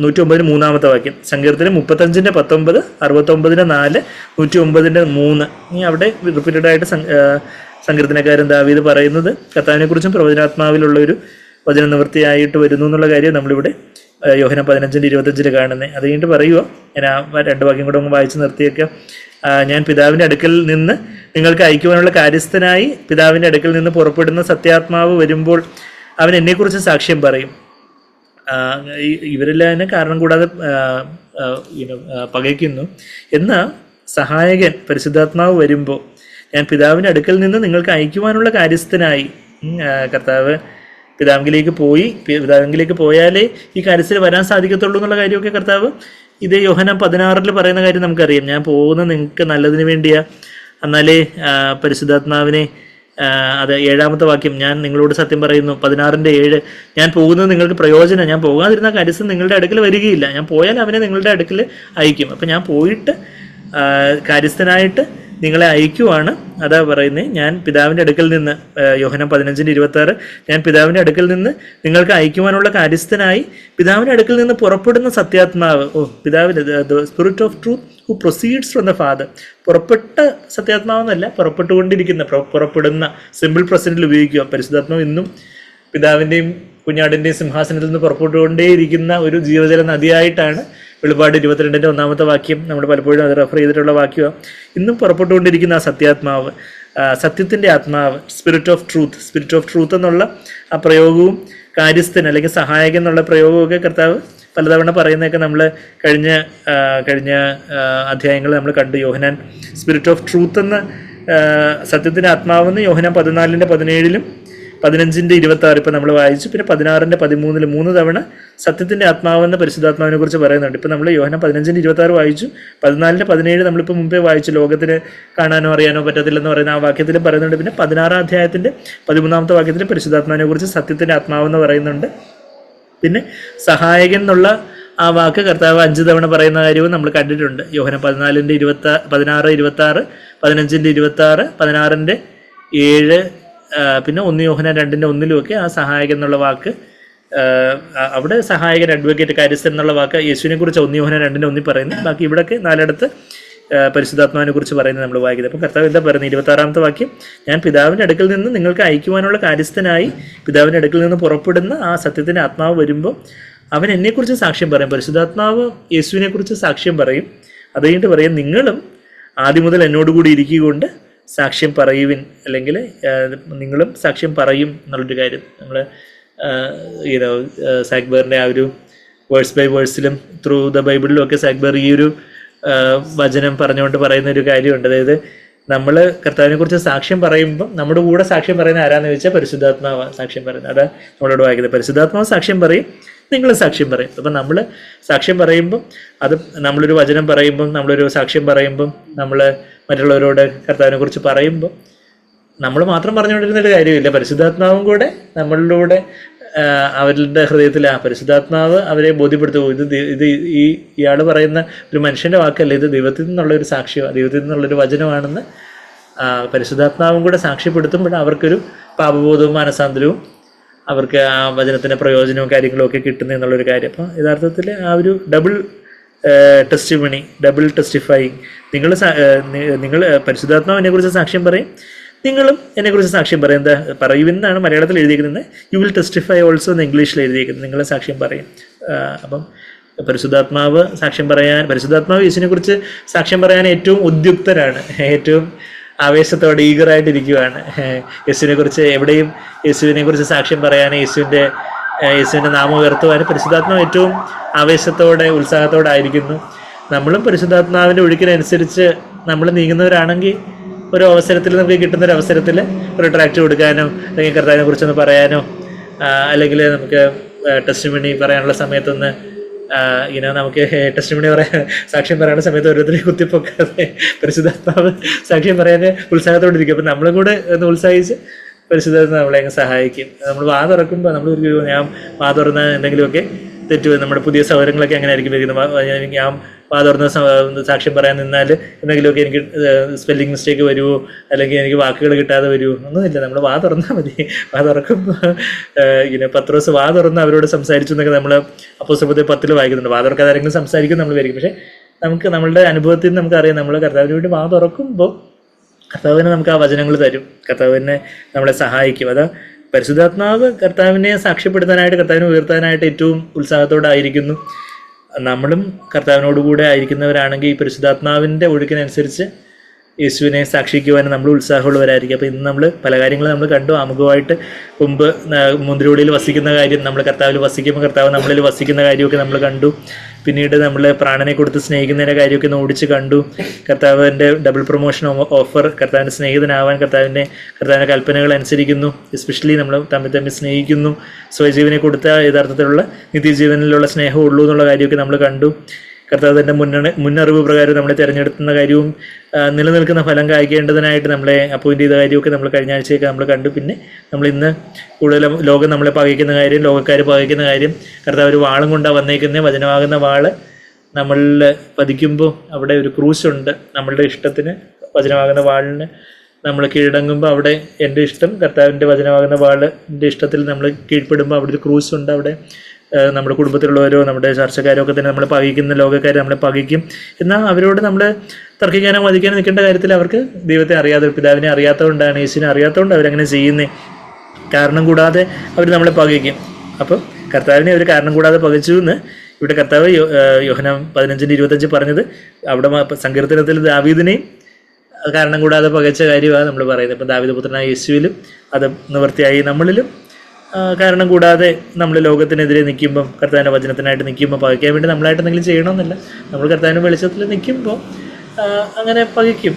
109 3 വാക്യം, സങ്കീർത്തനം 35 19, 69 4, 109 3. ഇനി അവിടെ റിപ്പീറ്റഡായിട്ട് സങ്കീർത്തനക്കാരൻ ദാവീദ് പറയുന്നത് കർത്താവിനെ കുറിച്ചും പ്രവചനാത്മാവിലുള്ള ഒരു വചന നിവൃത്തിയായിട്ട് വരുന്നു എന്നുള്ള കാര്യം നമ്മളിവിടെ യോഹന്നാൻ 15:25 കാണുന്നത്. അത് കഴിഞ്ഞിട്ട് പറയുക, ഞാൻ ആ 2 വാക്യം കൂടെ ഒന്ന് വായിച്ച് നിർത്തിയേക്കാം. ഞാൻ പിതാവിൻ്റെ അടുക്കൽ നിന്ന് നിങ്ങൾക്ക് അയക്കുവാനുള്ള കാര്യസ്ഥനായി പിതാവിൻ്റെ അടുക്കൽ നിന്ന് പുറപ്പെടുന്ന സത്യാത്മാവ് വരുമ്പോൾ അവൻ എന്നെക്കുറിച്ച് സാക്ഷ്യം പറയും. ഇവരെല്ലാം തന്നെ കാരണം കൂടാതെ പകയ്ക്കുന്നു. എന്നാൽ സഹായകൻ പരിശുദ്ധാത്മാവ് വരുമ്പോൾ ഞാൻ പിതാവിൻ്റെ അടുക്കൽ നിന്ന് നിങ്ങൾക്ക് അയക്കുവാനുള്ള കാര്യസ്ഥനായി, കർത്താവ് പിതാവിലേക്ക് പോയാലേ ഈ കാര്യത്തിൽ വരാൻ സാധിക്കത്തുള്ളൂ എന്നുള്ള കാര്യമൊക്കെ കർത്താവ് ഇത് യോഹന്നാൻ 16 പറയുന്ന കാര്യം നമുക്കറിയാം. ഞാൻ പോകുന്നത് നിങ്ങൾക്ക് നല്ലതിന് വേണ്ടിയാ, എന്നാലേ പരിശുദ്ധാത്മാവിനെ, അത് 7 വാക്യം, ഞാൻ നിങ്ങളോട് സത്യം പറയുന്നു 16:7, ഞാൻ പോകുന്നത് നിങ്ങൾക്ക് പ്രയോജനം, ഞാൻ പോകാതിരുന്ന കാര്യസ്ഥൻ നിങ്ങളുടെ അടുക്കൽ വരികയില്ല, ഞാൻ പോയാൽ അവനെ നിങ്ങളുടെ അടുക്കൽ അയക്കും. അപ്പം ഞാൻ പോയിട്ട് കാര്യസ്ഥനായിട്ട് നിങ്ങളെ അയക്കുവാണ്. അതാ പറയുന്നത്, ഞാൻ പിതാവിൻ്റെ അടുക്കൽ നിന്ന്, യോഹന്നാൻ 15:26, ഞാൻ പിതാവിൻ്റെ അടുക്കൽ നിന്ന് നിങ്ങൾക്ക് അയക്കുവാനുള്ള കാര്യസ്ഥനായി പിതാവിൻ്റെ അടുക്കൽ നിന്ന് പുറപ്പെടുന്ന സത്യാത്മാവ്, പിതാവിൻ്റെ spirit of truth who proceeds from the father, പുറപ്പെട്ട സത്യാത്മാവെന്നല്ല, പുറപ്പെടുന്ന സിമ്പിൾ പ്രസൻറ്റിൽ ഉപയോഗിക്കുക. പരിശുദ്ധാത്മാവ് ഇന്നും പിതാവിൻ്റെയും കുഞ്ഞാടിൻ്റെയും സിംഹാസനത്തിൽ നിന്ന് പുറപ്പെട്ടുകൊണ്ടേയിരിക്കുന്ന ഒരു ജീവജല നദിയായിട്ടാണ് വെളിപ്പാട് 22 1 വാക്യം നമ്മൾ പലപ്പോഴും അത് റെഫർ ചെയ്തിട്ടുള്ള വാക്യമാണ്. ഇന്നും പുറപ്പെട്ടുകൊണ്ടിരിക്കുന്ന ആ സത്യാത്മാവ്, സത്യത്തിൻ്റെ ആത്മാവ്, സ്പിരിറ്റ് ഓഫ് ട്രൂത്ത് എന്നുള്ള ആ പ്രയോഗവും കാര്യസ്ഥൻ അല്ലെങ്കിൽ സഹായകൻ എന്നുള്ള പ്രയോഗമൊക്കെ കർത്താവ് പലതവണ പറയുന്നതൊക്കെ നമ്മൾ കഴിഞ്ഞ അധ്യായങ്ങൾ നമ്മൾ കണ്ടു. യോഹന്നാൻ സ്പിരിറ്റ് ഓഫ് ട്രൂത്ത് എന്ന സത്യത്തിൻ്റെ ആത്മാവെന്ന് യോഹന്നാൻ 14:17, 15:26 ഇപ്പം നമ്മൾ വായിച്ചു. പിന്നെ 16:13 3 തവണ സത്യത്തിൻ്റെ ആത്മാവെന്ന പരിശുദ്ധാത്മാവിനെ കുറിച്ച് പറയുന്നുണ്ട്. ഇപ്പം നമ്മൾ യോഹന്നാൻ 15:26 വായിച്ചു, 14:17 നമ്മളിപ്പോൾ മുമ്പേ വായിച്ചു, ലോകത്തിന് കാണാനോ അറിയാനോ പറ്റത്തില്ലെന്ന് പറയുന്ന ആ വാക്യത്തിലും പറയുന്നുണ്ട്. പിന്നെ 16 അധ്യായത്തിൻ്റെ 13 വാക്യത്തിലും പരിശുദ്ധാത്മാവിനെ കുറിച്ച് സത്യത്തിൻ്റെ ആത്മാവെന്ന് പറയുന്നുണ്ട്. പിന്നെ സഹായകൻ എന്നുള്ള ആ വാക്ക് കർത്താവ് 5 തവണ പറയുന്ന കാര്യവും നമ്മൾ കണ്ടിട്ടുണ്ട്. യോഹന്നാൻ 16:26, 15:26, 16:7, പിന്നെ 1 യോഹന്നാൻ 2:1 ആ സഹായകൻ എന്നുള്ള വാക്ക്, അവിടെ സഹായകൻ, അഡ്വക്കേറ്റ്, കാര്യസ്ഥൻ എന്നുള്ള വാക്ക് യേശുവിനെ കുറിച്ച് 1 യോഹന്നാൻ 2:1 പറയുന്നു. ബാക്കി ഇവിടെയൊക്കെ 4 പരിശുദ്ധാത്മാവിനെ കുറിച്ച് പറയുന്നത് നമ്മൾ വായിക്കുന്നത്. അപ്പോൾ കർത്താവ് എന്താ പറയുന്നത്? 26 വാക്യം, ഞാൻ പിതാവിൻ്റെ അടുക്കൽ നിന്ന് നിങ്ങൾക്ക് അയക്കുവാനുള്ള കാര്യസ്ഥനായി പിതാവിൻ്റെ അടുക്കൽ നിന്ന് പുറപ്പെടുന്ന ആ സത്യത്തിൻ്റെ ആത്മാവ് വരുമ്പോൾ അവൻ എന്നെക്കുറിച്ച് സാക്ഷ്യം പറയും. പരിശുദ്ധാത്മാവ് യേശുവിനെ കുറിച്ച് സാക്ഷ്യം പറയും. അത് കഴിഞ്ഞിട്ട് പറയും, നിങ്ങളും ആദ്യം മുതൽ എന്നോടുകൂടി ഇരിക്കുകൊണ്ട് സാക്ഷ്യം പറയുവിൻ, അല്ലെങ്കിൽ നിങ്ങളും സാക്ഷ്യം പറയും എന്നുള്ളൊരു കാര്യം നമ്മൾ സാക്ബറിൻ്റെ ആ ഒരു വേഴ്സ് ബൈ വേഴ്സിലും ത്രൂ ദ ബൈബിളിലും ഒക്കെ സാക്ബർ ഈ ഒരു വചനം പറഞ്ഞുകൊണ്ട് പറയുന്ന ഒരു കാര്യമുണ്ട്. അതായത് നമ്മൾ കർത്താവിനെ കുറിച്ച് സാക്ഷ്യം പറയുമ്പം നമ്മുടെ കൂടെ സാക്ഷ്യം പറയുന്ന ആരാന്ന് ചോദിച്ചാൽ പരിശുദ്ധാത്മാവ് സാക്ഷ്യം പറയുന്നത്. അതാ നമ്മളോട് വായിക്കുന്നത്. പരിശുദ്ധാത്മാവ് സാക്ഷ്യം പറയും, നിങ്ങൾ സാക്ഷ്യം പറയും. അപ്പം നമ്മൾ സാക്ഷ്യം പറയുമ്പം, അത് നമ്മളൊരു വചനം പറയുമ്പം, നമ്മളൊരു സാക്ഷ്യം പറയുമ്പം, നമ്മൾ മറ്റുള്ളവരോട് കർത്താവിനെ കുറിച്ച് പറയുമ്പം നമ്മൾ മാത്രം പറഞ്ഞുകൊണ്ടിരുന്നൊരു കാര്യമില്ല. പരിശുദ്ധാത്മാവും കൂടെ നമ്മളിലൂടെ അവരുടെ ഹൃദയത്തിൽ ആ പരിശുദ്ധാത്മാവ് അവരെ ബോധ്യപ്പെടുത്തുമോ, ഇത് ഇയാൾ പറയുന്ന ഒരു മനുഷ്യൻ്റെ വാക്കല്ല, ഇത് ദൈവത്തിൽ നിന്നുള്ളൊരു സാക്ഷ്യമാണ്, ദൈവത്തിൽ നിന്നുള്ളൊരു വചനമാണെന്ന് പരിശുദ്ധാത്മാവും കൂടെ സാക്ഷ്യപ്പെടുത്തുമ്പോൾ അവർക്കൊരു പാപബോധവും മാനസാന്തരവും, അവർക്ക് ആ വചനത്തിൻ്റെ പ്രയോജനവും കാര്യങ്ങളും ഒക്കെ കിട്ടുന്നു എന്നുള്ളൊരു കാര്യം. അപ്പോൾ യഥാർത്ഥത്തിൽ ആ ഒരു ഡബിൾ ടെസ്റ്റിമണി, ഡബിൾ ടെസ്റ്റിഫൈങ്, നിങ്ങൾ പരിശുദ്ധാത്മാവിനെ കുറിച്ച് സാക്ഷ്യം പറയും, നിങ്ങളും എന്നെക്കുറിച്ച് സാക്ഷ്യം പറയും. എന്താ പറയുമെന്നാണ് മലയാളത്തിൽ എഴുതിയിരിക്കുന്നത്. യു വിൽ ടെസ്റ്റിഫൈ ഓൾസോ എന്ന് ഇംഗ്ലീഷിൽ എഴുതിയിരിക്കുന്നത്. നിങ്ങൾ സാക്ഷ്യം പറയും. അപ്പം പരിശുദ്ധാത്മാവ് സാക്ഷ്യം പറയാൻ, പരിശുദ്ധാത്മാവ് യേശുവിനെ കുറിച്ച് സാക്ഷ്യം പറയാൻ ഏറ്റവും ഉദ്യുക്തരാണ്, ഏറ്റവും ആവേശത്തോടെ ഈഗറായിട്ടിരിക്കുകയാണ്. യേശുവിനെ കുറിച്ച് എവിടെയും യേശുവിനെ കുറിച്ച് സാക്ഷ്യം പറയാൻ, യേശുവിൻ്റെ നാമം ഉയർത്തുവാൻ പരിശുദ്ധാത്മാവ് ഏറ്റവും ആവേശത്തോടെ ഉത്സാഹത്തോടെ ആയിരിക്കുന്നു. നമ്മളും പരിശുദ്ധാത്മാവിൻ്റെ ഒഴുക്കിനനുസരിച്ച് നമ്മൾ നീങ്ങുന്നവരാണെങ്കിൽ ഒരു അവസരത്തിൽ, നമുക്ക് കിട്ടുന്നൊരു അവസരത്തിൽ ഒരു ട്രാക്റ്റ് കൊടുക്കാനോ അല്ലെങ്കിൽ കർത്താവിനെ കുറിച്ചൊന്ന് പറയാനോ അല്ലെങ്കിൽ നമുക്ക് ടെസ്റ്റിമണി പറയാനുള്ള സമയത്തൊന്ന് ഇങ്ങനെ നമുക്ക് ടെസ്റ്റിമണി പറയാൻ സാക്ഷ്യം പറയാനുള്ള സമയത്ത് ഓരോരുത്തരെ കുത്തിപ്പൊക്കാതെ പരിശുദ്ധാത്മാവ് സാക്ഷ്യം പറയാൻ ഉത്സാഹത്തോടിരിക്കും. അപ്പം നമ്മളും കൂടെ ഒന്ന് ഉത്സാഹിച്ച് പരിശുദ്ധാത്മാവ് നമ്മളെ അങ്ങ് സഹായിക്കും. നമ്മൾ വാ തുറക്കുമ്പോൾ നമ്മൾ ഞാൻ വാ തുറന്ന എന്തെങ്കിലുമൊക്കെ തെറ്റു നമ്മുടെ പുതിയ സൗകര്യങ്ങളൊക്കെ അങ്ങനെ ആയിരിക്കും വരുന്നത്. ഞാൻ വാ തുറന്ന സാക്ഷ്യം പറയാൻ നിന്നാൽ എന്തെങ്കിലുമൊക്കെ എനിക്ക് സ്പെല്ലിംഗ് മിസ്റ്റേക്ക് വരുമോ, അല്ലെങ്കിൽ എനിക്ക് വാക്കുകൾ കിട്ടാതെ വരുമോ, ഒന്നുമില്ല. നമ്മൾ വാ തുറന്നാൽ മതി. വാ തുറക്കുമ്പോൾ ഇങ്ങനെ പത്രോസ് വാ തുറന്ന് അവരോട് സംസാരിച്ചു എന്നൊക്കെ നമ്മൾ അപ്പോസ്തലപ്രവൃത്തി 10 വായിക്കുന്നുണ്ട്. വാ തുറക്കാതെ ആരെങ്കിലും സംസാരിക്കും നമ്മൾ വരിക്കും. പക്ഷേ നമുക്ക് നമ്മളുടെ അനുഭവത്തിൽ നിന്ന് നമുക്കറിയാം, നമ്മൾ കർത്താവിന് വേണ്ടി വാ തുറക്കുമ്പോൾ കർത്താവിനെ നമുക്ക് ആ വചനങ്ങൾ തരും, കർത്താവിനെ നമ്മളെ സഹായിക്കും. അതാ പരിശുദ്ധാത്മാവ് കർത്താവിനെ സാക്ഷ്യപ്പെടുത്താനായിട്ട്, കർത്താവിനെ ഉയർത്താനായിട്ട് ഏറ്റവും ഉത്സാഹത്തോടായിരിക്കുന്നു. നമ്മളും കർത്താവിനോടുകൂടെ ആയിരിക്കുന്നവരാണെങ്കിൽ ഈ പരിശുദ്ധാത്മാവിൻ്റെ ഒഴുക്കിനനുസരിച്ച് യേശുവിനെ സാക്ഷിക്കുവാനും നമ്മൾ ഉത്സാഹമുള്ളവരായിരിക്കും. അപ്പോൾ ഇന്ന് നമ്മൾ പല കാര്യങ്ങളും നമ്മൾ കണ്ടു. ആമുഖമായിട്ട് മുമ്പ് മുന്തിരിവള്ളിയിൽ വസിക്കുന്ന കാര്യം, നമ്മൾ കർത്താവിൽ വസിക്കുമ്പോൾ കർത്താവ് നമ്മളിൽ വസിക്കുന്ന കാര്യമൊക്കെ നമ്മൾ കണ്ടു. പിന്നീട് നമ്മൾ പ്രാണനെ കൊടുത്ത് സ്നേഹിക്കുന്നതിൻ്റെ കാര്യമൊക്കെ ഒന്ന് ഓടിച്ച് കണ്ടു. കർത്താവിൻ്റെ ഡബിൾ പ്രൊമോഷൻ ഓഫർ, കർത്താവിൻ്റെ സ്നേഹിതനാവാൻ കർത്താവിൻ്റെ കൽപ്പനകൾ അനുസരിക്കുന്നു, എസ്പെഷ്യലി നമ്മൾ തമ്മിൽ സ്നേഹിക്കുന്നു, സ്വയജീവനെ കൊടുത്ത യഥാർത്ഥത്തിലുള്ള നിത്യജീവനിലുള്ള സ്നേഹം ഉള്ളൂ എന്നുള്ള കാര്യമൊക്കെ നമ്മൾ കണ്ടു. കർത്താവ് തൻ്റെ മുന്നറിവ് പ്രകാരം നമ്മളെ തിരഞ്ഞെടുക്കുന്ന കാര്യവും നിലനിൽക്കുന്ന ഫലം കായ്ക്കേണ്ടതിനായിട്ട് നമ്മളെ അപ്പോയിൻ്റ് ചെയ്ത കാര്യമൊക്കെ നമ്മൾ കഴിഞ്ഞ ആഴ്ചയൊക്കെ നമ്മൾ കണ്ടു. പിന്നെ നമ്മളിന്ന് കൂടുതലും ലോകം നമ്മളെ പകയ്ക്കുന്ന കാര്യം, ലോകക്കാർ പകയ്ക്കുന്ന കാര്യം, കർത്താവ് ഒരു വാളും കൊണ്ടാണ് വന്നേക്കുന്നത്. വചനമാകുന്ന വാള് നമ്മളിൽ പതിക്കുമ്പോൾ അവിടെ ഒരു ക്രൂശുണ്ട്. നമ്മളുടെ ഇഷ്ടത്തിന് വചനമാകുന്ന വാളിന് നമ്മൾ കീഴടങ്ങുമ്പോൾ അവിടെ എൻ്റെ ഇഷ്ടം, കർത്താവിൻ്റെ വചനമാകുന്ന വാളിൻ്റെ ഇഷ്ടത്തിൽ നമ്മൾ കീഴ്പ്പെടുമ്പോൾ അവിടെ ഒരു ക്രൂശുണ്ട്. അവിടെ നമ്മുടെ കുടുംബത്തിലുള്ളവരോ നമ്മുടെ ചർച്ചക്കാരോ ഒക്കെ തന്നെ നമ്മളെ പകയ്ക്കുന്ന ലോകക്കാർ നമ്മളെ പകയ്ക്കും. എന്നാൽ അവരോട് നമ്മൾ തർക്കിക്കാനോ വധിക്കാനോ നിൽക്കേണ്ട കാര്യത്തിൽ അവർക്ക് ദൈവത്തെ അറിയാതെ, പിതാവിനെ അറിയാത്തതുകൊണ്ടാണ്, യേശുവിനെ അറിയാത്തതുകൊണ്ട് അവരങ്ങനെ ചെയ്യുന്നത്. കാരണം കൂടാതെ അവർ നമ്മളെ പകയ്ക്കും. അപ്പം കർത്താവിനെ അവർ കാരണം കൂടാതെ പകച്ചു എന്ന് ഇവിടെ കർത്താവ് യോഹന്നാൻ 15:25 പറഞ്ഞത്, അവിടെ സങ്കീർത്തനത്തിൽ ദാവീദിനെയും കാരണം കൂടാതെ പകച്ച കാര്യമാണ് നമ്മൾ പറയുന്നത്. ഇപ്പം ദാവീദ് പുത്രനായ യേശുവിലും അത് നിവൃത്തിയായി നമ്മളിലും കാരണം കൂടാതെ നമ്മൾ ലോകത്തിനെതിരെ നിൽക്കുമ്പം, കർത്താവിൻ്റെ വചനത്തിനായിട്ട് നിൽക്കുമ്പോൾ പകയ്ക്കാൻ വേണ്ടി നമ്മളായിട്ട് എന്തെങ്കിലും ചെയ്യണമെന്നില്ല. നമ്മൾ കർത്താവിൻ്റെ വെളിച്ചത്തിൽ നിൽക്കുമ്പോൾ അങ്ങനെ പകയ്ക്കും.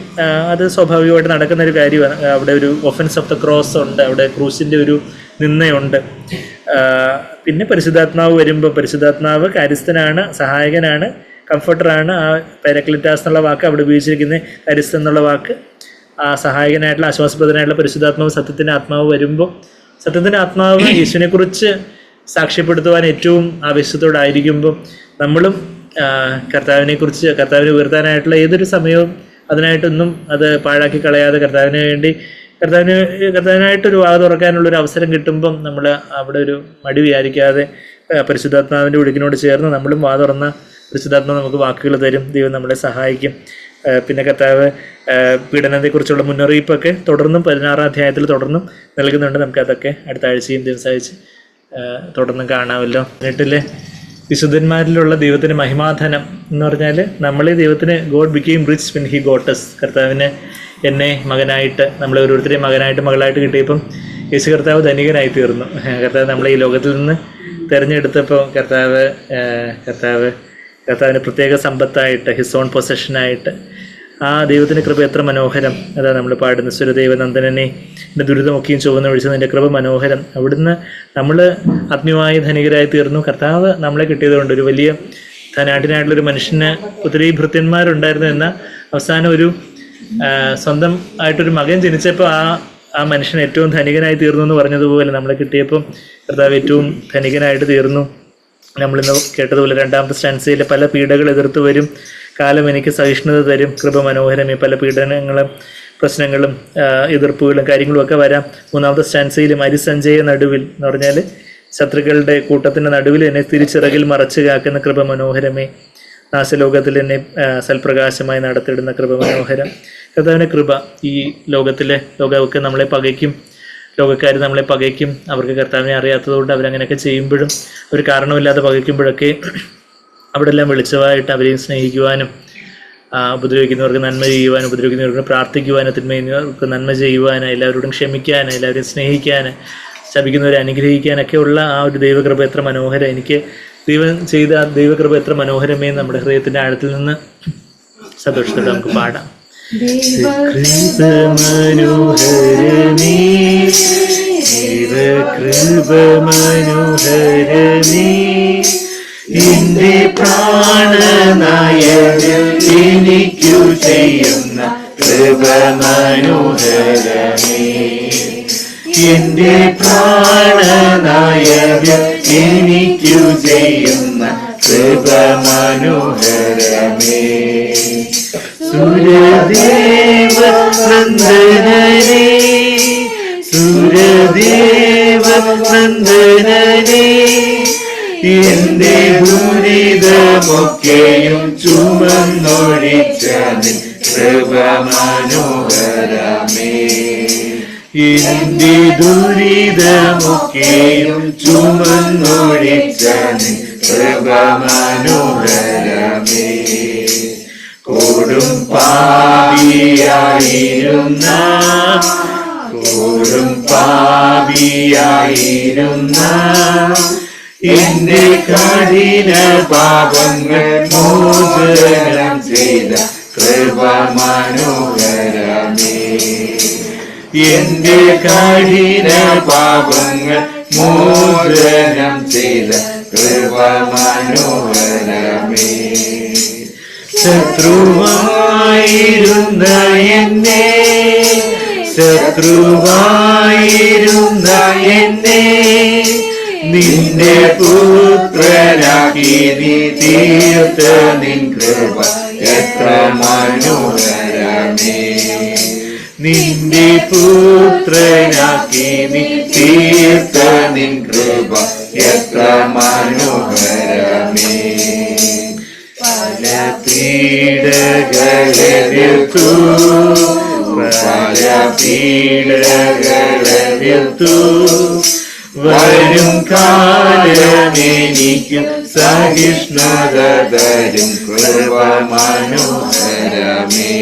അത് സ്വാഭാവികമായിട്ട് നടക്കുന്ന ഒരു കാര്യമാണ്. അവിടെ ഒരു ഒഫൻസ് ഓഫ് ദ ക്രോസ് ഉണ്ട്, അവിടെ ക്രൂസിൻ്റെ ഒരു നിന്ദയുണ്ട്. പിന്നെ പരിശുദ്ധാത്മാവ് വരുമ്പോൾ, പരിശുദ്ധാത്മാവ് കാര്യസ്ഥനാണ്, സഹായകനാണ്, കംഫർട്ടറാണ്. ആ പാരക്ലിറ്റാസ് എന്നുള്ള വാക്ക് അവിടെ ഉപയോഗിച്ചിരിക്കുന്നത്, കാര്യസ്ഥൻ എന്നുള്ള വാക്ക്. ആ സഹായകനായിട്ടുള്ള ആശ്വാസപ്രദനായിട്ടുള്ള പരിശുദ്ധാത്മാവ്, സത്യത്തിൻ്റെ ആത്മാവ് വരുമ്പോൾ, സത്യത്തിൻ്റെ ആത്മാവ് യേശുവിനെക്കുറിച്ച് സാക്ഷ്യപ്പെടുത്തുവാൻ ഏറ്റവും ആവശ്യത്തോടായിരിക്കുമ്പോൾ നമ്മളും കർത്താവിനെക്കുറിച്ച്, കർത്താവിനെ ഉയർത്താനായിട്ടുള്ള ഏതൊരു സമയവും അതിനായിട്ടൊന്നും അത് പാഴാക്കി കളയാതെ കർത്താവിന് വേണ്ടി കർത്താവിനായിട്ടൊരു വാ തുറക്കാനുള്ളൊരു അവസരം കിട്ടുമ്പം നമ്മൾ അവിടെ ഒരു മടി വിചാരിക്കാതെ പരിശുദ്ധാത്മാവിൻ്റെ ഒഴുക്കിനോട് ചേർന്ന് നമ്മളും വാ തുറന്ന പരിശുദ്ധാത്മാവ് നമുക്ക് വാക്കുകൾ തരും. ദൈവം നമ്മളെ സഹായിക്കും. പിന്നെ കർത്താവ് പീഡനത്തെക്കുറിച്ചുള്ള മുന്നറിയിപ്പൊക്കെ തുടർന്നും 16-ാം അധ്യായത്തിൽ തുടർന്നും നൽകുന്നുണ്ട്. നമുക്കതൊക്കെ അടുത്ത ആഴ്ചയും ദിവസമാഴ്ച തുടർന്നും കാണാമല്ലോ. എന്നിട്ടില്ലേ വിശുദ്ധന്മാരിലുള്ള ദൈവത്തിന് മഹിമാധനം എന്ന് പറഞ്ഞാൽ, നമ്മളെ ദൈവത്തിന് God became rich when he got us. കർത്താവിന് എന്നെ മകനായിട്ട്, നമ്മളെ ഓരോരുത്തരെയും മകനായിട്ട് മകളായിട്ട് കിട്ടിയപ്പം യേശു കർത്താവ് ധനികനായി തീർന്നു. കർത്താവ് നമ്മളെ ഈ ലോകത്തിൽ നിന്ന് തിരഞ്ഞെടുത്തപ്പോൾ കർത്താവിന് പ്രത്യേക സമ്പത്തായിട്ട്, ഹിസ് ഓൺ പൊസഷനായിട്ട്, ആ ദൈവത്തിൻ്റെ കൃപ എത്ര മനോഹരം. അതാ നമ്മൾ പാടുന്ന സ്വരദൈവനന്ദനനെ എൻ്റെ ദുരിതമൊക്കെയും ചുവന്ന് ഒഴിച്ചതിൻ്റെ കൃപ മനോഹരം. അവിടുന്ന് നമ്മൾ ആത്മീയമായി ധനികരായി തീർന്നു. കർത്താവ് നമ്മളെ കിട്ടിയതുകൊണ്ട് ഒരു വലിയ ധനാഢ്യനായിട്ടുള്ളൊരു മനുഷ്യന് ഒത്തിരി ഭൃത്യന്മാരുണ്ടായിരുന്നു. എന്നാൽ അവസാനം ഒരു സ്വന്തം ആയിട്ടൊരു മകൻ ജനിച്ചപ്പോൾ ആ മനുഷ്യൻ ഏറ്റവും ധനികനായി തീർന്നു എന്ന് പറഞ്ഞതുപോലെ നമ്മളെ കിട്ടിയപ്പം കർത്താവ് ഏറ്റവും ധനികനായിട്ട് തീർന്നു. നമ്മളിന്ന് കേട്ടതുപോലെ 2-ാമത്തെ സ്റ്റാൻസയിൽ പല പീഡകൾ എതിർത്ത് വരും, കാലം എനിക്ക് സഹിഷ്ണുത തരും, കൃപ മനോഹരമേ. പല പീഡനങ്ങളും പ്രശ്നങ്ങളും എതിർപ്പുകളും കാര്യങ്ങളും ഒക്കെ വരാം. 3-ാമത്തെ സ്റ്റാൻസയിലും അരിസഞ്ചയ നടുവിൽ എന്ന് പറഞ്ഞാൽ ശത്രുക്കളുടെ കൂട്ടത്തിൻ്റെ നടുവിൽ എന്നെ തിരിച്ചിറകിൽ മറച്ചു കാക്കുന്ന കൃപ മനോഹരമേ. നാശലോകത്തിൽ എന്നെ സൽപ്രകാശമായി നടത്തിയിടുന്ന കൃപ മനോഹരം. കർത്താവിൻ്റെ കൃപ ഈ ലോകമൊക്കെ നമ്മളെ പകയ്ക്കും, ലോകക്കാർ നമ്മളെ പകയ്ക്കും. അവർക്ക് കർത്താവിനെ അറിയാത്തതുകൊണ്ട് അവരങ്ങനെയൊക്കെ ചെയ്യുമ്പോഴും, ഒരു കാരണമില്ലാതെ പകയ്ക്കുമ്പോഴൊക്കെ അവിടെ എല്ലാം വെളിച്ചമായിട്ട് അവരെയും സ്നേഹിക്കുവാനും, ഉപദ്രവിക്കുന്നവർക്ക് നന്മ ചെയ്യുവാനും, ഉപദ്രവിക്കുന്നവർക്ക് പ്രാർത്ഥിക്കുവാനും, തിന്മയുന്നവർക്ക് നന്മ ചെയ്യുവാനും, എല്ലാവരോടും ക്ഷമിക്കാനും, എല്ലാവരെയും സ്നേഹിക്കാനും, ശപിക്കുന്നവരെ അനുഗ്രഹിക്കാനൊക്കെയുള്ള ആ ഒരു ദൈവകൃപ എത്ര മനോഹരം. എനിക്ക് ദൈവം ചെയ്ത ആ ദൈവകൃപ എത്ര മനോഹരമേ നമ്മുടെ ഹൃദയത്തിൻ്റെ ആഴത്തിൽ നിന്ന് സന്തോഷത്തോടെ നമുക്ക് പാടാം. ദൈവകൃപ മനോഹരമേ കൃപ മനോഹരമേ എന്റെ പ്രാണനായകൻ എനിക്കു ചെയ്യുന്ന കൃപ മനോഹരമേ എന്റെ പ്രാണനായകൻ എനിക്കു ചെയ്യുന്ന കൃപ മനോഹരമേ സുരദേവ നന്ദനരേ സുരദേവ നന്ദനരേ എന്റെ ദുരിതമൊക്കെയും ചുമന്നൊഴിച്ച നിൻ കൃപ മനോഹരമേ എന്റെ ദുരിതമൊക്കെയും ചുമന്നൊഴിച്ച നിൻ കൃപ മനോഹരമേ കൊടും പാപിയായിരുന്ന എന്റെ കഠിന പാപങ്ങൾ മോചനം ചെയ്ത കൃപ മനോഹരമേ എന്റെ കഠിന പാപങ്ങൾ മോചനം ചെയ്ത കൃപ മനോഹരമേ ശത്രുവായിരുന്ന എന്നെ നിന്റെ പുത്രനാക്കി നീ തീർത്ത നിൻ കൃപ എത്ര മനോഹരമേ നിന്റെ പുത്രനാക്കി നീ തീർത്ത നിൻ കൃപ എത്ര മനോഹരമേ പല പീഡകളെതിർത്തു വരും കാലമെനിക്കും സഹിഷ്ണുത തരും കൃപ മനോഹരമേ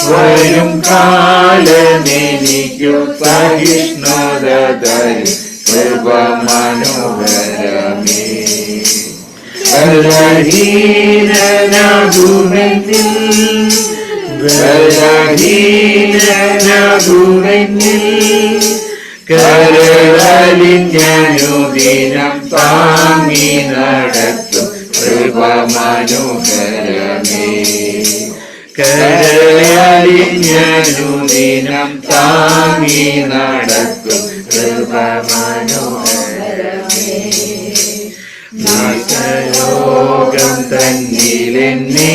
വരും കാലമെനിക്കും സഹിഷ്ണുത തരും കൃപ മനോഹരമേ ബലഹീനനാകുമെന്നിൽ കരളിഞ്ഞനുദിനം താങ്ങി നടത്തും കൃപ മനോഹരമേ കരളിഞ്ഞനുദിനം താങ്ങി നടത്തും കൃപ മനോഹരമേ നാശലോകം തന്നിലെന്നെ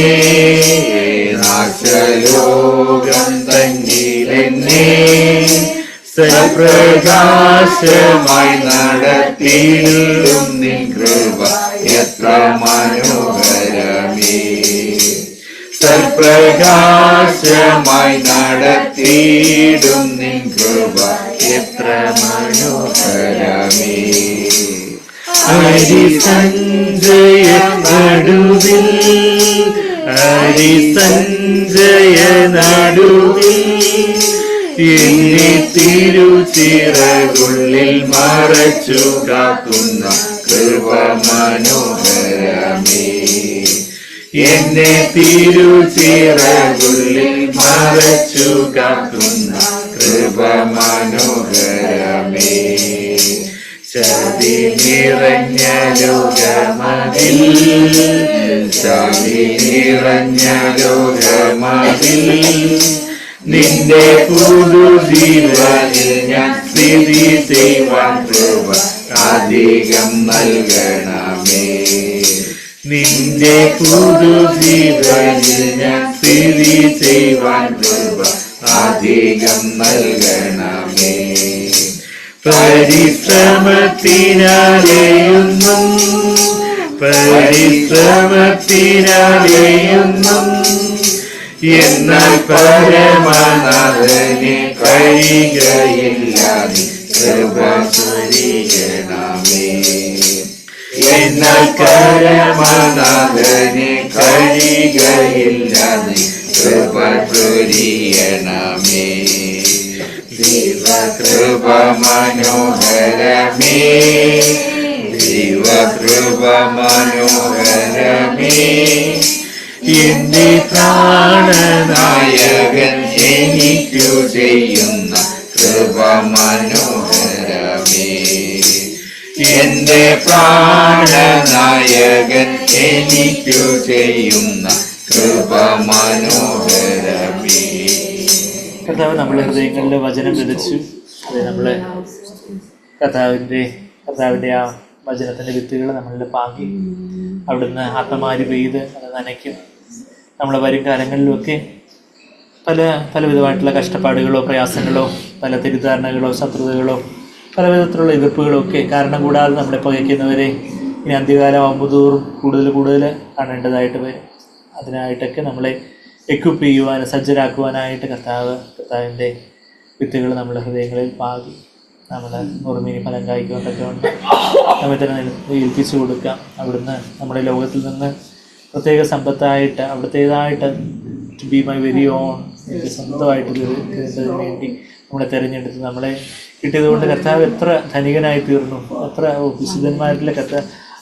സൽപ്രകാശമായി നടത്തിയിടും നിൻ കൃപ എത്ര മനോഹരമേ സൽപ്രകാശമായി നടത്തിയിടും നിൻ കൃപ എത്ര മനോഹരമേ ഹരിസഞ്ജയ നടുവിൽ എന്നെ തിരുച്ചിറകുള്ളിൽ മറച്ചു കാക്കുന്ന കൃപ മനോഹരമേ എന്നെ തിരുച്ചിറകുള്ളിൽ മറച്ചു കാക്കുന്ന കൃപ മനോഹരമേ ചതി നിറഞ്ഞ ലോകമതിൽ നിന്റെ പുതുജീവനിൽ ഞാൻ സ്ഥിതി ചെയ്യുവാൻ കൃപ അധികം നൽകണമേ നിന്റെ പുതുജീവനിൽ ഞാൻ സ്ഥിതി ചെയ്യുവാൻ കൃപ അധികം നൽകണമേ പരിശ്രമത്തിനാലെയൊന്നും എന്നാൽ പരമനാഥനെ കഴിയുകയില്ലാതെ കൃപ ചൊരിയണമേ എന്നാൽ പരമനാഥനെ കഴിയുകയില്ലാതെ കൃപ ചൊരിയണമേ ദൈവകൃപ മനോഹരമേ ദൈവകൃപ മനോഹരമേ എന്റെ പ്രാണനായകൻ എനിക്കു ചെയ്യുന്ന കൃപ മനോഹരമേ. എന്റെ പ്രാണനായകൻ എനിക്കു ചെയ്യുന്ന കൃപ മനോഹരമേ. കർത്താവ് നമ്മുടെ ഹൃദയങ്ങളിൽ വചനം വിതച്ചു. അത് നമ്മളെ കർത്താവിൻ്റെ ആ വചനത്തിൻ്റെ വിത്തുകൾ നമ്മളിൽ പാകി അവിടുന്ന് ആത്മമാരി പെയ്ത് അത് നനയ്ക്കും. നമ്മളെ വരും കാലങ്ങളിലുമൊക്കെ പല വിധമായിട്ടുള്ള കഷ്ടപ്പാടുകളോ പ്രയാസങ്ങളോ പല തെറ്റിദ്ധാരണകളോ ശത്രുതകളോ പല വിധത്തിലുള്ള എതിർപ്പുകളോ ഒക്കെ കാരണം കൂടാതെ നമ്മളെ പകയ്ക്കുന്നവരെ ഇനി അന്ത്യകാലമാകുമ്പോൾ തോറും കൂടുതൽ കാണേണ്ടതായിട്ട് വരും. അതിനായിട്ടൊക്കെ നമ്മളെ എക്വിപ്പ് ചെയ്യുവാനും സജ്ജരാക്കുവാനായിട്ട് കർത്താവിൻ്റെ വിത്തുകൾ നമ്മുടെ ഹൃദയങ്ങളിൽ പാകി നമ്മൾ നുറുമീനി ഫലം കായ്ക്കുവാനൊക്കെ ഉണ്ട് നമ്മെ തന്നെ ഏൽപ്പിച്ചു കൊടുക്കാം. അവിടുന്ന് നമ്മുടെ ലോകത്തിൽ നിന്ന് പ്രത്യേക സമ്പത്തായിട്ട് അവിടുത്തേതായിട്ട് to be my very own എനിക്ക് സ്വന്തമായിട്ട് കിട്ടുന്നതിന് വേണ്ടി നമ്മളെ തിരഞ്ഞെടുത്ത് നമ്മളെ കിട്ടിയതുകൊണ്ട് കർത്താവ് എത്ര ധനികനായി തീർന്നു. എത്ര വിശുദ്ധന്മാരിലെ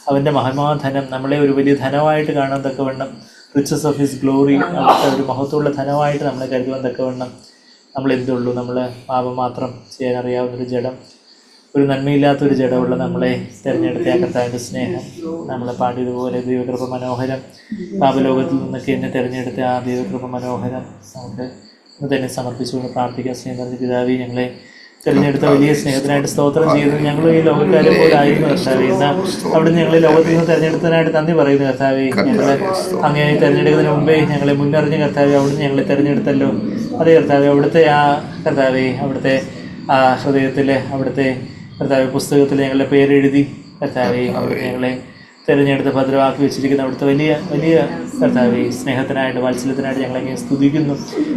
അവൻ്റെ മഹാധനം നമ്മളെ ഒരു വലിയ ധനമായിട്ട് കാണാൻ തക്കവണ്ണം റിച്ചസ് ഓഫ് ഹിസ് ഗ്ലോറി അവിടുത്തെ ഒരു മഹത്വമുള്ള ധനമായിട്ട് നമ്മളെ കരുതുവാൻ തക്കവണ്ണം നമ്മൾ എന്തുള്ളൂ, നമ്മൾ പാപം മാത്രം ചെയ്യാൻ അറിയാവുന്നൊരു ജഡം, ഒരു നന്മയില്ലാത്തൊരു ജഡമുള്ള നമ്മളെ തിരഞ്ഞെടുത്ത ആ കർത്താവിൻ്റെ സ്നേഹം നമ്മളെ പാടിയതുപോലെ ദൈവകൃപ മനോഹരം. പാപലോകത്തിൽ നിന്നൊക്കെ എന്നെ തിരഞ്ഞെടുത്ത ആ ദൈവകൃപ മനോഹരം നമുക്ക് ഇന്ന് തന്നെ സമർപ്പിച്ചുകൊണ്ട് പ്രാർത്ഥിക്കാൻ. സ്നേഹം നിറഞ്ഞ പിതാവേ, ഞങ്ങളെ തിരഞ്ഞെടുത്ത വലിയ സ്നേഹത്തിനായിട്ട് സ്തോത്രം ചെയ്യുന്നു. ഞങ്ങൾ ഈ ലോകക്കാരെ പോലെ ആയിരുന്നു കർത്താവേ, എന്നാൽ അവിടുന്ന് ഞങ്ങളെ ലോകത്തിൽ നിന്ന് തിരഞ്ഞെടുത്തതിനായിട്ട് നന്ദി പറയുന്നു കർത്താവേ. ഞങ്ങൾ അങ്ങനെ തിരഞ്ഞെടുക്കുന്നതിന് മുമ്പേ ഞങ്ങളെ മുന്നറിഞ്ഞ കർത്താവേ, അവിടുന്ന് ഞങ്ങളെ തിരഞ്ഞെടുത്തല്ലോ. അതേ കർത്താവേ, അവിടുത്തെ ആ കർത്താവേ, അവിടുത്തെ ആ ഹൃദയത്തിലെ അവിടുത്തെ കർത്താവേ പുസ്തകത്തിൽ ഞങ്ങളുടെ പേരെഴുതി കർത്താവേ, അവിടുന്ന് ഞങ്ങളെ തിരഞ്ഞെടുത്ത് ഭദ്രമാക്കി വെച്ചിരിക്കുന്ന അവിടുത്തെ വലിയ കർത്താവേ സ്നേഹത്തിനായിട്ട് വാത്സല്യത്തിനായിട്ട് ഞങ്ങളെങ്ങനെ സ്തുതിക്കുന്നു.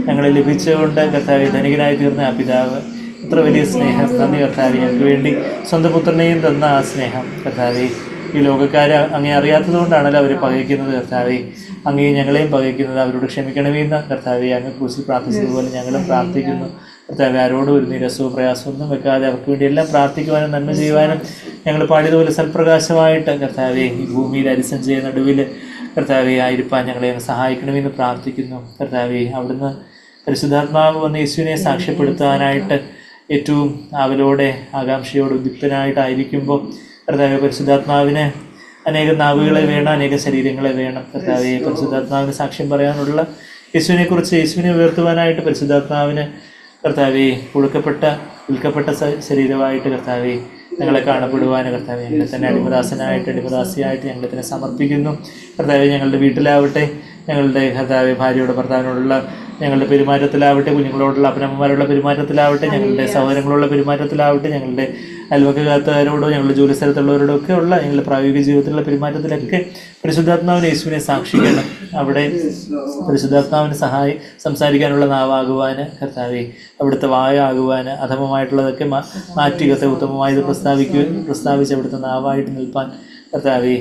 ഞങ്ങളെ ലഭിച്ചുകൊണ്ട് കർത്താവേ ധനികനായി തീർന്ന ആ പിതാവ് ഇത്ര വലിയ സ്നേഹം നന്ദി കർത്താവേ. ഞങ്ങൾക്ക് വേണ്ടി സ്വന്തം പുത്രനെയും തന്ന ആ സ്നേഹം കർത്താവേ, ഈ ലോകക്കാരെ അങ്ങേ അറിയാത്തത് കൊണ്ടാണല്ലോ അവർ പകയ്ക്കുന്നത് കർത്താവേ. അങ്ങേ ഞങ്ങളെയും പകയ്ക്കുന്നത് അവരോട് ക്ഷമിക്കണമെന്ന് കർത്താവേ അങ്ങ് ക്രൂശിൽ പ്രാർത്ഥിച്ചതുപോലെ ഞങ്ങളും പ്രാർത്ഥിക്കുന്നു കർത്താവേ. ആരോടും ഒരു നിരസവും പ്രയാസമൊന്നും വെക്കാതെ അവർക്ക് വേണ്ടി എല്ലാം പ്രാർത്ഥിക്കുവാനും നന്മ ചെയ്യുവാനും ഞങ്ങൾ പാടിയതുപോലെ സൽപ്രകാശമായിട്ട് കർത്താവേ ഈ ഭൂമിയിൽ അരിസഞ്ചയ നടുവിൽ കർത്താവേ ആയിരിക്കാൻ ഞങ്ങളെ സഹായിക്കണമെന്ന് പ്രാർത്ഥിക്കുന്നു കർത്താവേ. അവിടുന്ന് പരിശുദ്ധാത്മാവ് വന്ന് യേശുവിനെ സാക്ഷ്യപ്പെടുത്താനായിട്ട് ഏറ്റവും ആവലോടെ ആകാംക്ഷയോട് ഉദ്യുക്തനായിട്ടായിരിക്കുമ്പോൾ കർത്താവേ പരിശുദ്ധാത്മാവിന് അനേകം നാവുകളെ വേണം, അനേകം ശരീരങ്ങളെ വേണം കർത്താവേ. പരിശുദ്ധാത്മാവിന് സാക്ഷ്യം പറയാനുള്ള യേശുവിനെക്കുറിച്ച് യേശുവിനെ ഉയർത്തുവാനായിട്ട് പരിശുദ്ധാത്മാവിന് കർത്താവേ വിൽക്കപ്പെട്ട ശരീരമായിട്ട് കർത്താവേ ഞങ്ങളെ കാണപ്പെടുവാൻ കർത്താവേ ഞങ്ങളെ തന്നെ അടിമദാസിയായിട്ട് ഞങ്ങളെ തന്നെ സമർപ്പിക്കുന്നു കർത്താവേ. ഞങ്ങളുടെ വീട്ടിലാവട്ടെ, ഞങ്ങളുടെ കർത്താവേ ഭാര്യയോട് ഭർത്താവിനോടുള്ള ഞങ്ങളുടെ പെരുമാറ്റത്തിലാവട്ടെ, കുഞ്ഞുങ്ങളോടുള്ള അപ്പനമ്മമാരോടുള്ള പെരുമാറ്റത്തിലാവട്ടെ, ഞങ്ങളുടെ സഹോദരങ്ങളോടുള്ള പെരുമാറ്റത്തിലാവട്ടെ, ഞങ്ങളുടെ അയൽവക്കകാർത്തവരോടോ ഞങ്ങളുടെ ജോലി സ്ഥലത്തുള്ളവരോടോ ഒക്കെ ഉള്ള ഞങ്ങളുടെ പ്രായോഗിക ജീവിതത്തിലുള്ള പെരുമാറ്റത്തിലൊക്കെ പരിശുദ്ധാത്മാവിനെ യേശുവിനെ സാക്ഷിക്കണം. അവിടെ പരിശുദ്ധാത്മാവിന് സംസാരിക്കാനുള്ള നാവാകുവാൻ കർത്താവേ, അവിടുത്തെ വായാകുവാൻ അധമമായിട്ടുള്ളതൊക്കെ മാറ്റി ഉത്തമമായത് പ്രസ്താവിച്ച് അവിടുത്തെ നാവായിട്ട് നിൽപ്പാൻ കർത്താവേ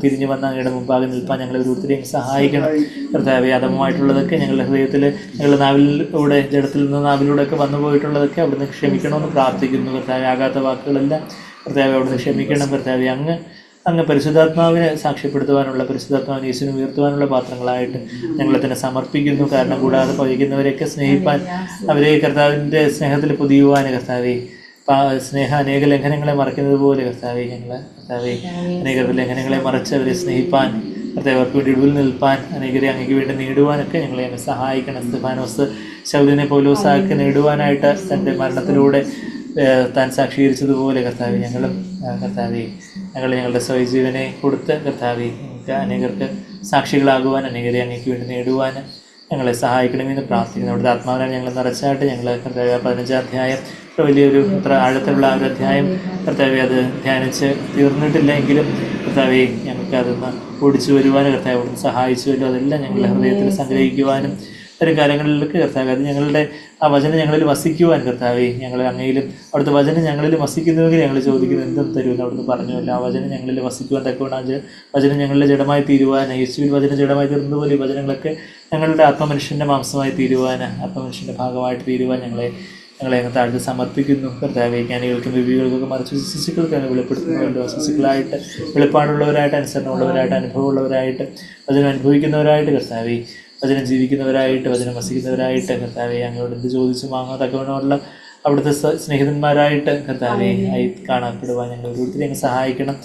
തിരിഞ്ഞു വന്ന അങ്ങയുടെ മുമ്പാകെ നിൽപ്പാൻ ഞങ്ങളെ ഓരോരുത്തരെയും സഹായിക്കണം കർത്താവേ. അധമമായിട്ടുള്ളതൊക്കെ ഞങ്ങളുടെ ഹൃദയത്തിൽ ഞങ്ങളുടെ നാവിലൂടെ ജഡത്തിൽ നിന്ന് നാവിലൂടെ ഒക്കെ വന്നു പോയിട്ടുള്ളതൊക്കെ അവിടുന്ന് ക്ഷമിക്കണമെന്ന് പ്രാർത്ഥിക്കുന്നു കർത്താവേ. ആകാത്ത വാക്കുകളെല്ലാം കർത്താവേ അവിടുന്ന് ക്ഷമിക്കണം കർത്താവേ. അങ്ങ് പരിശുദ്ധാത്മാവിനെ സാക്ഷ്യപ്പെടുത്തുവാനുള്ള പരിശുദ്ധാത്മാവിനെ യേശുവിനെ ഉയർത്തുവാനുള്ള പാത്രങ്ങളായിട്ട് ഞങ്ങളെ തന്നെ സമർപ്പിക്കുന്നു. കാരണം കൂടാതെ പകയ്ക്കുന്നവരെയൊക്കെ സ്നേഹിപ്പാൻ, അവരെ കർത്താവിൻ്റെ സ്നേഹത്തിൽ പൊതിയുവാൻ കർത്താവേ അനേക ലംഘനങ്ങളെ മറയ്ക്കുന്നത് പോലെ കർത്താവേ കർത്താവേ അനേക ലംഘനങ്ങളെ മറച്ച് അവരെ സ്നേഹിപ്പാൻ കർത്താവേ അവർക്ക് വേണ്ടി ഇടിവിൽ നിൽപ്പാൻ അനേകരെ അങ്ങേക്ക് വേണ്ടി നേടുവാനൊക്കെ ഞങ്ങളെ അങ്ങ് സഹായിക്കണം. സ്തെഫാനോസ് ശൗലിനെ പൗലോസാക്കി നേടുവാനായിട്ട് തൻ്റെ മരണത്തിലൂടെ താൻ സാക്ഷീകരിച്ചതുപോലെ കർത്താവേ ഞങ്ങളും കർത്താവേ ഞങ്ങളുടെ സ്വയജീവനെ കൊടുത്ത് കർത്താവേ നമുക്ക് അനേകർക്ക് സാക്ഷികളാകുവാൻ അനേകരെ അങ്ങേക്ക് വേണ്ടി നേടുവാൻ ഞങ്ങളെ സഹായിക്കണമെന്ന് പ്രാർത്ഥിക്കുന്നു. അവിടുത്തെ ആത്മാവിനാണ് ഞങ്ങൾ നിറച്ചായിട്ട് ഞങ്ങൾ കർത്താവേ 15-ാം അധ്യായം വലിയൊരു അത്ര ആഴത്തിലുള്ള ഒരു അധ്യായം കർത്താവേ അത് ധ്യാനിച്ച് തീർന്നിട്ടില്ല എങ്കിലും കർത്താവേ ഞങ്ങൾക്ക് അതൊന്ന് ഓടിച്ചു വരുവാനും കർത്താവേ അവിടുന്ന് സഹായിച്ചുവല്ലോ. അതെല്ലാം ഞങ്ങളുടെ ഹൃദയത്തിൽ സംഗ്രഹിക്കുവാനും ഇത്തരം കാര്യങ്ങളിലേക്ക് കർത്താവേ അത് ഞങ്ങളുടെ ആ വചനം ഞങ്ങളിൽ വസിക്കുവാൻ കർത്താവേ ഞങ്ങൾ അങ്ങയിലും അവിടുത്തെ വചനം ഞങ്ങളിൽ വസിക്കുന്നുവെങ്കിൽ ഞങ്ങൾ ചോദിക്കുന്നത് എന്തും തരുമെന്ന് അവിടുന്ന് പറഞ്ഞുവല്ലോ. ആ വചനം ഞങ്ങളിൽ വസിക്കുവാൻ തക്കവണ്ണം വചനം ഞങ്ങളുടെ ജഡമായി തീരുവാൻ യേശുവിൽ വചനം ജഡമായി തീർന്നതുപോലെ ഈ വചനങ്ങളൊക്കെ ഞങ്ങളുടെ ആത്മമനുഷ്യൻ്റെ മാംസമായി തീരുവാൻ ആത്മമനുഷ്യൻ്റെ ഭാഗമായിട്ട് തീരുവാൻ ഞങ്ങളെ അങ്ങ് താഴ്ത്തി സമർപ്പിക്കുന്നു കർത്താവേ. ജ്ഞാനികൾക്കും വിവേകികൾക്കൊക്കെ മറിച്ച് ശിശുക്കൾക്കാണ് വെളിപ്പെടുത്തുന്നവല്ലോ. ശിശുക്കളായിട്ട് വെളിപ്പാടുള്ളവരായിട്ട് അനുസരണമുള്ളവരായിട്ട് അനുഭവമുള്ളവരായിട്ട് വചനം അനുഭവിക്കുന്നവരായിട്ട് കർത്താവേ വചനം ജീവിക്കുന്നവരായിട്ട് വചനം വസിക്കുന്നവരായിട്ട് കർത്താവേ അങ്ങോട്ട് എന്ത് ചോദിച്ചു വാങ്ങാൻ തക്കവണ്ണമുള്ള അവിടുത്തെ സ്നേഹിതന്മാരായിട്ട് കർത്താവെ ആയി കാണപ്പെടുവാൻ ഞങ്ങൾ ഓരോരുത്തരെയും സഹായിക്കണം.